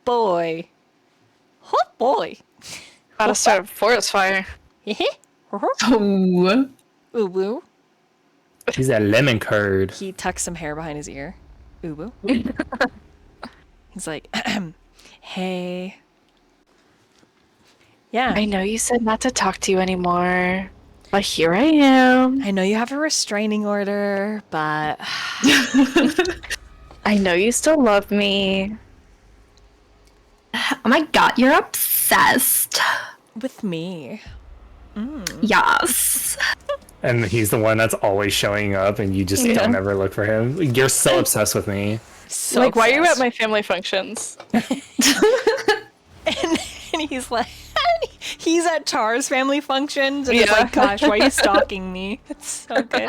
boy. Oh boy. Gotta start a forest fire. Oh. Ooh woo. He's a lemon curd. He tucks some hair behind his ear. Ooh woo. He's like, hey. Yeah. I know you said not to talk to you anymore, but here I am. I know you have a restraining order, but I know you still love me. Oh my god, you're obsessed. with me. Yes. And he's the one that's always showing up and you just don't ever look for him. You're so obsessed with me. So Like, why are you at obsessed. my family functions? And he's like, he's at Char's family functions, and it's Yeah. like, gosh, why are you stalking me? It's so good.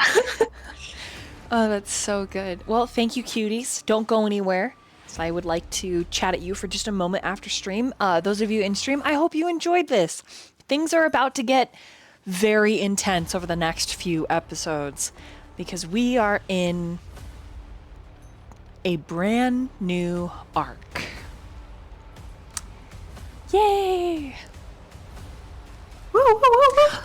Oh, that's so good. Well, thank you, cuties. Don't go anywhere. So I would like to chat at you for just a moment after stream. Those of you in stream, I hope you enjoyed this. Things are about to get very intense over the next few episodes because we are in a brand new arc. Yay!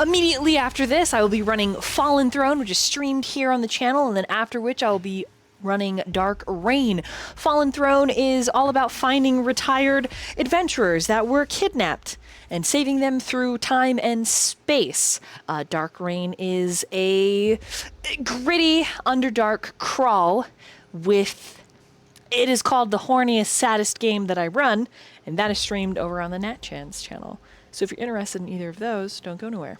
Immediately after this, I will be running Fallen Throne, which is streamed here on the channel, and then after which I will be running Dark Reign. Fallen Throne is all about finding retired adventurers that were kidnapped and saving them through time and space. Dark Reign is a gritty Underdark crawl with... It is called the horniest, saddest game that I run, and that is streamed over on the NatChans channel. So if you're interested in either of those, don't go nowhere.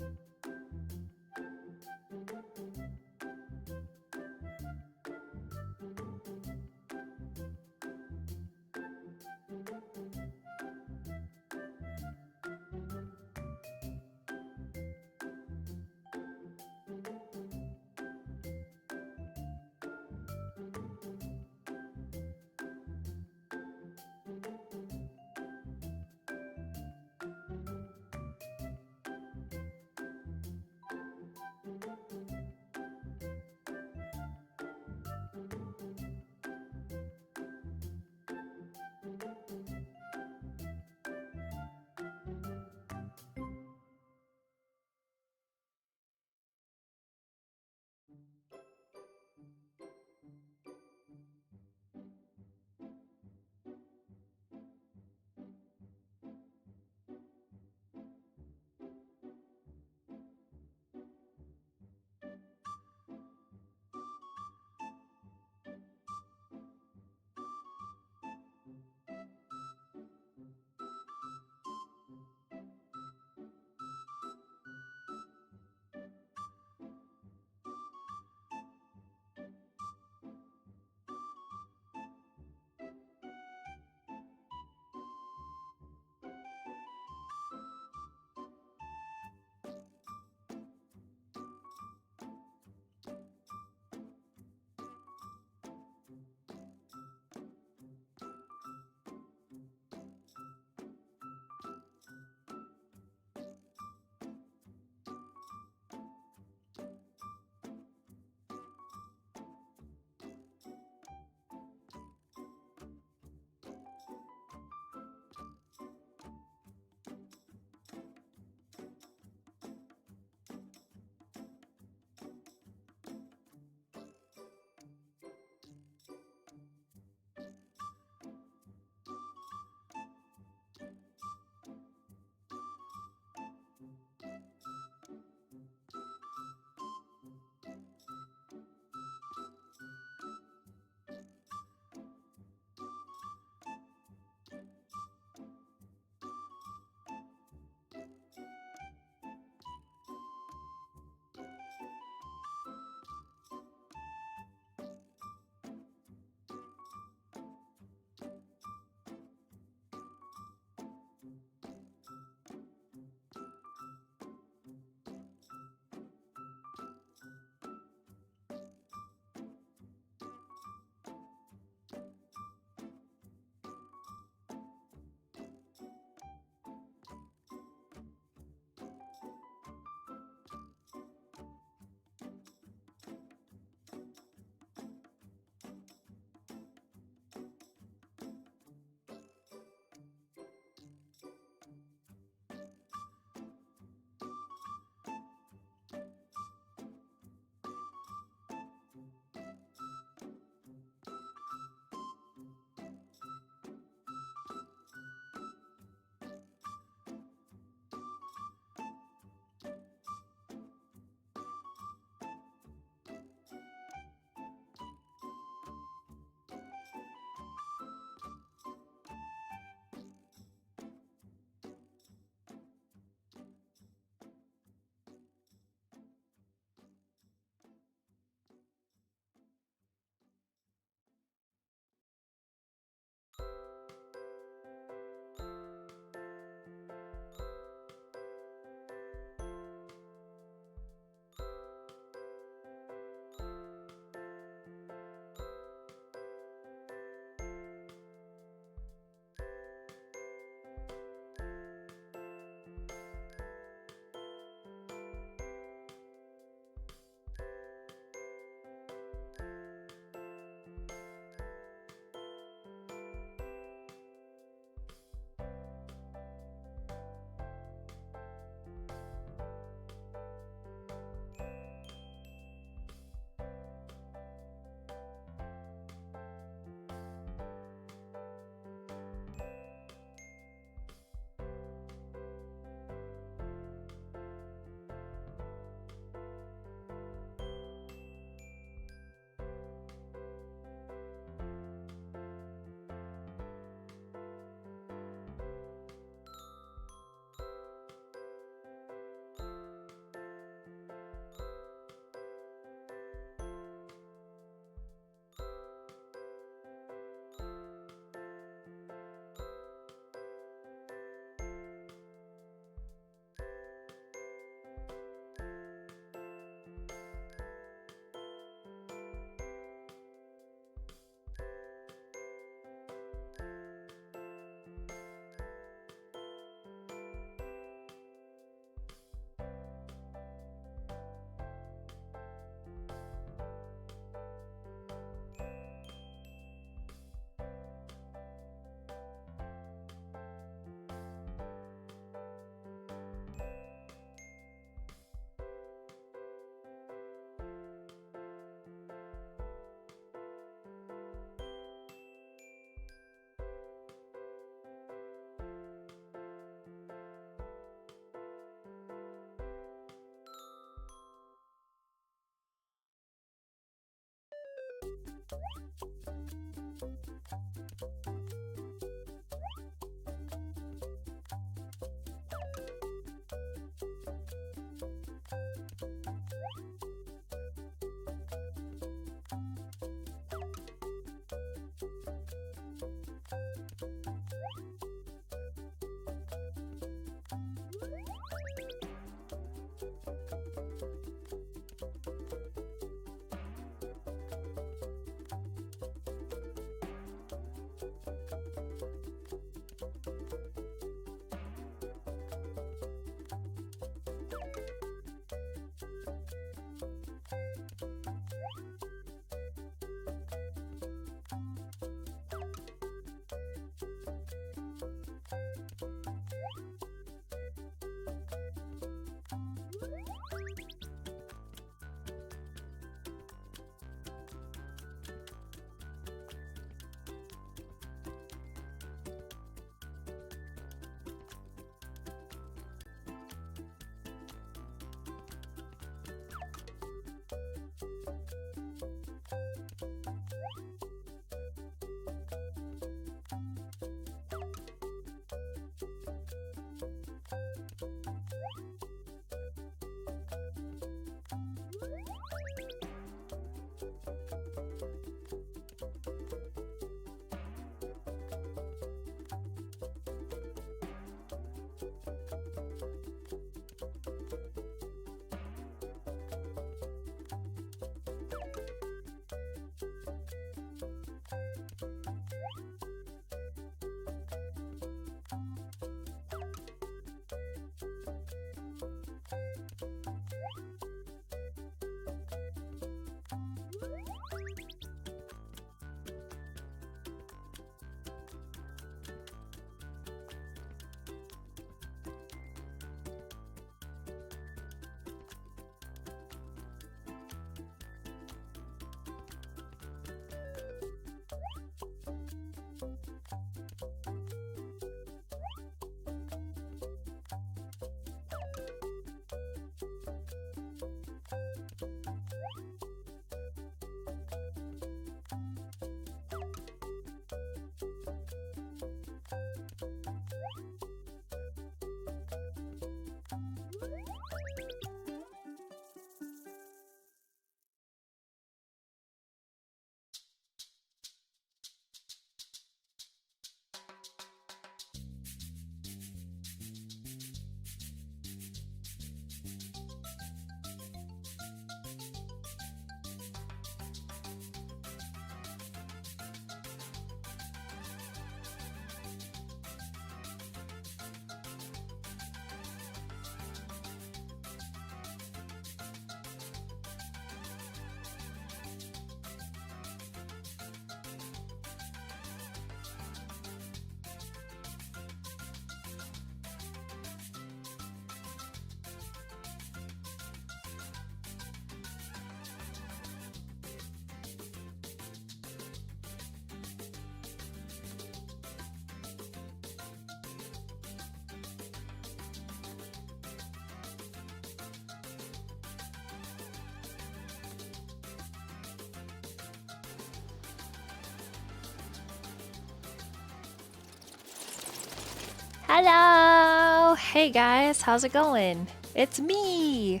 Hello! Hey guys, how's it going? It's me!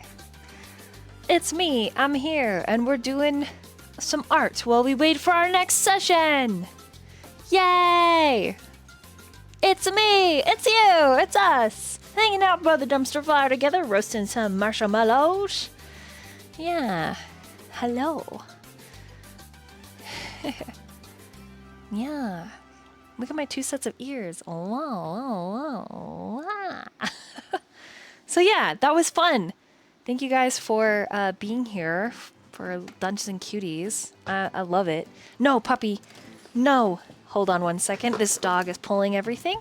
It's me, I'm here, and we're doing some art while we wait for our next session! Yay! It's me! It's you! It's us! Hanging out by the dumpster fire together, roasting some marshmallows. Yeah. Hello. Yeah. Look at my 2 sets of ears. So yeah, that was fun. Thank you guys for being here for Dungeons and Cuties. I love it. No, puppy. No. Hold on 1 second. This dog is pulling everything.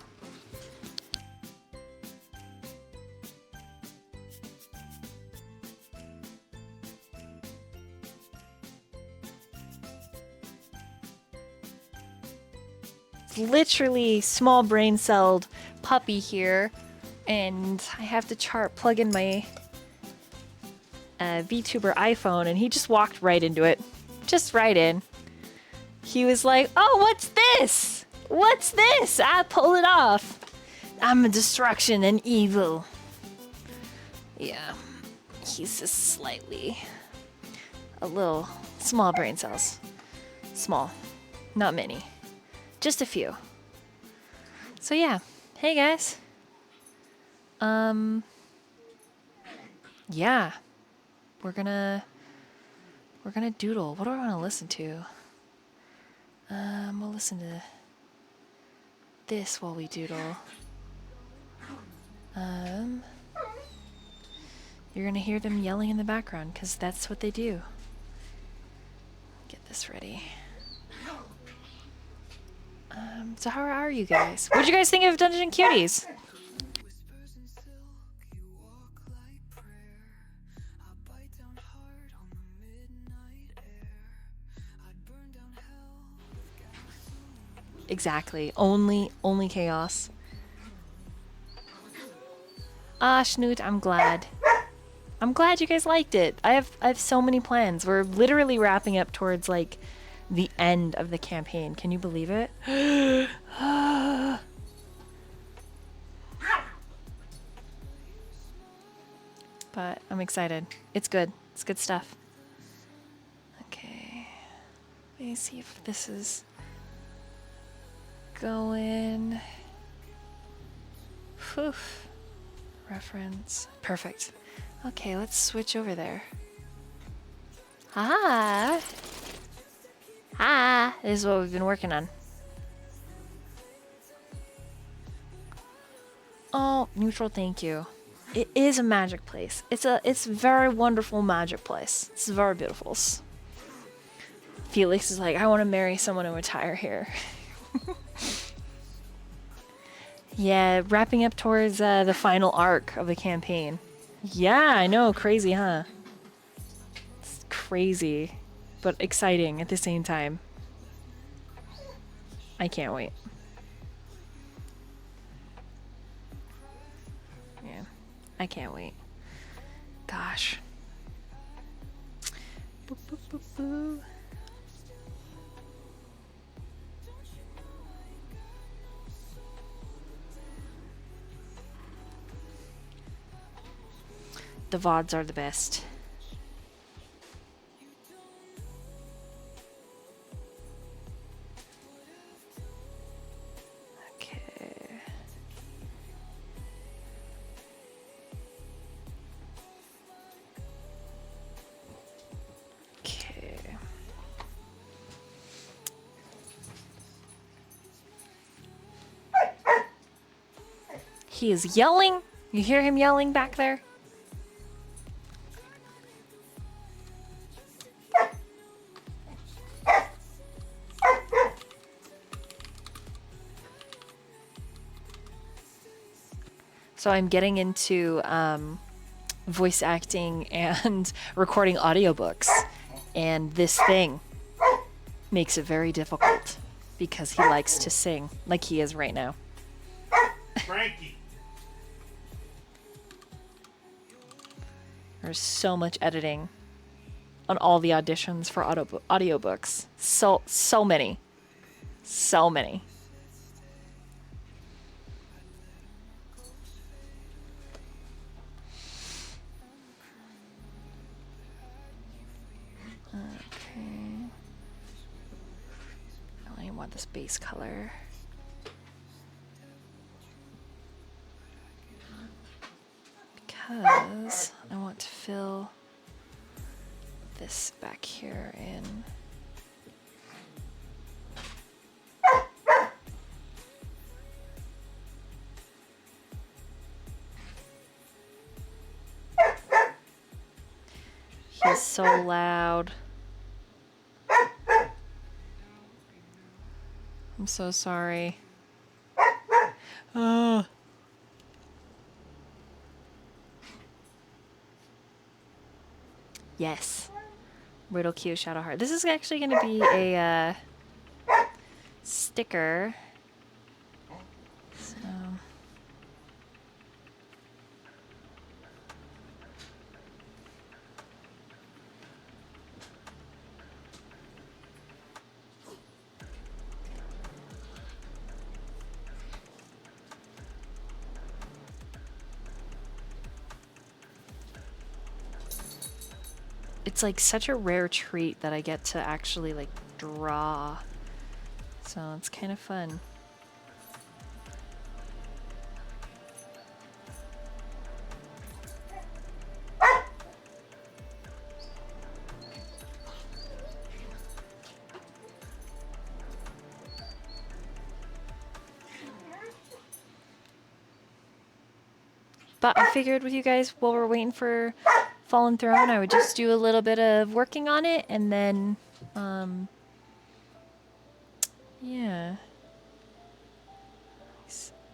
Literally small brain celled puppy here, and I have to plug in my VTuber iPhone, and he just walked right into it. Just right in. He was like, oh, what's this? What's this? I pull it off. I'm a destruction and evil. Yeah. He's just slightly a little small brain cells. Small. Not many. Just a few. So yeah. Hey guys. Yeah. We're gonna doodle. What do I want to listen to? We'll listen to this while we doodle. You're gonna hear them yelling in the background, because that's what they do. Get this ready. So how are you guys? What'd you guys think of Dungeons Cuties? Exactly. Only chaos. Ah, Schnoot, I'm glad. I'm glad you guys liked it. I have so many plans. We're literally wrapping up towards like the end of the campaign. Can you believe it? But I'm excited. It's good. It's good stuff. Okay. Let me see if this is going. Whew. Reference. Perfect. Okay, let's switch over there. Ah. Ah, this is what we've been working on. Oh, neutral, thank you. It is a magic place. It's a very wonderful magic place. It's very beautiful. Felix is like, I want to marry someone and retire here. Yeah, wrapping up towards the final arc of the campaign. Yeah, I know, crazy, huh? It's crazy, but exciting at the same time. I can't wait. Yeah, I can't wait. Gosh. Boop, boop, boop, boop. The VODs are the best. Okay. Okay. He is yelling. You hear him yelling back there? So I'm getting into voice acting and recording audiobooks, and this thing makes it very difficult because he likes to sing like he is right now. Frankie. There's so much editing on all the auditions for audiobooks. So many. So many. want this base color. Because I want to fill this back here in. He's so loud. I'm so sorry. Oh. Yes. Riddle Q Shadow Heart. This is actually going to be a sticker. So. It's like such a rare treat that I get to actually like draw. So it's kind of fun. But I figured with you guys while we're waiting for Fallen Throne, I would just do a little bit of working on it and then, yeah.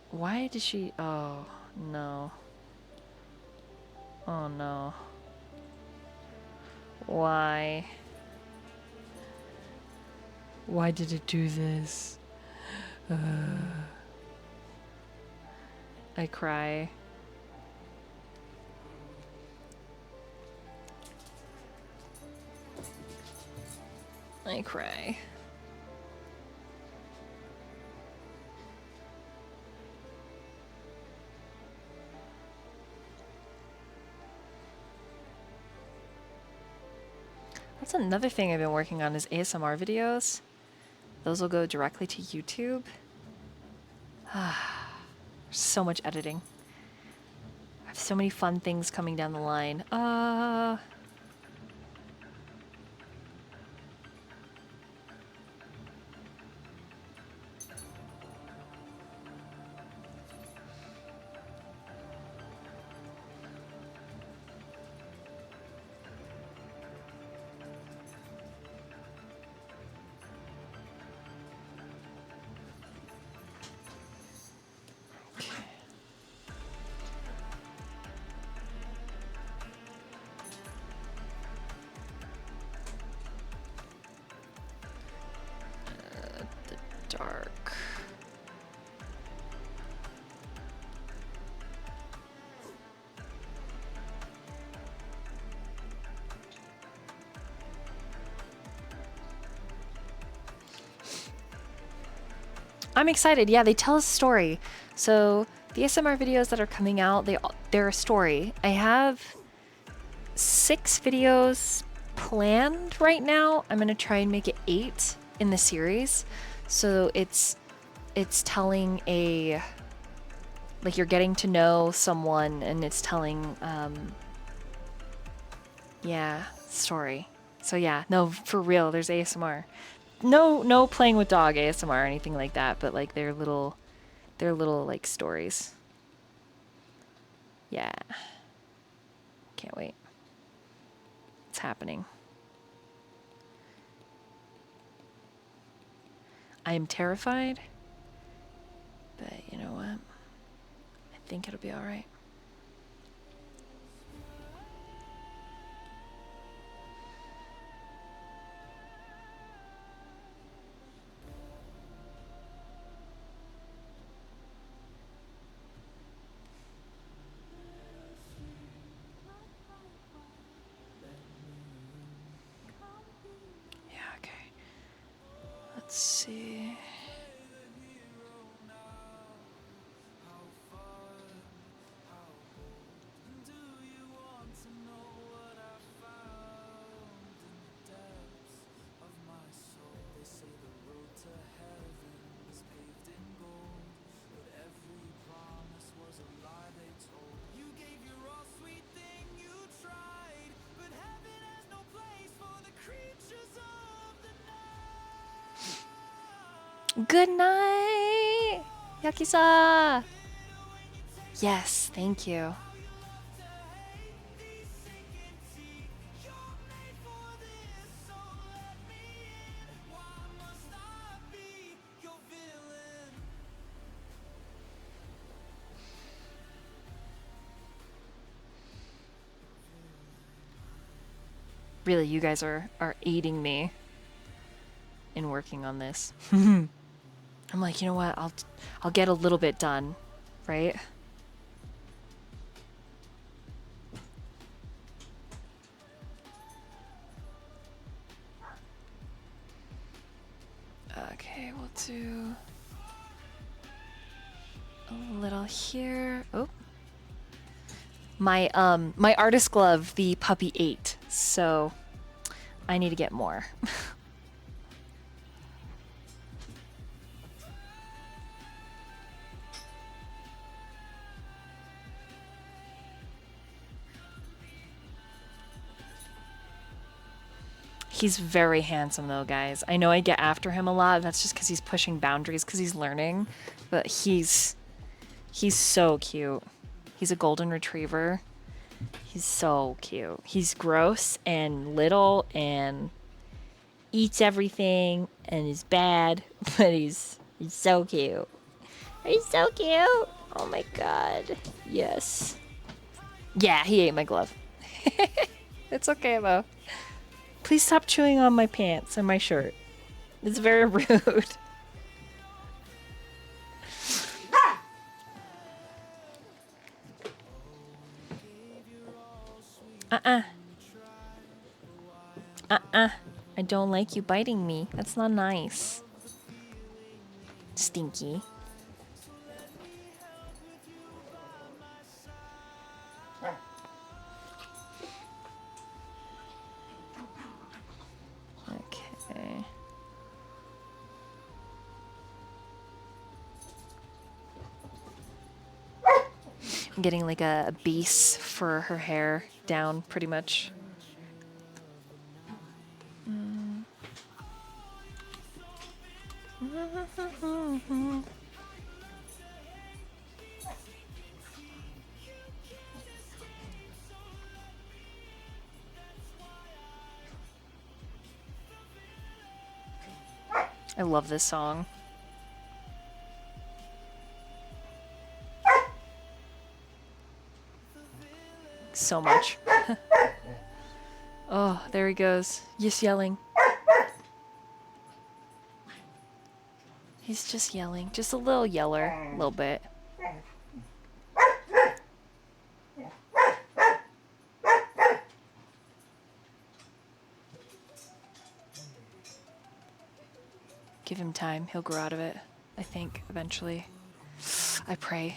Why did she, oh, no. Oh no. Why? Why did it do this? I cry. I cry. That's another thing I've been working on is ASMR videos. Those will go directly to YouTube. So much editing. I have so many fun things coming down the line. Dark. I'm excited. Yeah, they tell a story. So the ASMR videos that are coming out, they're a story. I have 6 videos planned right now. I'm gonna try and make it 8 in the series. So it's telling a, like, you're getting to know someone and it's telling yeah, story. So yeah, no, for real, there's ASMR. No playing with dog ASMR or anything like that, but like they're little like stories. Yeah. Can't wait. It's happening. I am terrified, but you know what? I think it'll be all right. Yeah, okay. Let's see. Good night, Yakisa. Yes, thank you. Really, you guys are aiding me in working on this. I'm like, you know what? I'll get a little bit done, right? Okay, we'll do a little here. Oh. My artist glove, the puppy ate, so I need to get more. He's very handsome though, guys. I know I get after him a lot. That's just because he's pushing boundaries, because he's learning. But he's so cute. He's a golden retriever. He's so cute. He's gross and little and eats everything and is bad, but he's so cute. He's so cute. Oh my god. Yes. Yeah, he ate my glove. It's okay though. Please stop chewing on my pants and my shirt. It's very rude. I don't like you biting me. That's not nice. Stinky. Okay. I'm getting like a base for her hair down pretty much. I love this song. So much. Oh, there he goes. Just yelling. He's just yelling. Just a little yeller. A little bit. Give him time. He'll grow out of it. I think, eventually. I pray.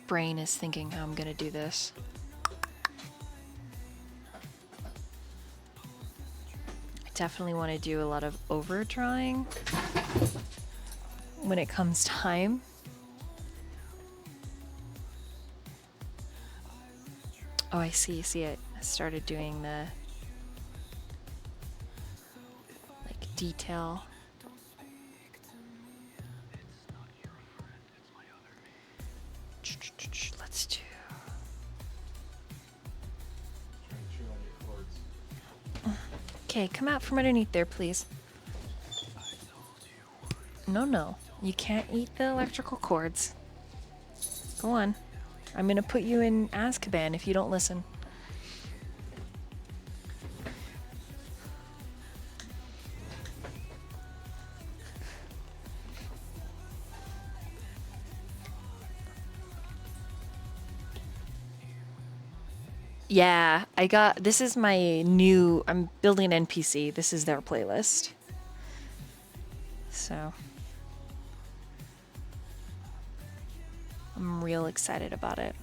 Brain is thinking how I'm gonna do this. definitely want to do a lot of overdrawing when it comes time. Oh, I see it. I started doing the like detail. Let's do. Okay, come out from underneath there, please. No. You can't eat the electrical cords. Go on. I'm gonna put you in Azkaban if you don't listen. Yeah, this is my new, I'm building an NPC. This is their playlist. So. I'm real excited about it.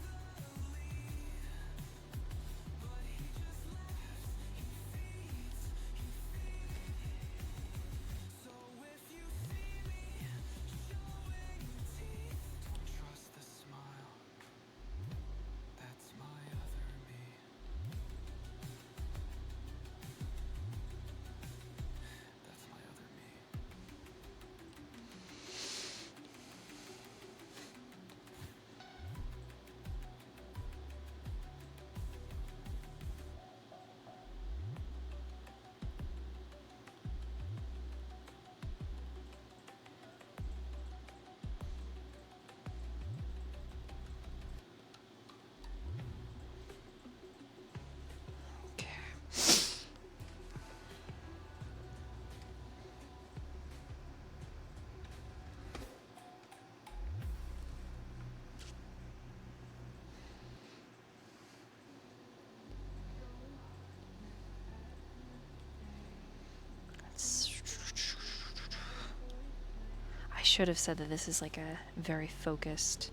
I should have said that this is like a very focused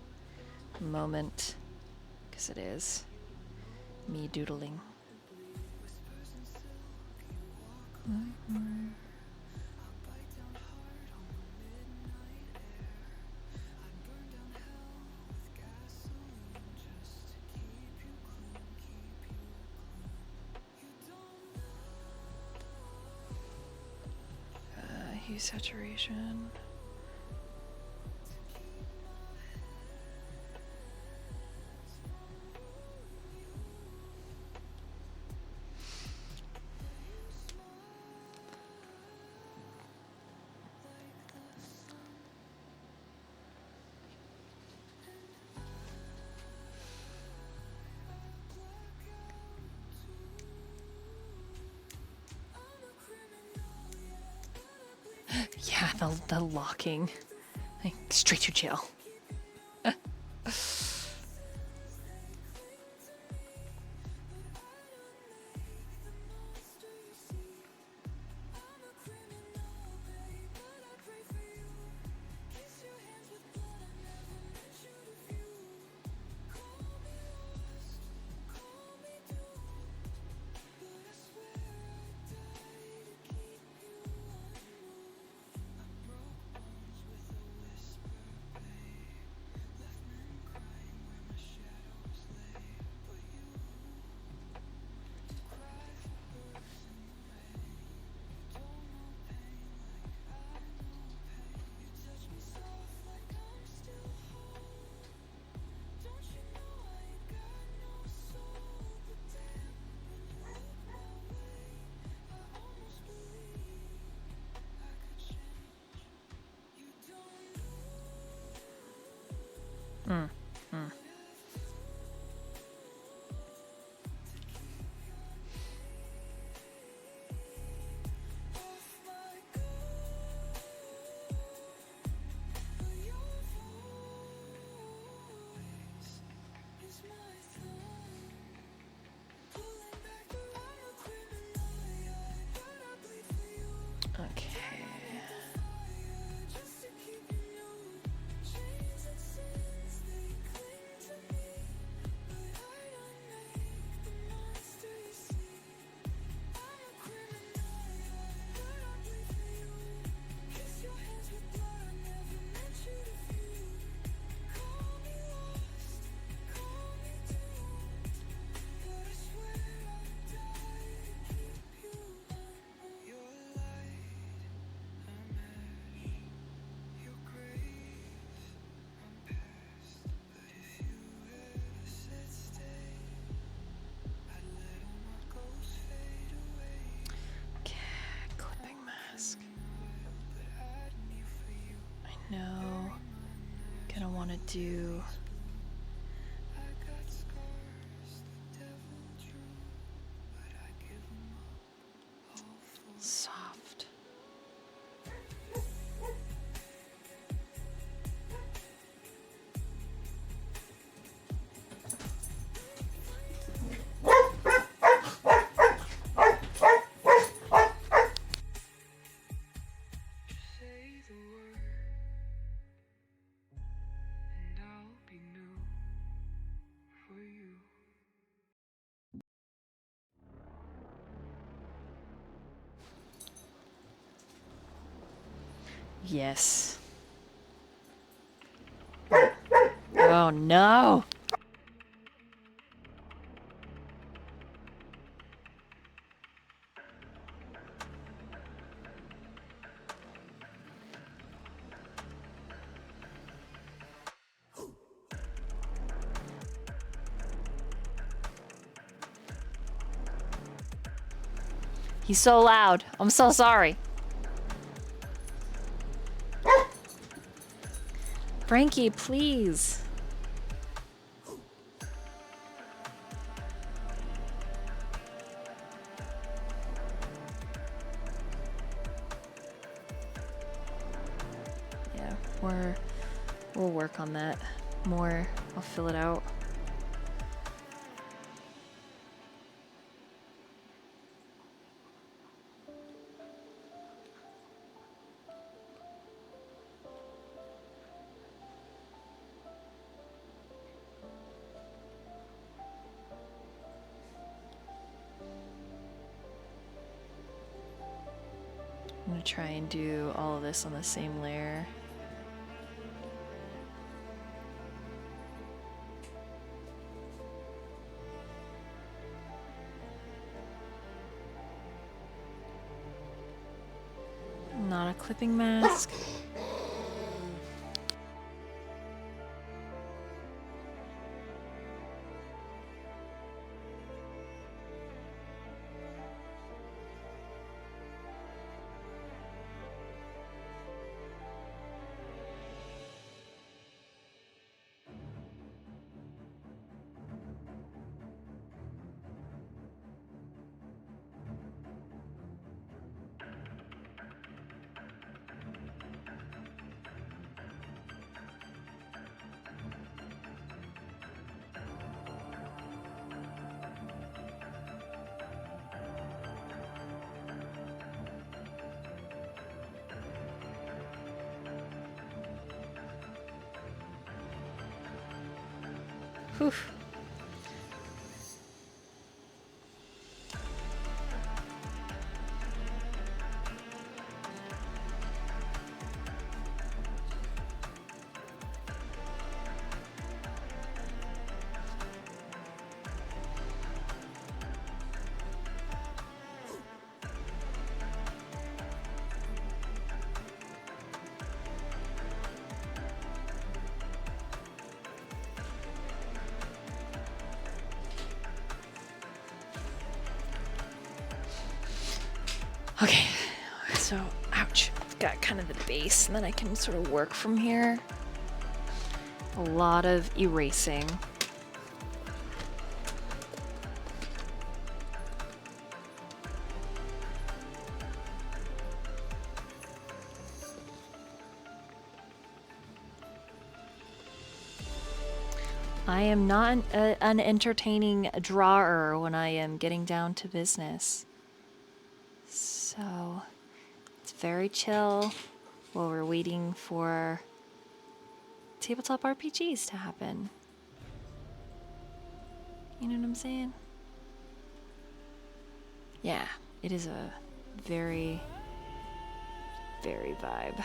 moment, because it is me doodling. Hue saturation. Yeah, the locking. Like, straight to jail. No. Gonna want to do... soft. Yes. Oh no! He's so loud. I'm so sorry. Frankie, please. Yeah, we'll work on that more. I'll fill it out. I'm gonna try and do all of this on the same layer. Not a clipping mask. Whew. Okay, so, ouch. I've got kind of the base, and then I can sort of work from here. A lot of erasing. I am not an entertaining drawer when I am getting down to business. So, it's very chill while we're waiting for tabletop RPGs to happen. You know what I'm saying? Yeah, it is a very, very vibe.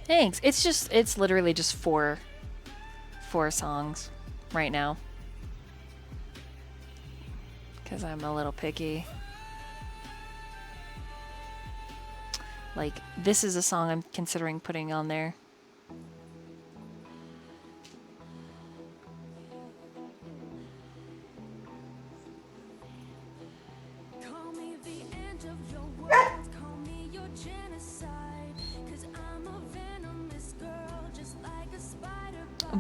Thanks. It's literally just four songs right now. Because I'm a little picky. Like, this is a song I'm considering putting on there.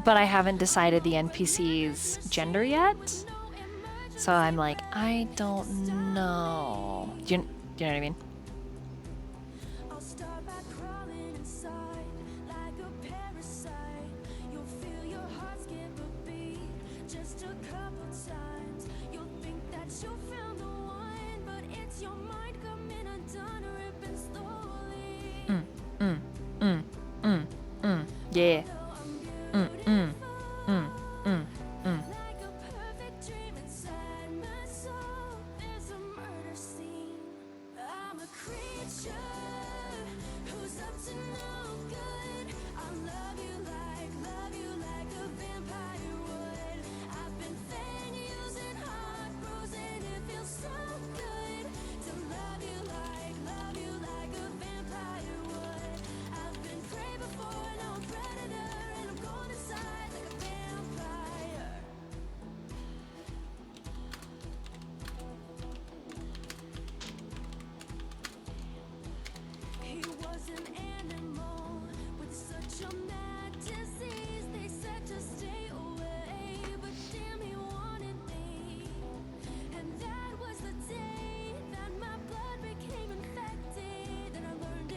But I haven't decided the NPC's gender yet. So I'm like, I don't know. Do you know what I mean? Yeah.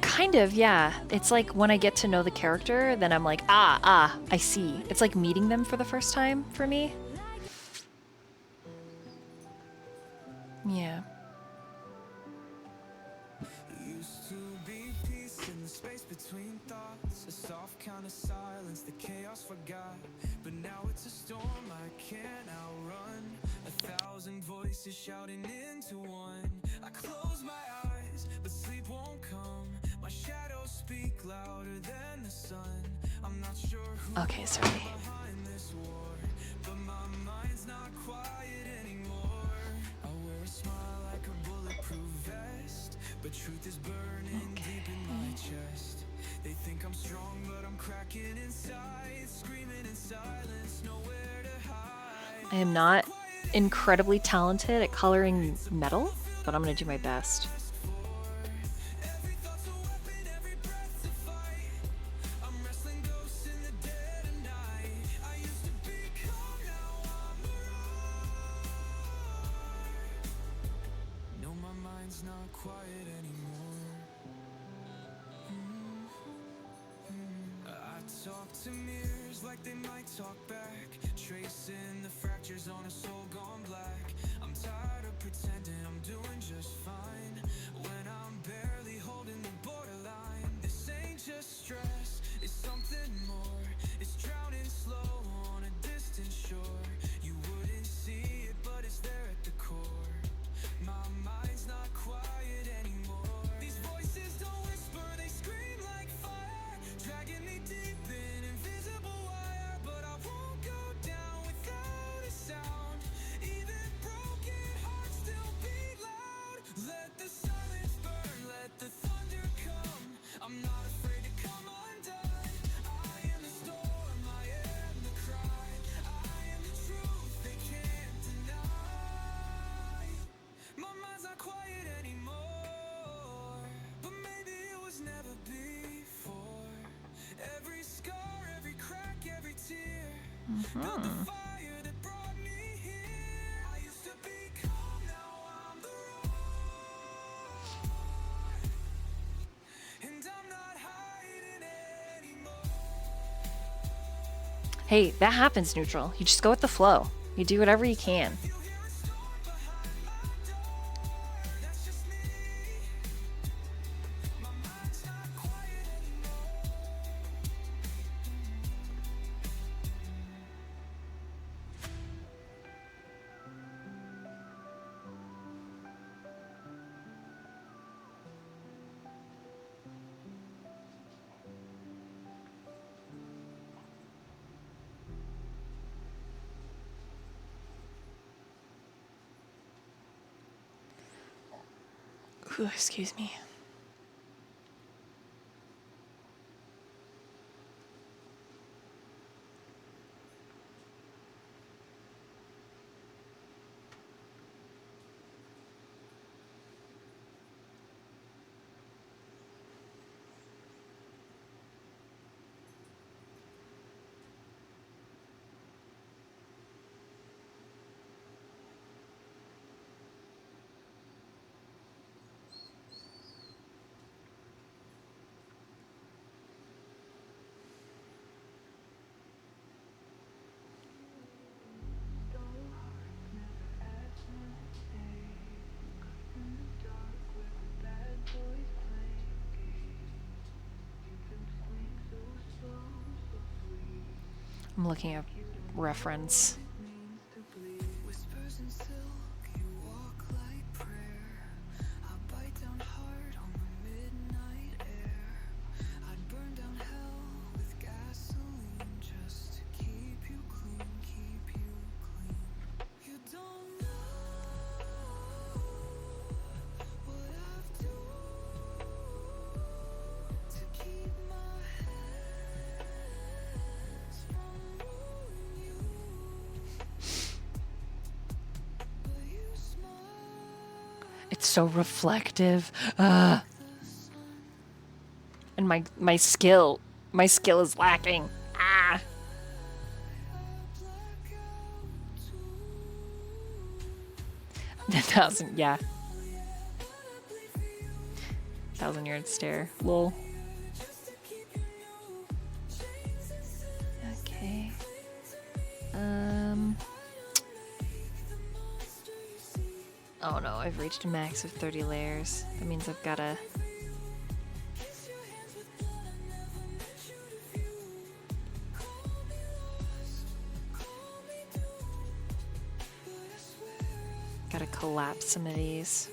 Kind of, yeah. It's like when I get to know the character, then I'm like, I see. It's like meeting them for the first time for me. Yeah. Used to be peace in the space between thoughts, a soft kind of silence, the chaos forgot. But now it's a storm I can't outrun, 1,000 voices shouting into one. I close my eyes, but sleep won't come. My shadows speak louder than the sun. I'm not sure who Okay, sorry. behind this war, but my mind's not quiet anymore. I wear a smile like a bulletproof vest, but truth is burning deep in my chest. They think I'm strong, but I'm cracking inside, screaming in silence, nowhere to hide. I am not incredibly talented at coloring metal, but I'm gonna do my best. Every thought's a weapon, every breath's a fight. I'm wrestling ghosts in the dead of night. I used to be calm, now I'm a roar. No, my mind's not quiet anymore. I talk to mirrors like they might talk back, tracing the fractures on a soul gone black. I'm tired of pretending I'm doing just fine when I'm barely holding the borderline. This ain't just stress, it's something more. It's drowning slow on a distant shore. You wouldn't see it, but it's there at the core. My mind's not quiet anymore. These voices don't whisper, they scream like fire, dragging me deep in invisible wire. But I won't go down without a sound. Even broken Hmm. Hey, that happens, Neutral. You just go with the flow. You do whatever you can. Ooh, excuse me. I'm looking at reference. It's so reflective. And my skill is lacking. Ah. 1,000, yeah. 1,000-yard stare. Lol. Okay. Oh no, I've reached a max of 30 layers. That means I've gotta... Gotta collapse some of these.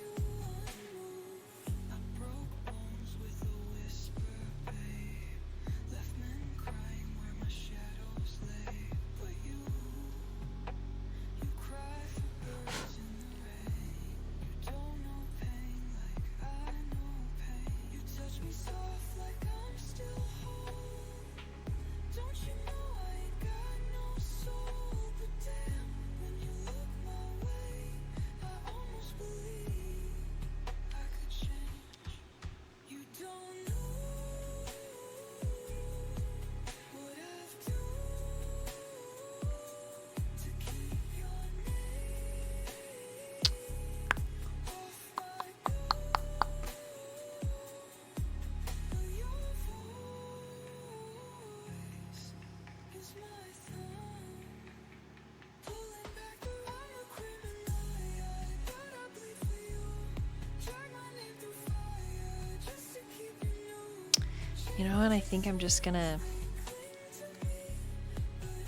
You know what? I think I'm just gonna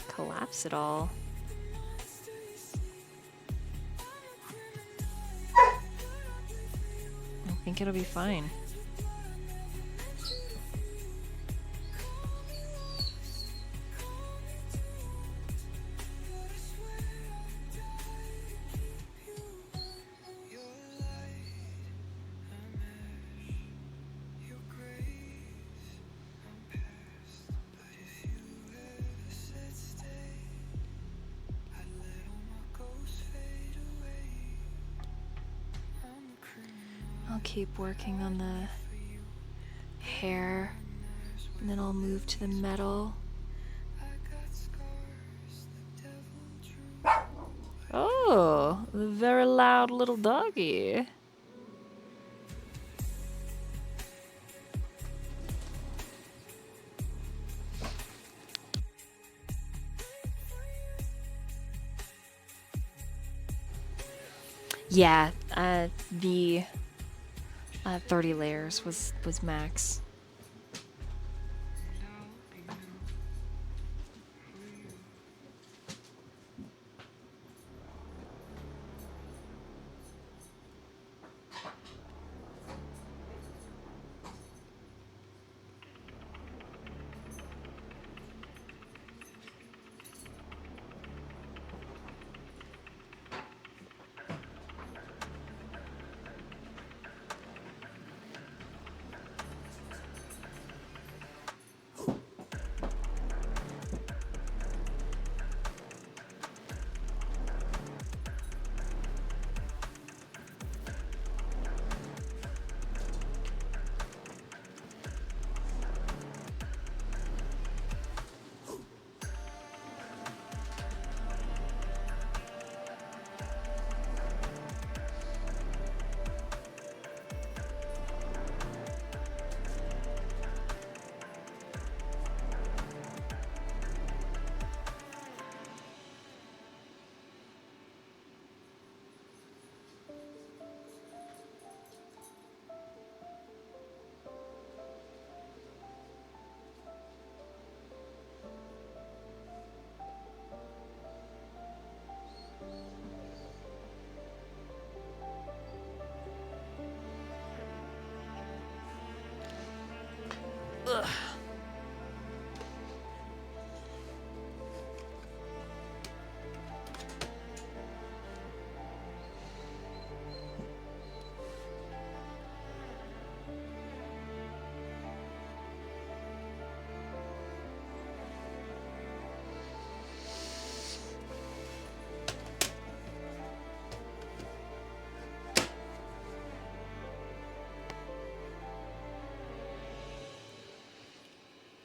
collapse it all. I think it'll be fine. I'll keep working on the hair, and then I'll move to the metal. Oh, the very loud little doggy. Yeah, the 30 layers was max.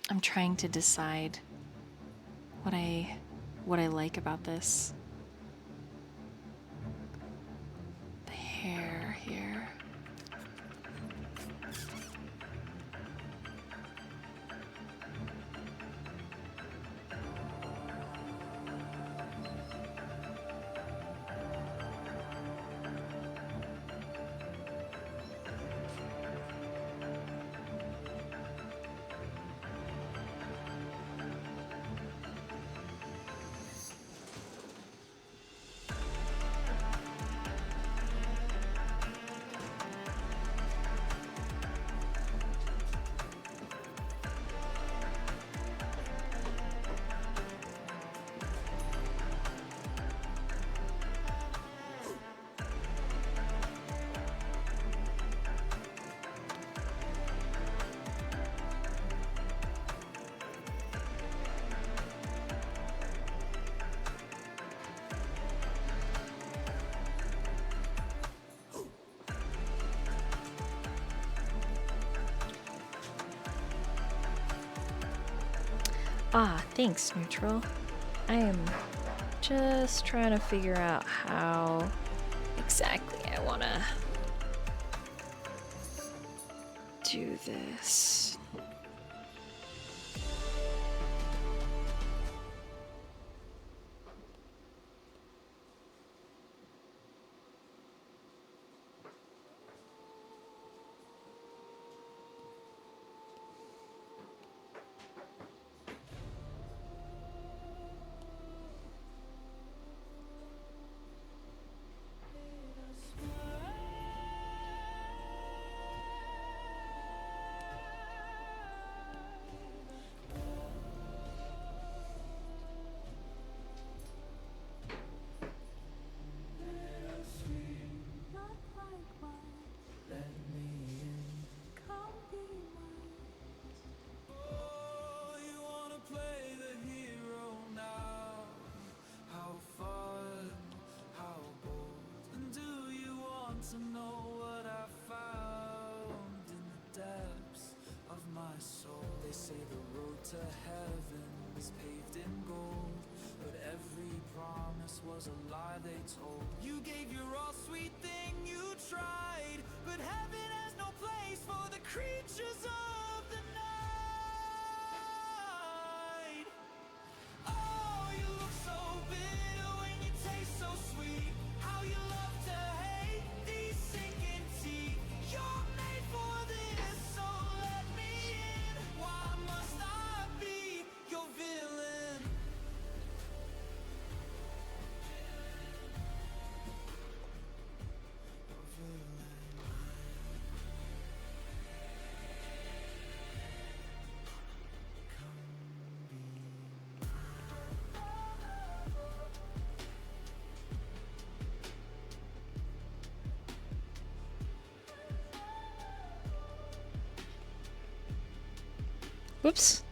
I'm trying to decide what I like about this. The hair here. Ah, thanks, Neutral. I am just trying to figure out how exactly I want to do this. Say the road to heaven is paved in gold, but every promise was a lie they told. You gave your all, sweet thing, you tried, but heaven has no place for the creatures of the night. Oh, you look so bitter when you taste so sweet. How you love to hate these sinking teeth. You're made for this, so let me in. Why must I be your villain? Whoops.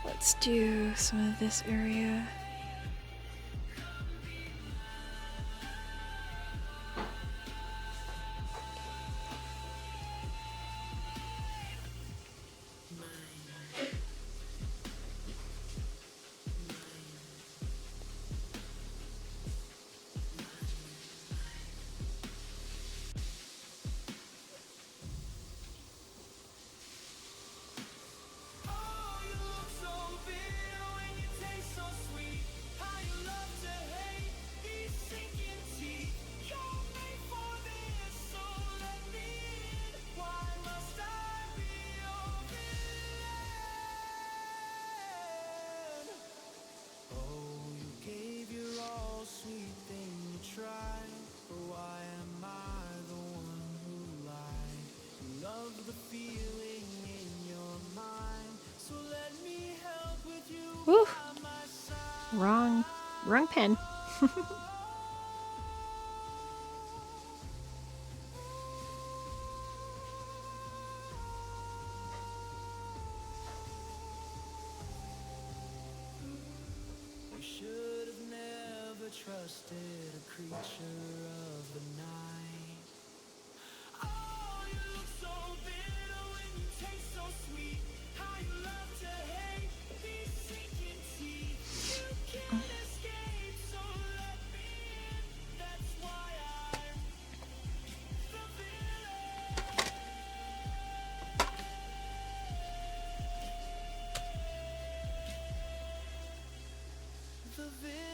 Let's do some of this area. Oh, you look so bitter when you taste so sweet. How you love to hate these sinking teeth. You're made for this, so let me in. Why must I be your villain? Oh, you gave your all, sweet thing, you tried, but why am I the one who lied? You love the feeling in your mind, so let me help with you Woo. by my side. Wrong pen. You should have never trusted a creature of the night. Oh, you look so bitter when you taste so sweet. How you love to hate these sinking teeth. You can't escape, so let me in. That's why I'm the villain. The villain.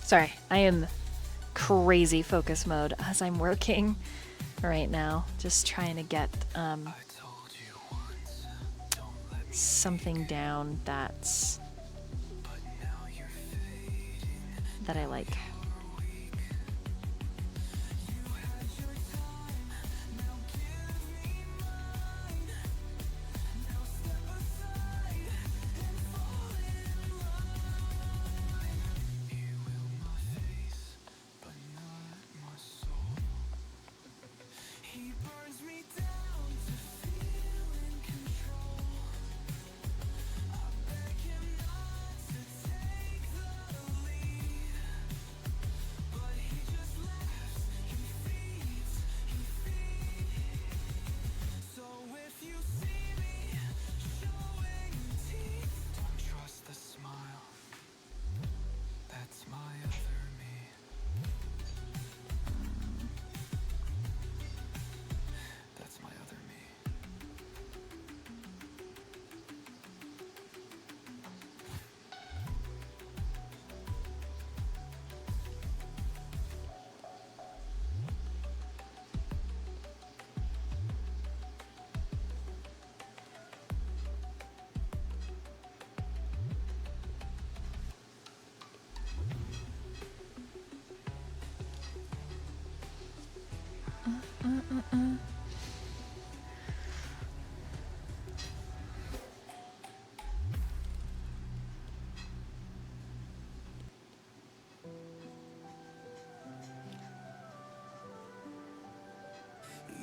Sorry, I am crazy focus mode as I'm working right now. Just trying to get something down that I like.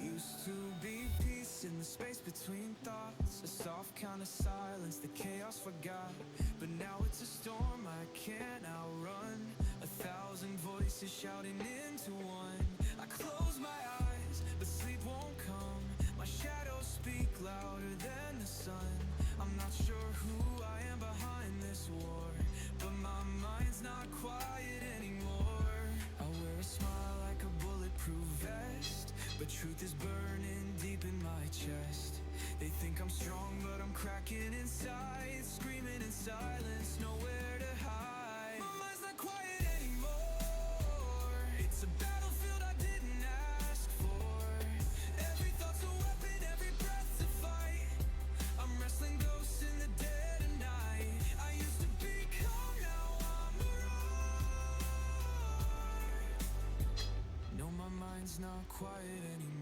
Used to be peace in the space between thoughts, a soft kind of silence the chaos forgot. But now it's a storm I can't outrun, 1,000 voices shouting into one. I close my eyes, but sleep won't come. My shadows speak louder than the sun. I'm not sure who I am behind this war, but my mind's not quiet anymore. I wear a smile like a bulletproof vest, but truth is burning deep in my chest. They think I'm strong, but I'm cracking inside, screaming in silence, nowhere to hide. My mind's not quiet anymore. It's a battlefield I didn't ask for. Every thought's a weapon, every breath's a fight. I'm wrestling ghosts in the dead of night. I used to be calm, now I'm the roar. No, my mind's not quiet anymore.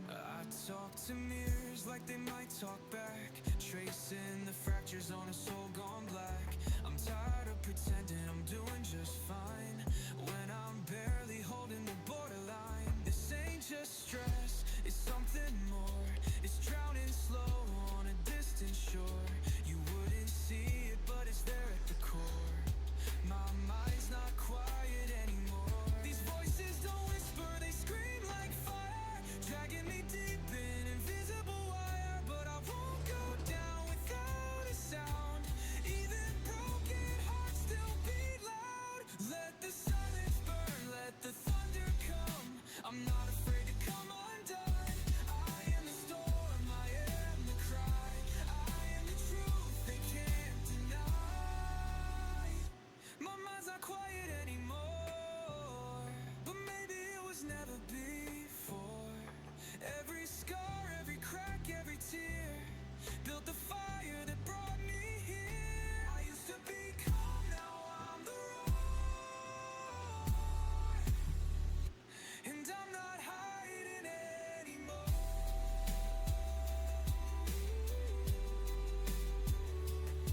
I talk to mirrors like they might talk back, tracing the fractures on a soul gone black. I'm tired of pretending I'm doing just fine when I'm barely holding the borderline. This ain't just stress, it's something more. It's drowning slow on a distant shore. You wouldn't see it, but it's there at the core. My mind's not quiet anymore. These voices don't whisper, they scream like fire, dragging me deep in invisible wire. But I won't go down without a sound. Even broken hearts still beat loud. Let the silence burn, let the thunder come. I'm not afraid to come undone. I am the storm, I am the cry, I am the truth they can't deny. My mind's not quiet anymore, but maybe it was never before. Every scar, every crack, every tear built the fire that brought me here. I used to be calm, now I'm the roar. And I'm not hiding anymore.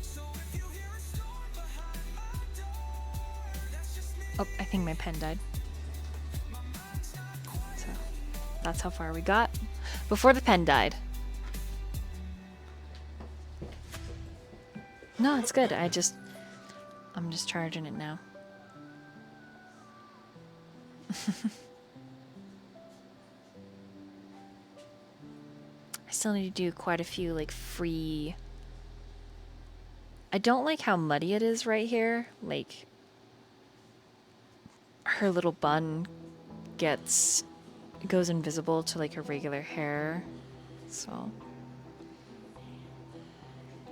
So if you hear a storm behind my door, that's just me. Oh, I think my pen died. So that's how far we got before the pen died. No, it's good. I'm just charging it now. I still need to do quite a few like free. I don't like how muddy it is right here. Like her little bun goes invisible to like her regular hair. So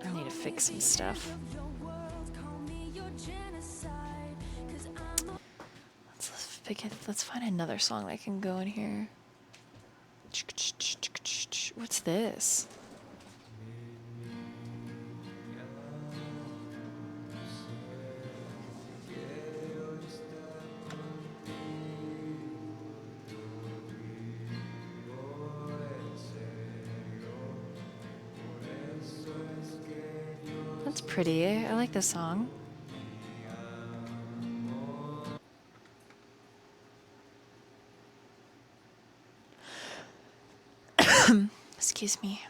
I need to fix some stuff. think let's find another song that can go in here. What's this? That's pretty. I like this song. Excuse me.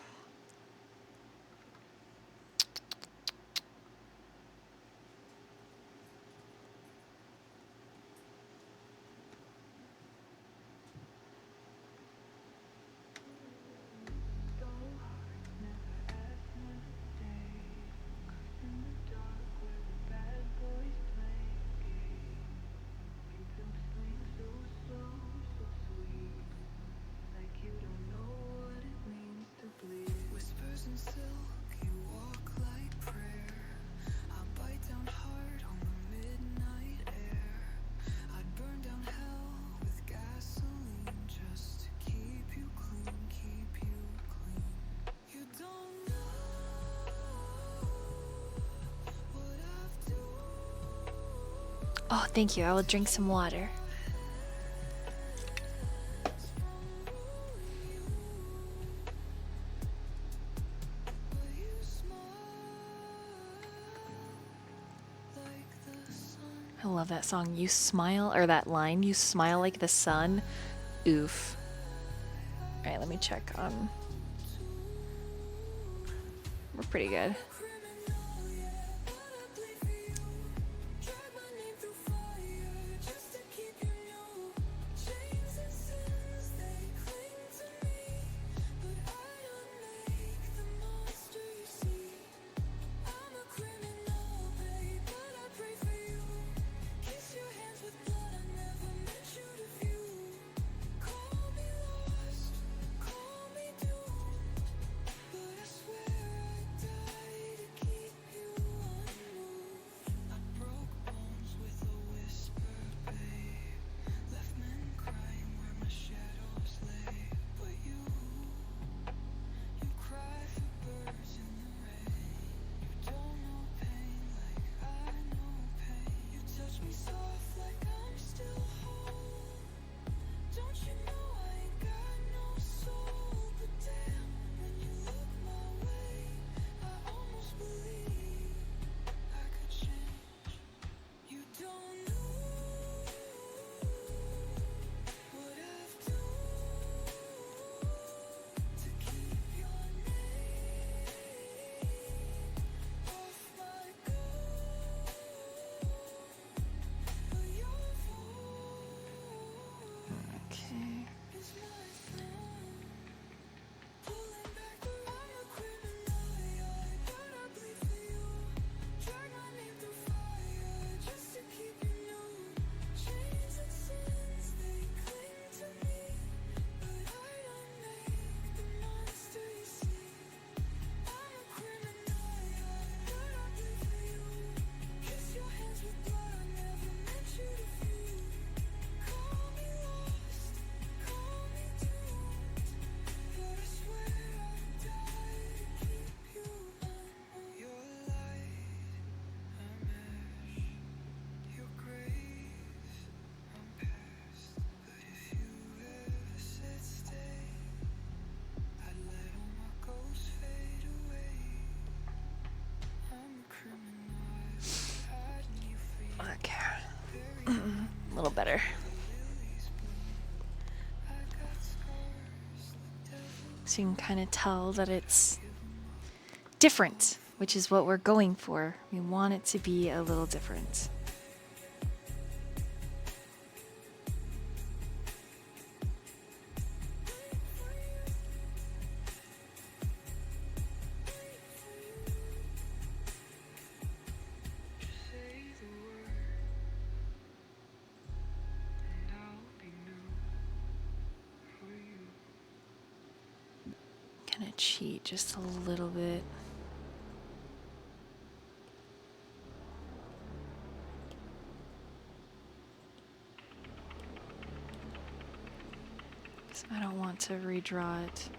Whispers in silk, you walk like prayer. I bite down hard on the midnight air. I'd burn down hell with gasoline just to keep you clean, keep you clean. You don't know what I've done. Oh, thank you. I will drink some water. I love that song. You smile, or that line, you smile like the sun. Oof. Alright, let me check on. We're pretty good. A little better. So you can kind of tell that it's different, which is what we're going for. We want it to be a little different. Gonna cheat just a little bit. So I don't want to redraw it.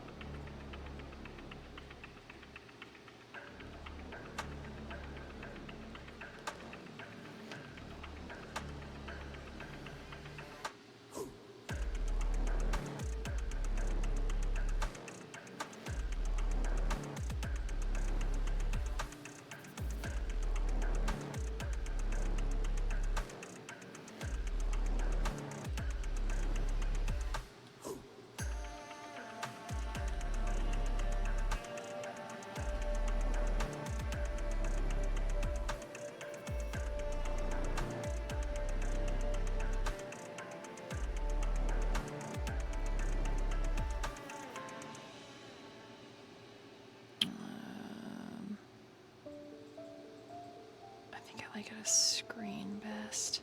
I think I like it a screen best.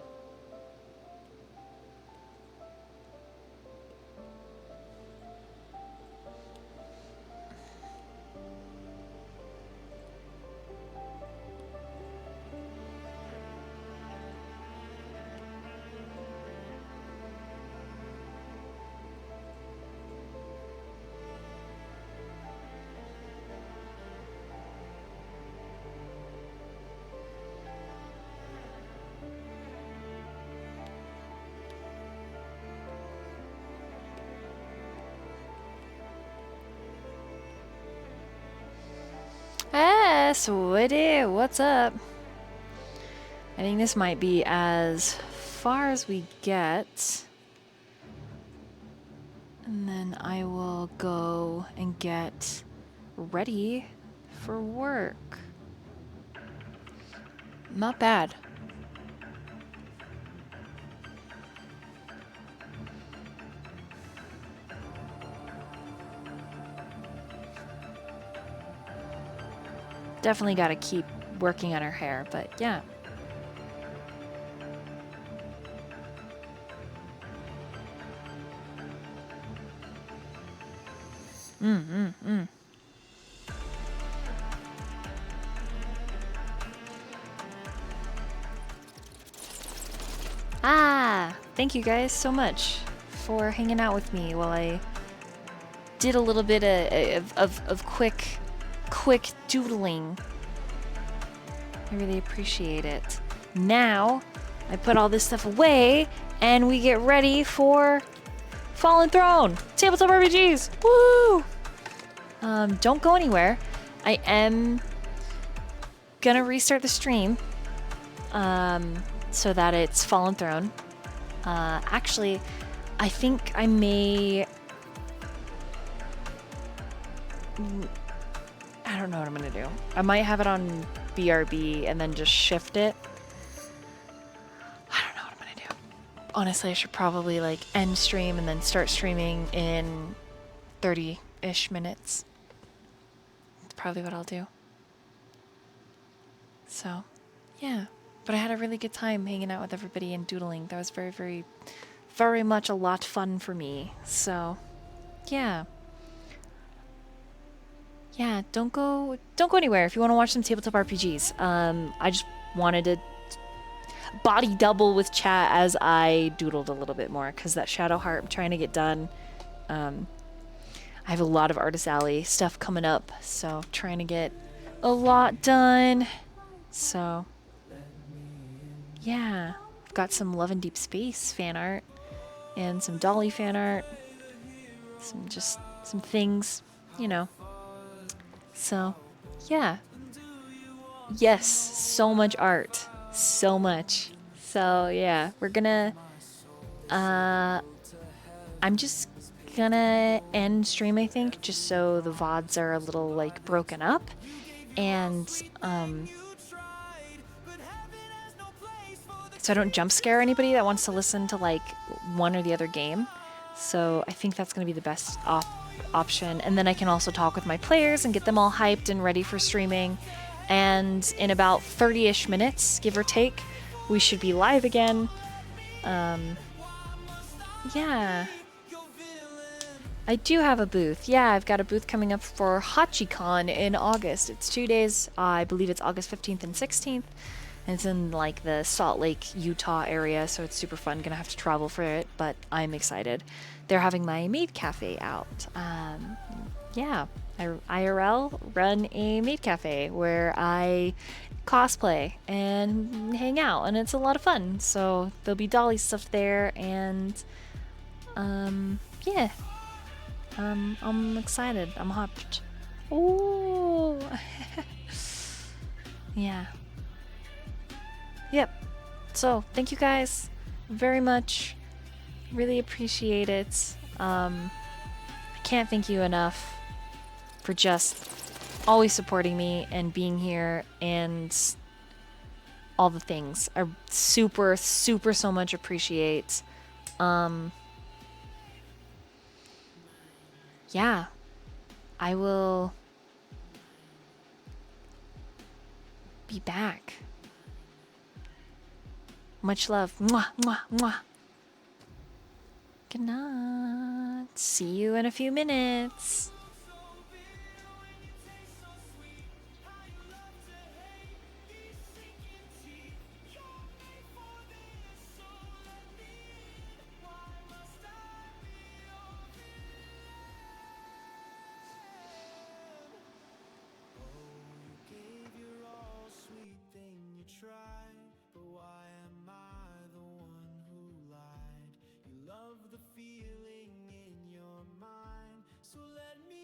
Hey, Switty, what's up? I think this might be as far as we get. And then I will go and get ready for work. Not bad. Definitely got to keep working on her hair, but yeah. Thank you guys so much for hanging out with me while I did a little bit of quick doodling. I really appreciate it. Now, I put all this stuff away, and we get ready for Fallen Throne! Tabletop RPGs! Woo! Don't go anywhere. I am gonna restart the stream, so that it's Fallen Throne. Actually, I think I may... I don't know what I'm gonna do. I might have it on BRB and then just shift it. I don't know what I'm gonna do. Honestly, I should probably like end stream and then start streaming in 30-ish minutes. That's probably what I'll do. So, yeah. But I had a really good time hanging out with everybody and doodling. That was very, very, very much a lot fun for me. So, yeah. Yeah, don't go anywhere if you want to watch some tabletop RPGs. I just wanted to body double with chat as I doodled a little bit more, because that Shadow Heart I'm trying to get done. I have a lot of Artist Alley stuff coming up, so trying to get a lot done. So, yeah, I've got some Love and Deep Space fan art and some Dolly fan art. Some things, you know. So, yeah. Yes, so much art. So much. So, yeah, we're gonna... I'm just gonna end stream, I think, just so the VODs are a little, like, broken up. And, so I don't jump scare anybody that wants to listen to, like, one or the other game. So I think that's gonna be the best option. And then I can also talk with my players and get them all hyped and ready for streaming. And in about 30-ish minutes, give or take, we should be live again. Yeah. I do have a booth. Yeah, I've got a booth coming up for HachiCon in August. It's 2 days. I believe it's August 15th and 16th. And it's in like the Salt Lake, Utah area, so it's super fun. Gonna have to travel for it, but I'm excited. They're having my maid cafe out. Yeah, IRL run a maid cafe where I cosplay and hang out, and it's a lot of fun. So there'll be Dolly stuff there, and yeah, I'm excited. I'm hyped. Ooh, yeah. Yep. So thank you guys very much. Really appreciate it. I can't thank you enough for just always supporting me and being here and all the things. I super so much appreciate. Yeah. I will be back. Much love. Mwah, mwah, mwah. Good night. See you in a few minutes. Gave your all, sweet thing, you tried, but why am I the one who lied? You love the feeling in your mind, so let me